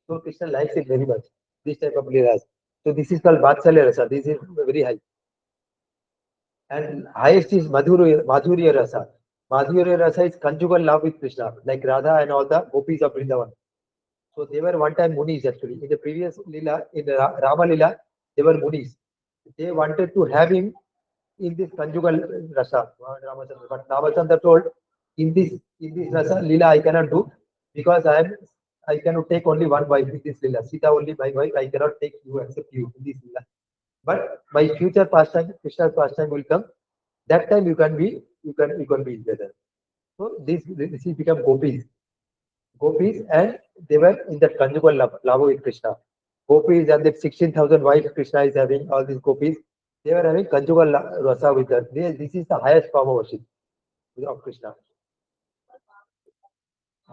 so Krishna likes it very much. This type of Leelas. So this is called Vatsalya Rasa. This is very high. And highest is Madhurya Rasa. Madhurya Rasa is conjugal love with Krishna, like Radha and all the gopis of Vrindavan. So they were one time Munis actually. In the previous Lila, in the Rama Lila, they were Munis. They wanted to have him in this conjugal rasa, Ramachandra. But Ramachandra told, in this rasa Lila I cannot do because I cannot take only one wife in this Lila. Sita only my wife. I cannot take you except you in this Lila. But my future pastime, Krishna's pastime will come. That time you can be together. So this is become gopis, and they were in that conjugal love with Krishna. Gopis and the 16,000 wives Krishna is having, all these gopis, they were having conjugal rasa with her. This is the highest form of worship of Krishna.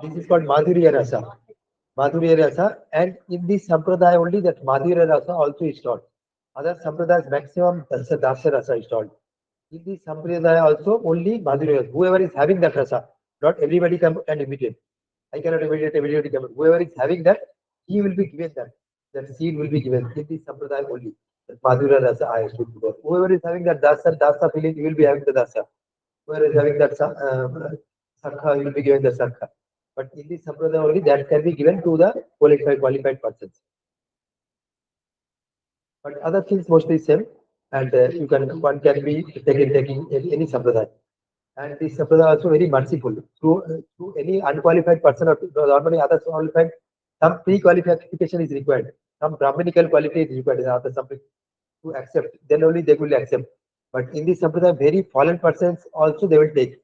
This is called Madhurya Rasa. Madhurya Rasa, and in this Sampradaya only that Madhurya Rasa also is taught. Other Sampradayas maximum Dasya Rasa is taught. In this Sampradaya also only Madhurya Rasa. Whoever is having that Rasa, not everybody can imitate. I cannot imitate everybody can. Whoever is having that, he will be given that. That seed will be given. In this Sampradaya only. That Madhurya Rasa I should go. Whoever is having that Dasa feeling, he will be having the Dasa. Whoever is having that Sakha, he will be given the Sakha. But in this sampradaya only that can be given to the qualified persons. But other things mostly same, and one can be taking any sampradaya. And this sampradaya also very merciful to any unqualified person or normally others qualified. Some pre-qualification is required. Some Brahminical quality is required. Other something to accept. Then only they will accept. But in this sampradaya, very fallen persons also they will take.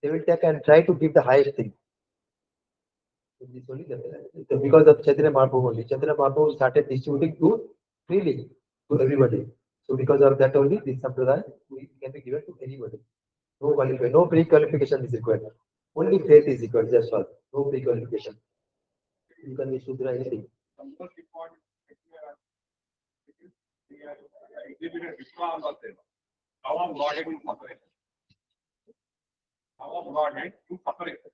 They will take and try to give the highest thing. This only because of Chaitanya Mahaprabhu only. Chaitanya Mahaprabhu started distributing to freely to everybody. So because of that only, this sampradaya can be given to anybody. No pre-qualification is required. Only faith is required. That's all. No pre-qualification. You can be Shudra anything.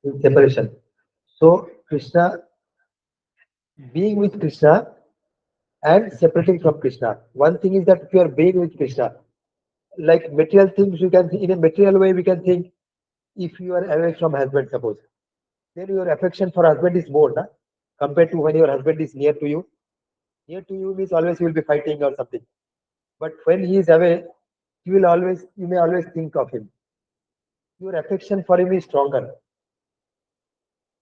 In separation. So Krishna, being with Krishna and separating from Krishna. One thing is that if you are being with Krishna, like material things, you can in a material way we can think if you are away from husband, suppose, then your affection for husband is more, na? Compared to when your husband is near to you. Near to you means always you will be fighting or something. But when he is away, you may always think of him. Your affection for him is stronger.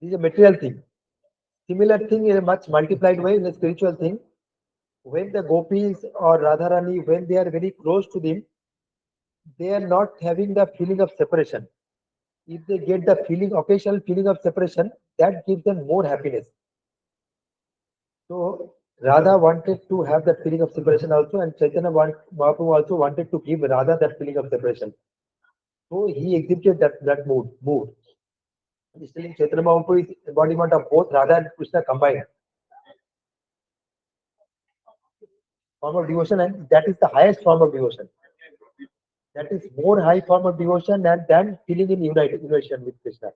This is a material thing. Similar thing in a much multiplied way in a spiritual thing. When the gopis or Radharani, when they are very close to them, they are not having the feeling of separation. If they get the feeling, occasional feeling of separation, that gives them more happiness. So Radha wanted to have that feeling of separation also, and Mahaprabhu also wanted to give Radha that feeling of separation. So he exhibited that mood. He's telling Chaitanya Mahaprabhu is embodiment of both Radha and Krishna combined. Form of devotion, and that is the highest form of devotion. That is more high form of devotion than feeling in unison with Krishna.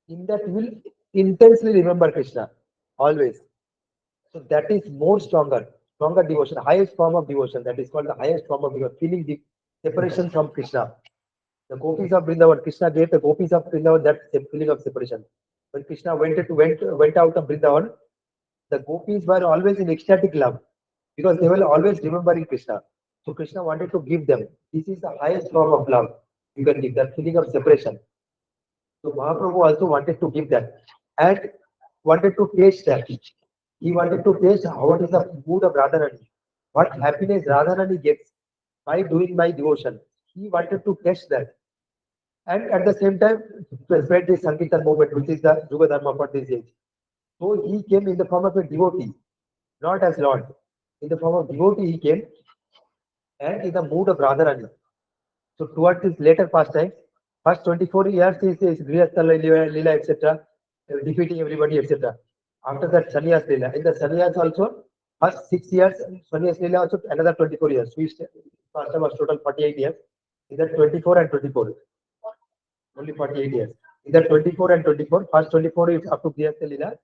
In that, you will intensely remember Krishna always. So that is more stronger devotion, highest form of devotion. That is called the highest form of devotion, feeling the separation from Krishna. The gopis of Vrindavan, Krishna gave the gopis of Vrindavan that feeling of separation. When Krishna went out of Vrindavan, the gopis were always in ecstatic love because they were always remembering Krishna. So Krishna wanted to give them. This is the highest form of love you can give, that feeling of separation. So Mahaprabhu also wanted to give that and wanted to taste that. He wanted to taste what is the mood of Radharani, what happiness Radharani gets by doing my devotion. He wanted to test that. And at the same time, spread this Sankirtan movement, which is the Yuga Dharma for this age. So he came in the form of a devotee, not as Lord. In the form of devotee, he came and in the mood of Radharani. So towards his later pastime, first 24 years is Grihastha Leela, etc., defeating everybody, etc. After that, Sannyas Leela. In the Sannyas also, first 6 years, Sannyas Leela also another 24 years. Pastime was total 48 years. In that 24 and 24, only 48 years. In that 24 and 24, first 24 is up to Grihastha Leela.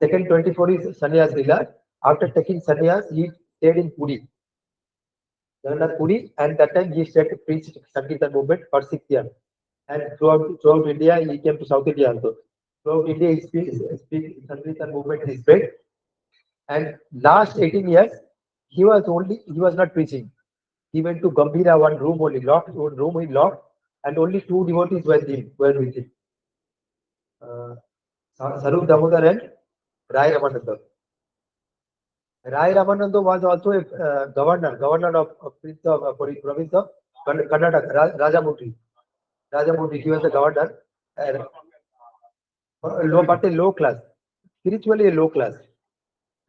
Second 24 is Sannyas Leela. After taking Sannyas, he stayed in Puri. Jagannath Puri, and that time he started to preach Sankirtan movement for 6 years. And throughout India, he came to South India also. Throughout India, he speaks Sankirtan movement is spread. And last 18 years, he was not preaching. He went to Gambhira, one room only, one room he locked, and only two devotees were with him. Sarup Damodar and Rai Ramananda. Rai Ramananda was also a governor of province of Karnataka, Rajamundry. Rajamundry, he was the governor. But a low class, spiritually a low class.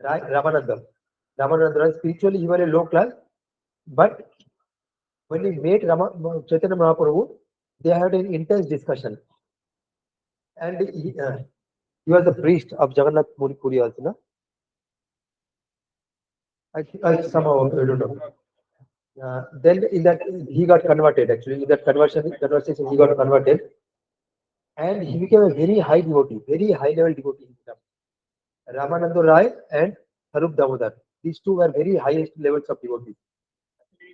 Ramananda. Ramananda, spiritually he was a low class, but when he met Chaitanya Mahaprabhu, they had an intense discussion. And he was the priest of Jagannath Puri also, no? I somehow I don't know. Then in that he got converted. Actually, in that conversation he got converted, and he became a very high devotee, very high level devotee. Ramananda Rai and Sarup Damodar. These two were very highest levels of devotees.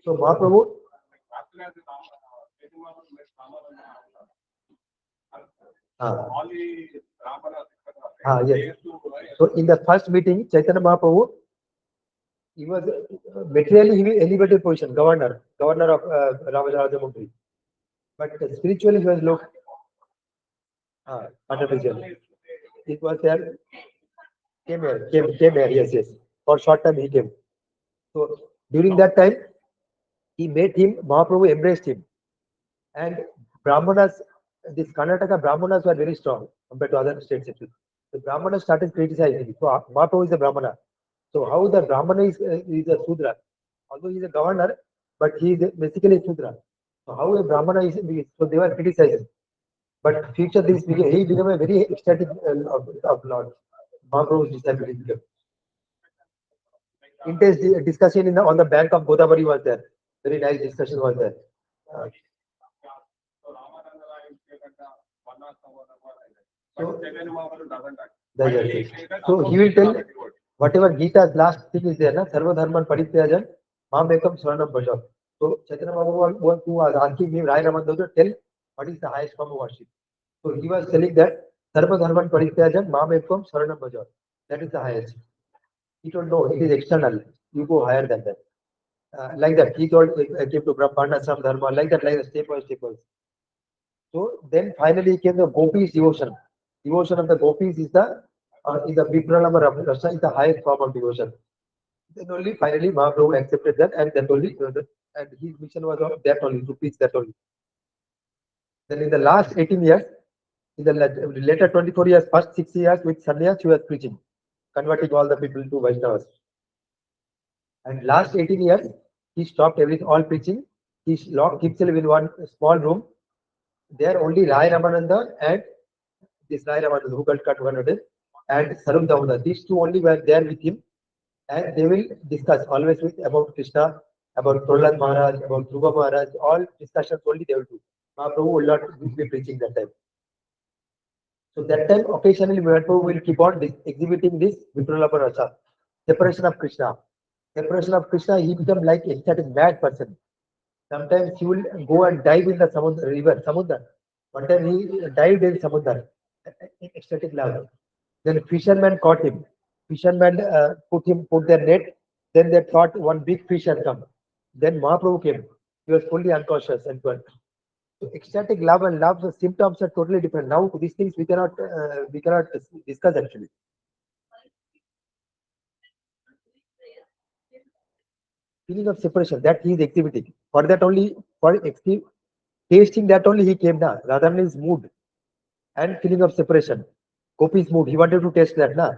So Mahaprabhu. Yes. So in the first meeting, Chaitanya Mahaprabhu, he was materially he was elevated position, governor of Rajamundry. But spiritually he was low. It was there. Came here. Yes. For short time he came. So during that time, he met him. Mahaprabhu embraced him, and Brahmanas. This Karnataka Brahmanas were very strong compared to other states. The Brahmanas started criticizing. So Mahaprabhu is a Brahmana. So how the Brahmana is a Sudra? Although he is a governor, but he is basically a Sudra. So how a Brahmana is? So they were criticizing. But future he became a very ecstatic of Lord. Mahaprabhu's disciple. intense discussion on the bank of Godavari was there. Very nice discussion was there. Uh, so, so he will tell whatever Gita's last thing is there, na Sarva Dharman Parityajan, Mamekam Swaranam Bhajav. So Chaitanya Mahaprabhu was asking him, Rai Ramandoja, tell what is the highest form of worship. So he was telling that Sarva Dharman Parityajan, Mamekam Swaranam Bhajav. That is the highest. He told no, it is external. You go higher than that. Like that, he told came to Brahmana, some dharma, like that, step by step. So then finally came the gopis devotion. Devotion of the gopis is the Vipralama Rasa is the highest form of devotion. Then only finally Mahaprabhu accepted that, and then only and his mission was of that only to preach that only. Then in the last 18 years, in the later 24 years, first 6 years with sannyas, he was preaching, converting all the people to Vaishnavas. And last 18 years, he stopped everything, all preaching. He locked himself in one small room. There only Rai Ramananda and this Rai Ramananda who got converted and Sarum Damodar. These two only were there with him, and they will discuss always with about Krishna, about Prahlad Maharaj, about Dhruva Maharaj. All discussions only they will do. Mahaprabhu will not be preaching that time. So that time occasionally Mahaprabhu will keep on exhibiting this Vipralabha Rasa, separation of Krishna. Separation of Krishna, he become like a ecstatic mad person. Sometimes he will go and dive in the Samudra river, Samudra. One time he dived in Samudra, ecstatic love. Then fishermen caught him. Fishermen put their net. Then they thought one big fish had come. Then Mahaprabhu came. He was fully unconscious and gone. So ecstatic love and love, the symptoms are totally different. Now these things we cannot discuss actually. Feeling of separation that he is exhibiting. For that only, tasting that only he came down. Rather than his mood and feeling of separation. Gopi's mood, he wanted to test that. Na?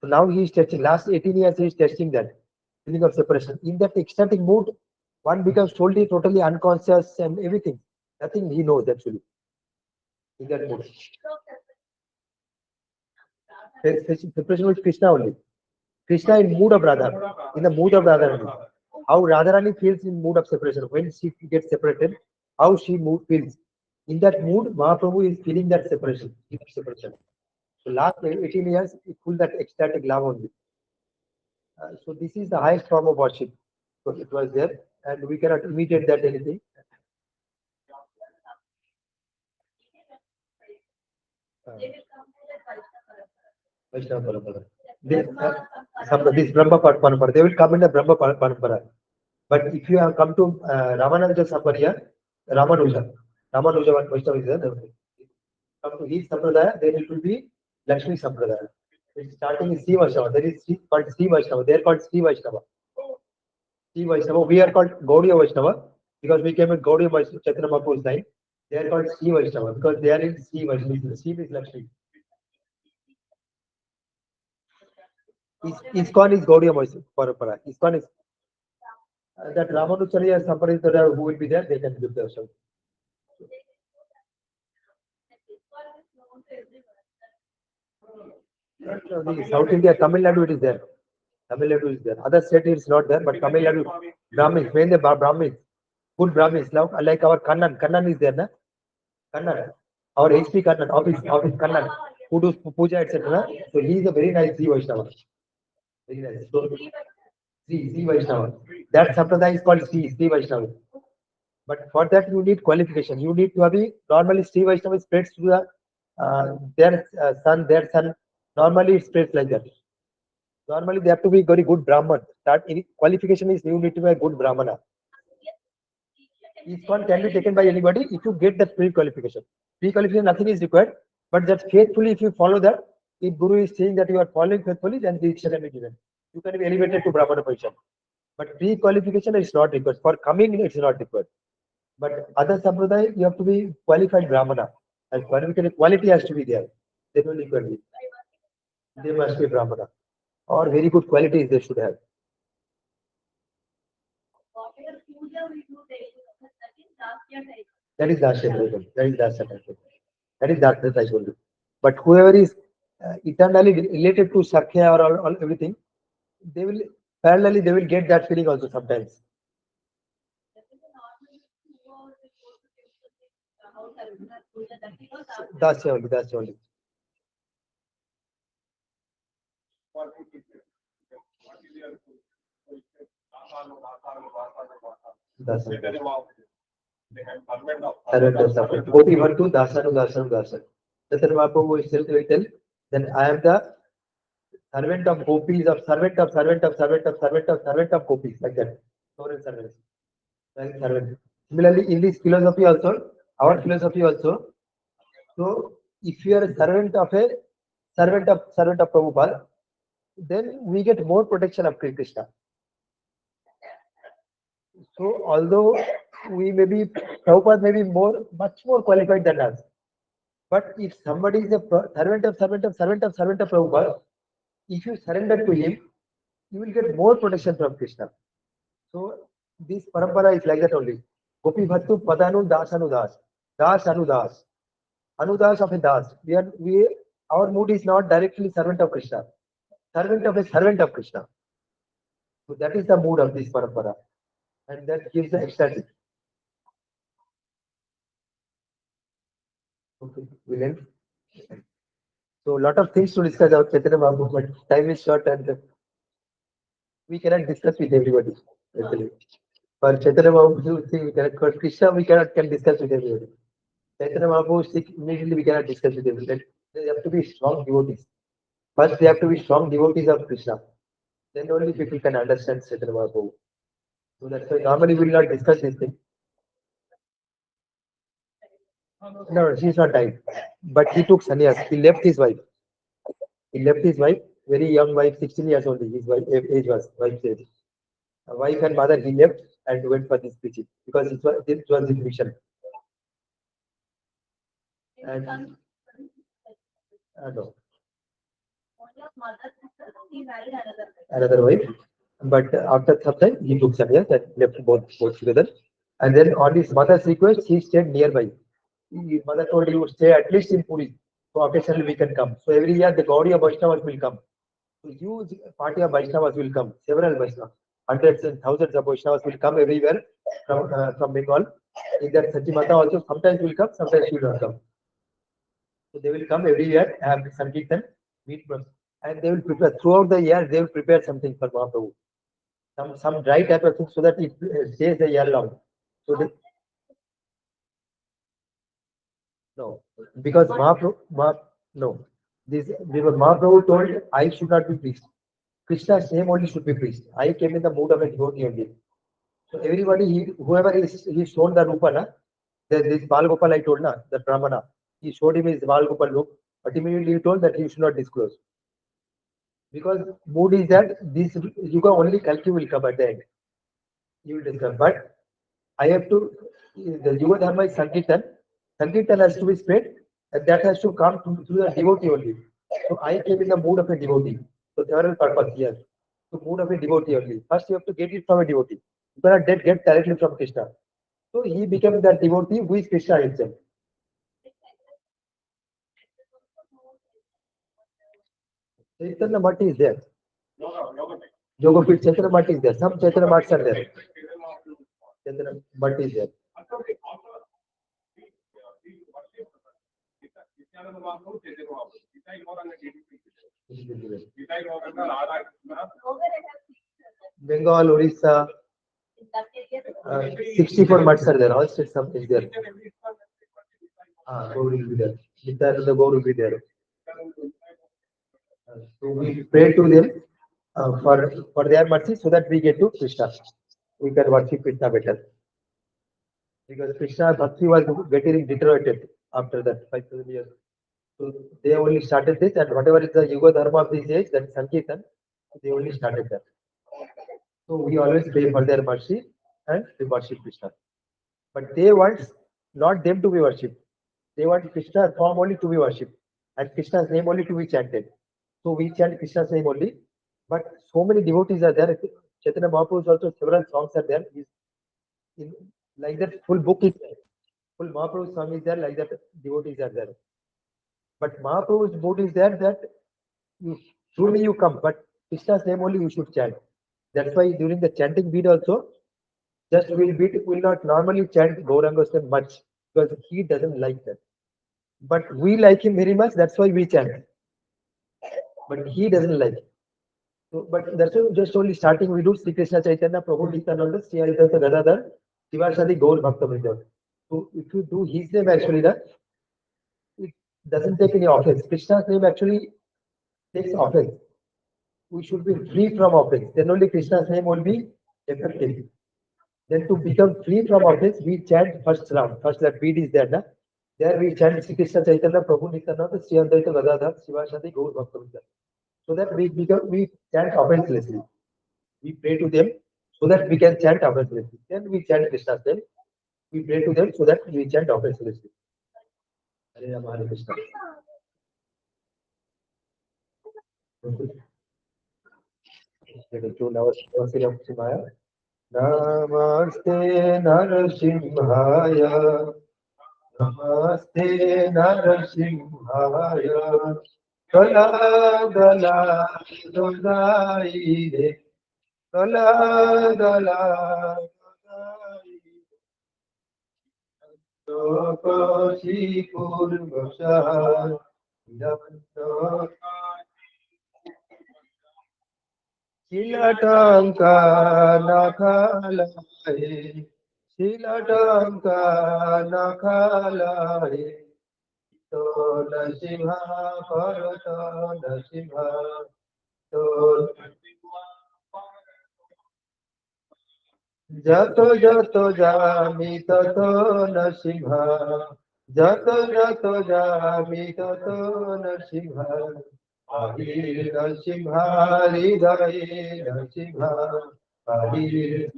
So now he is testing. Last 18 years he is testing that feeling of separation. In that ecstatic mood, one becomes totally unconscious and everything. Nothing he knows actually. In that mood. Separation with Krishna only. Krishna in mood of Radha. In the mood of Radha only. How Radharani feels in mood of separation. When she gets separated, how she mood feels. In that mood, Mahaprabhu is feeling that separation. Separation. So last 18 years, he full that ecstatic love only. So this is the highest form of worship. So it was there, and we cannot imitate that anything. Uh, Vaishnava Parampara. This Brahma Parampara, they will come in the Brahma Parampara. But if you have come to Ramananda Sampradaya, Ramanuja, Ramanuja Vaishnava is there. Come to his Sampradaya, then it will be Lakshmi Sampradaya. It's starting in Sri Vaishnava. There is called Sri Vaishnava. They are called Sri Vaishnava. Sri Vaishnava. We are called Gaudiya Vaishnava because we came with Gaudiya Vaishnava Chaitanya Mahaprabhu's time. They are called Sri Vaishnava because they are in Sri Vaishnava. Sri is Lakshmi. ISKCON is Gaudiya Vaishnava Parampara. ISKCON is that Ramanucharya Sampradaya who will be there, they can give the show. South India, Tamil Nadu, it is there. Tamil Nadu is there. Other state is not there, but Tamil Nadu, Brahmins, when the Brahmins, good Brahmins, like our Kannan. Kannan is there, na? Kannan. Our HP Kannan, office Kannan, who does puja, etc. So he is a very nice Sri Vaishnava. Very nice. So, Sri Vaishnava. That Sampradaya is called Sri Vaishnava. But for that you need qualification. You need to have normally Sri Vaishnava spreads to the their son. Normally it spreads like that. Normally they have to be very good Brahman. That qualification is you need to be a good Brahmana. Each one can be taken by anybody if you get that pre-qualification. Pre-qualification, nothing is required, but that faithfully, if you follow that, if Guru is saying that you are following faithfully, then the Diksha can be given. You can be elevated to Brahmana position. But pre-qualification is not required. For coming, it's not required. But other Sampradaya, you have to be qualified Brahmana. And quality has to be there. They don't equal be. They must be Brahmana. Or very good qualities they should have. That is Dasya Type. That is Dasya Type. That is Dasya Type. But whoever is eternally related to Sakhya or everything, they will Parallelly, they will get that feeling also sometimes. That's only. That's only. That's it. Servant of suffering. Gopi Bhartu, Dasanu, Dasanu, Dasan. Chaitanya Mahaprabhu is will tell, then I am the servant of gopis, of servant of servant of servant of servant of servant of gopis, like that. Servant, servant. Like servant. Similarly, in this philosophy also, our philosophy also, so if you are a servant of Prabhupada, then we get more protection of Krishna. So although we may be Prabhupada may be much more qualified than us, but if somebody is a servant of Prabhupada, if you surrender to him, you will get more protection from Krishna. So this parampara is like that only. Gopi Bhattu Padanu Das Anudas. Das Anudas. Anudas of a Das. Our mood is not directly servant of Krishna. Servant of a servant of Krishna. So that is the mood of this parampara. And that gives the ecstasy. Okay, we'll end. So a lot of things to discuss about Chaitanya Mahaprabhu, but time is short and we cannot discuss with everybody. Actually. For Chaitanya Mahaprabhu, we cannot. For Krishna, we can discuss with everybody. Chaitanya Mahaprabhu, immediately we cannot discuss with everybody. They have to be strong devotees. First, they have to be strong devotees of Krishna. Then only people can understand Chaitanya Mahaprabhu. So that's why normally we will not discuss this thing. No, she's not died. But he took sannyas. He left his wife. He left his wife, very young wife, 16 years old. His wife age was wife's age. Wife and mother he left and went for this preaching because this was his mission. And no, another wife. But after some time, he took some years and left both together. And then on his mother's request, he stayed nearby. His mother told he would stay at least in Puri. So occasionally we can come. So every year the Gaudiya Vaishnavas will come. So huge party of Vaishnavas will come. Several Vaishnavas. Hundreds and thousands of Vaishnavas will come everywhere from Bengal. In that Satimata also sometimes will come, sometimes will not come. So they will come every year, have Sankirtan, meet them, and they will prepare throughout the year. They will prepare something for Mahaprabhu, some dry type of thing, so that it stays a year long. So they, no, because no, because Mahaprabhu told I should not be priest. Krishna's name only should be priest. I came in the mood of a devotee only. So everybody, whoever he shown the rupa, na, this Balgopal I told na, the Brahmana, he showed him his Balgopal look, but immediately he told that he should not disclose. Because mood is that this Yuga only Kalki will come at the end. You will discover. But I have to, the Yuga Dharma is Sankirtan. Sankirtan has to be spread, and that has to come through the devotee only. So I came in the mood of a devotee. So several purpose here. So mood of a devotee only. First you have to get it from a devotee. You cannot get directly from Krishna. So he became that devotee who is Krishna himself. Chaitanya Mati is there. Yogapit Chaitanya Mati is there. Some Chaitanya Mats are there. Chaitanya Mati is there. Bengal, Orissa, 64 mats are there. All states is there. Gaur will be there. Nityananda Gaur will be there. So we pray to them for their mercy so that we get to Krishna. We can worship Krishna better. Because Krishna Bhakti was getting deteriorated after that 5,000 years. So they only started this, and whatever is the Yuga Dharma of this age, that is Sankirtan, they only started that. So we always pray for their mercy and we worship Krishna. But they want not them to be worshipped. They want Krishna's form only to be worshipped and Krishna's name only to be chanted. So we chant Krishna's name only. But so many devotees are there. Chaitanya Mahaprabhu's also several songs are there. In, like that full book is there. Full Mahaprabhu's song is there, like that devotees are there. But Mahaprabhu's mood is there that you truly you come, but Krishna's name only you should chant. That's why during the chanting beat also, just will not normally chant Gauranga much because he doesn't like that. But we like him very much, that's why we chant. But he doesn't like it. So, but that's why just only starting we do Sri Krishna Chaitanya, Prabhu Nityananda, Sri Advaita Gadadhar, Shivasadi Gaur Bhakta. So if you do his name actually, that it doesn't take any offense. Krishna's name actually takes offense. We should be free from offense. Then only Krishna's name will be effective. Then to become free from offense, we chant first round. First that beat is there, na? There we chant Sri Krishna Chaitanya, Prabhu Nityananda, Sri Advaita Gadadhar, Shivasadi Gaur Bhakta. So that we chant offenselessly. We pray to them so that we can chant offensively. Then we chant Krishna's name. We pray to them so that we chant offensively. Hare Rama, Hare Krishna. Let us do now Sri Simhaya. Namaste Narasimhaya. Namaste Narasimhaya. Dala dala dolai re. Dala dala dolai. Kashi Purvasha. Shilatanka Nakalae, Shilatanka Nakalae, to Nasimha Bharata Nasimha, to Jato Jato Jami Tato Nasimha, Jato Jato Jami Tato Nasimha, Hari Nasimha, Hridaya Nasimha, Hari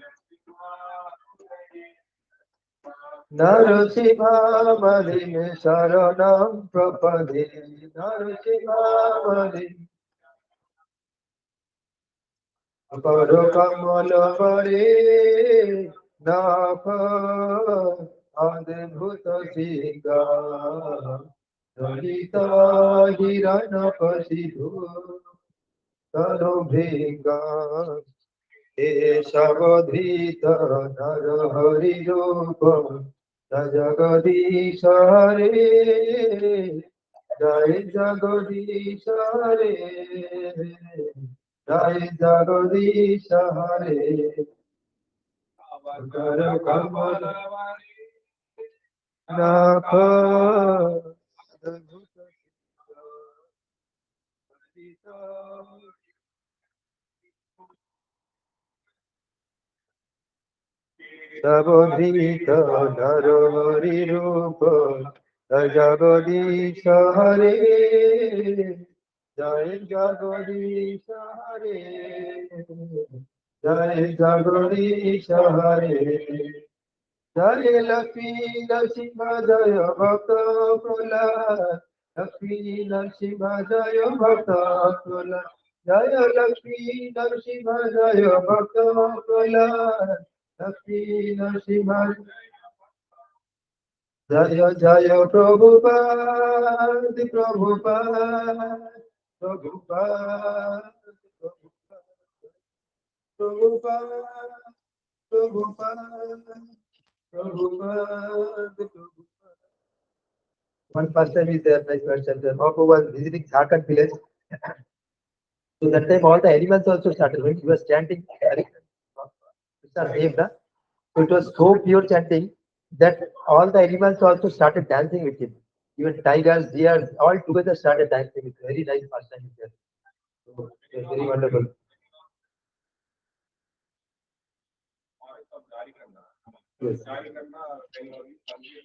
Narasimhamani Saranam Prapade Narasimhamani Aparakamalabare Napha Adbhuta Singa Dalita Hiranapasidu Tanubhinga Eshavadhita Narahari Rupa Jagadisha Hare Jai Jagadisha Hare Jai Jagadisha Hare Kara Kamala Nakha Sabodhita Narahari Rupa Jagadisha Hare Jai Jagadisha Hare Jai Jagadisha Hare Jai Lakshmi Narasimha Jaya Bhakta Prahlad Lakshmi Narasimha Jaya Bhakta Prahlad Jaya Lakshmi Narasimha Jaya Bhakta Prahlad Lakshmi Narasimha Jaya Jaya Prabhupada Prabhupada Prabhupada Prabhupada Prabhupada Prabhupada One first time is there, nice question. The Mahaprabhu was visiting Jharkhand village. So that time all the animals also started. When he was chanting Krishna's name, na? So it was so pure chanting that all the animals also started dancing with him. Even tigers, deers, all together started dancing. It's very nice first time is there. So it was very wonderful. Yes.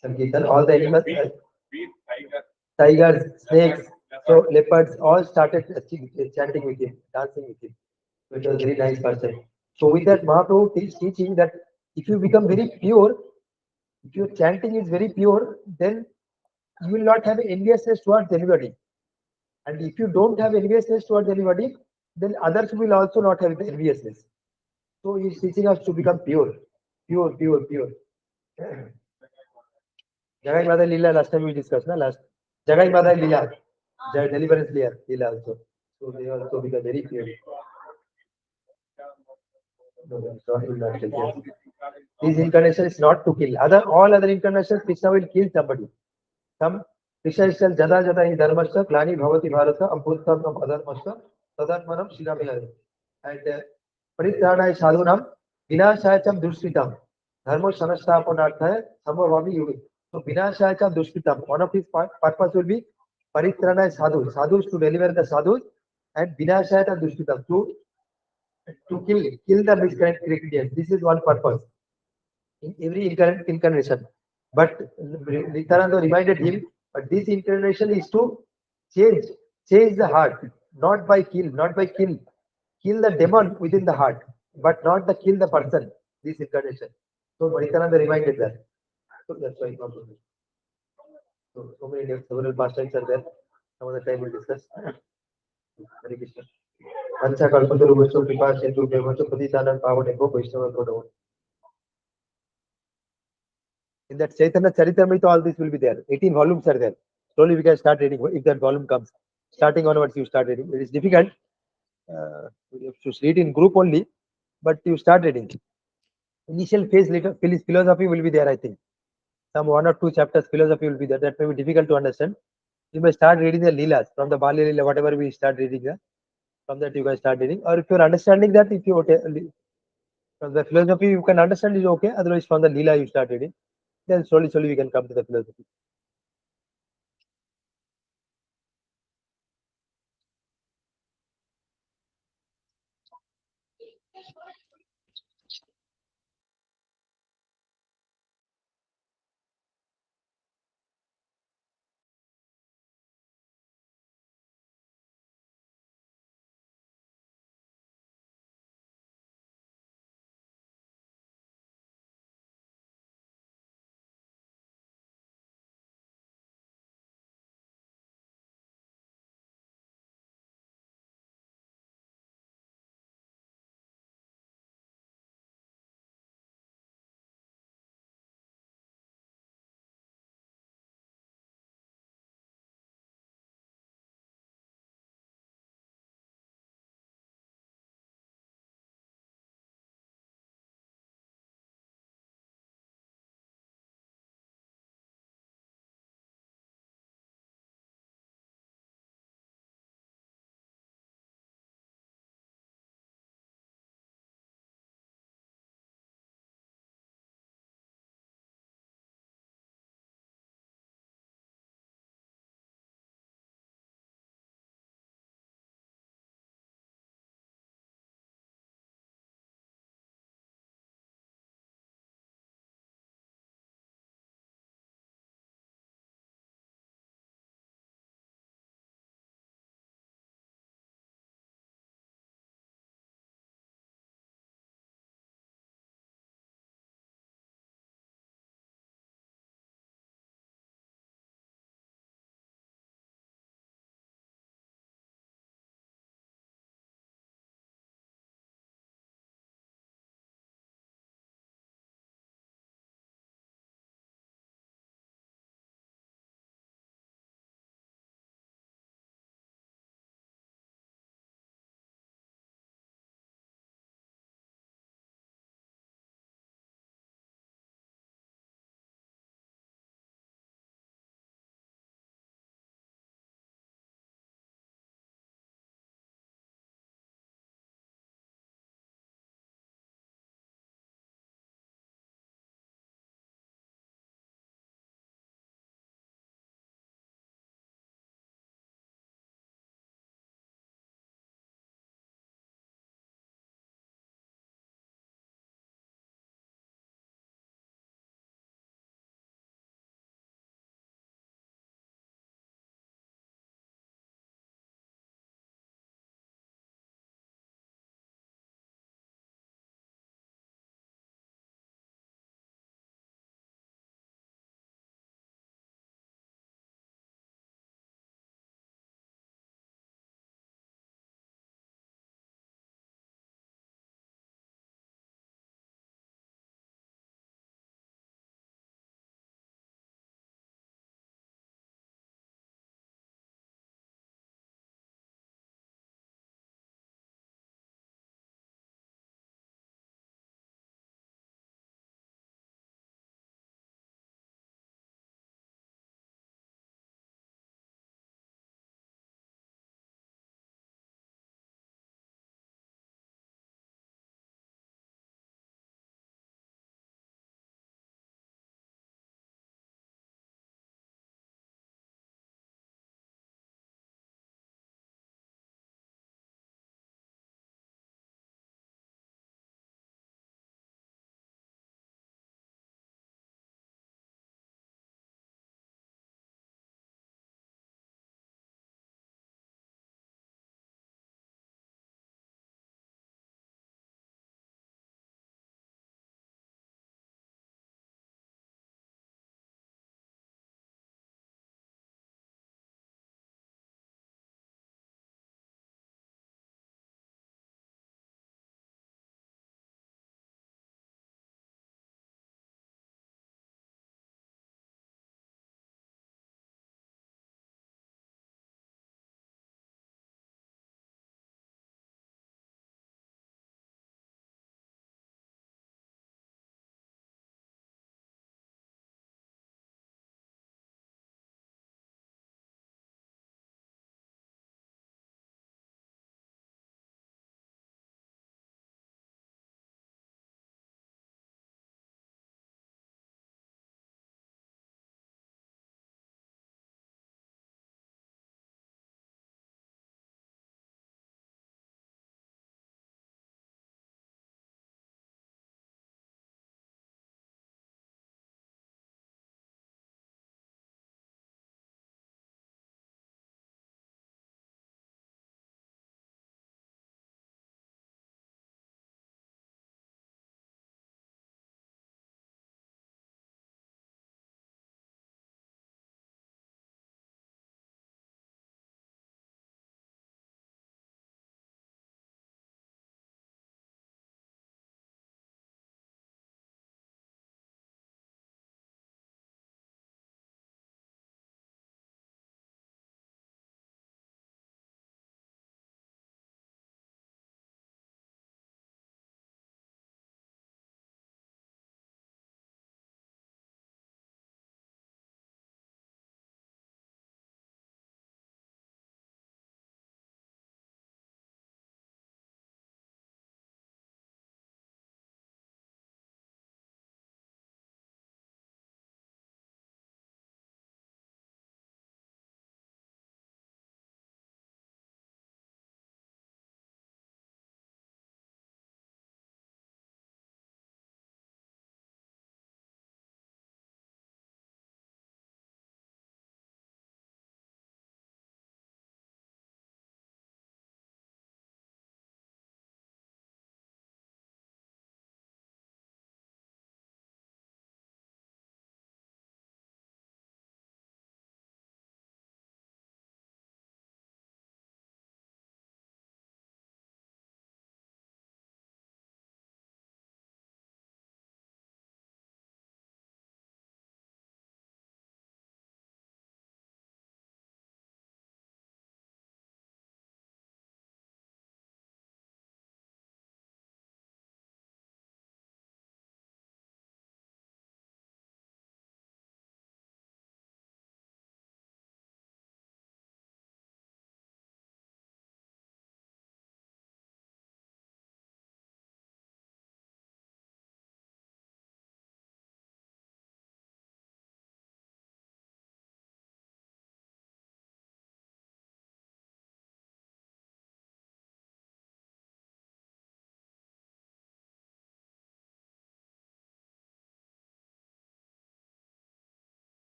Sankirtan, all the animals, tigers, snakes, so leopards, all started chanting with him, dancing with him. So it was very nice person. So with that, Mahaprabhu is teaching that if you become very pure, if your chanting is very pure, then you will not have enviousness towards anybody. And if you don't have enviousness towards anybody, then others will also not have enviousness. So he is teaching us to become pure, pure, pure, pure. Jagai Mother Lila, last time we discussed, na last. Jagai Mother Lila, deliverance Lila also. So they also become very pure. No, it's not will not kill. Yes. This incarnation is not to kill. All other incarnations, Krishna will kill somebody. Some Krishna is saying, Jada Jada hi dharmasya, glani bhavati bharata, abhuttam adharmasya, tadatmanam shigamihari. And परित्राणाय साधूनां विनाशाय च दुष्कृतम धर्म संस्थापनार्थाय समभावी युगे. So विनाशाय च दुष्कृतम. One of his purpose will be परित्राणाय sadhus to deliver the sadhus, and vinashaya च दुष्कृतम to kill the miscreant Christians. This is one purpose in every incarnation. But Nityananda reminded him, but this incarnation is to change, change the heart, not by kill the demon within the heart, but not the kill the person. This incarnation. So Nityananda reminded that. So that's why. So many several pastimes are there. Some other time we'll discuss. Hare Krishna. Vancha kalpataru vastu kripa sindhu devachu patitanam pavaneko vaishnava. In that Chaitanya Charitamrita, all this will be there. 18 volumes are there. Slowly we can start reading if that volume comes. Starting onwards, you start reading. It is difficult. You have to read in group only, but you start reading. Initial phase, later philosophy will be there, I think. Some one or two chapters philosophy will be there. That may be difficult to understand. You may start reading the Leelas from the Bali Leela, whatever we start reading. From that you guys start reading. Or if you're understanding that, if you from the philosophy you can understand is okay. Otherwise, from the Leela you start reading. Then slowly we can come to the philosophy.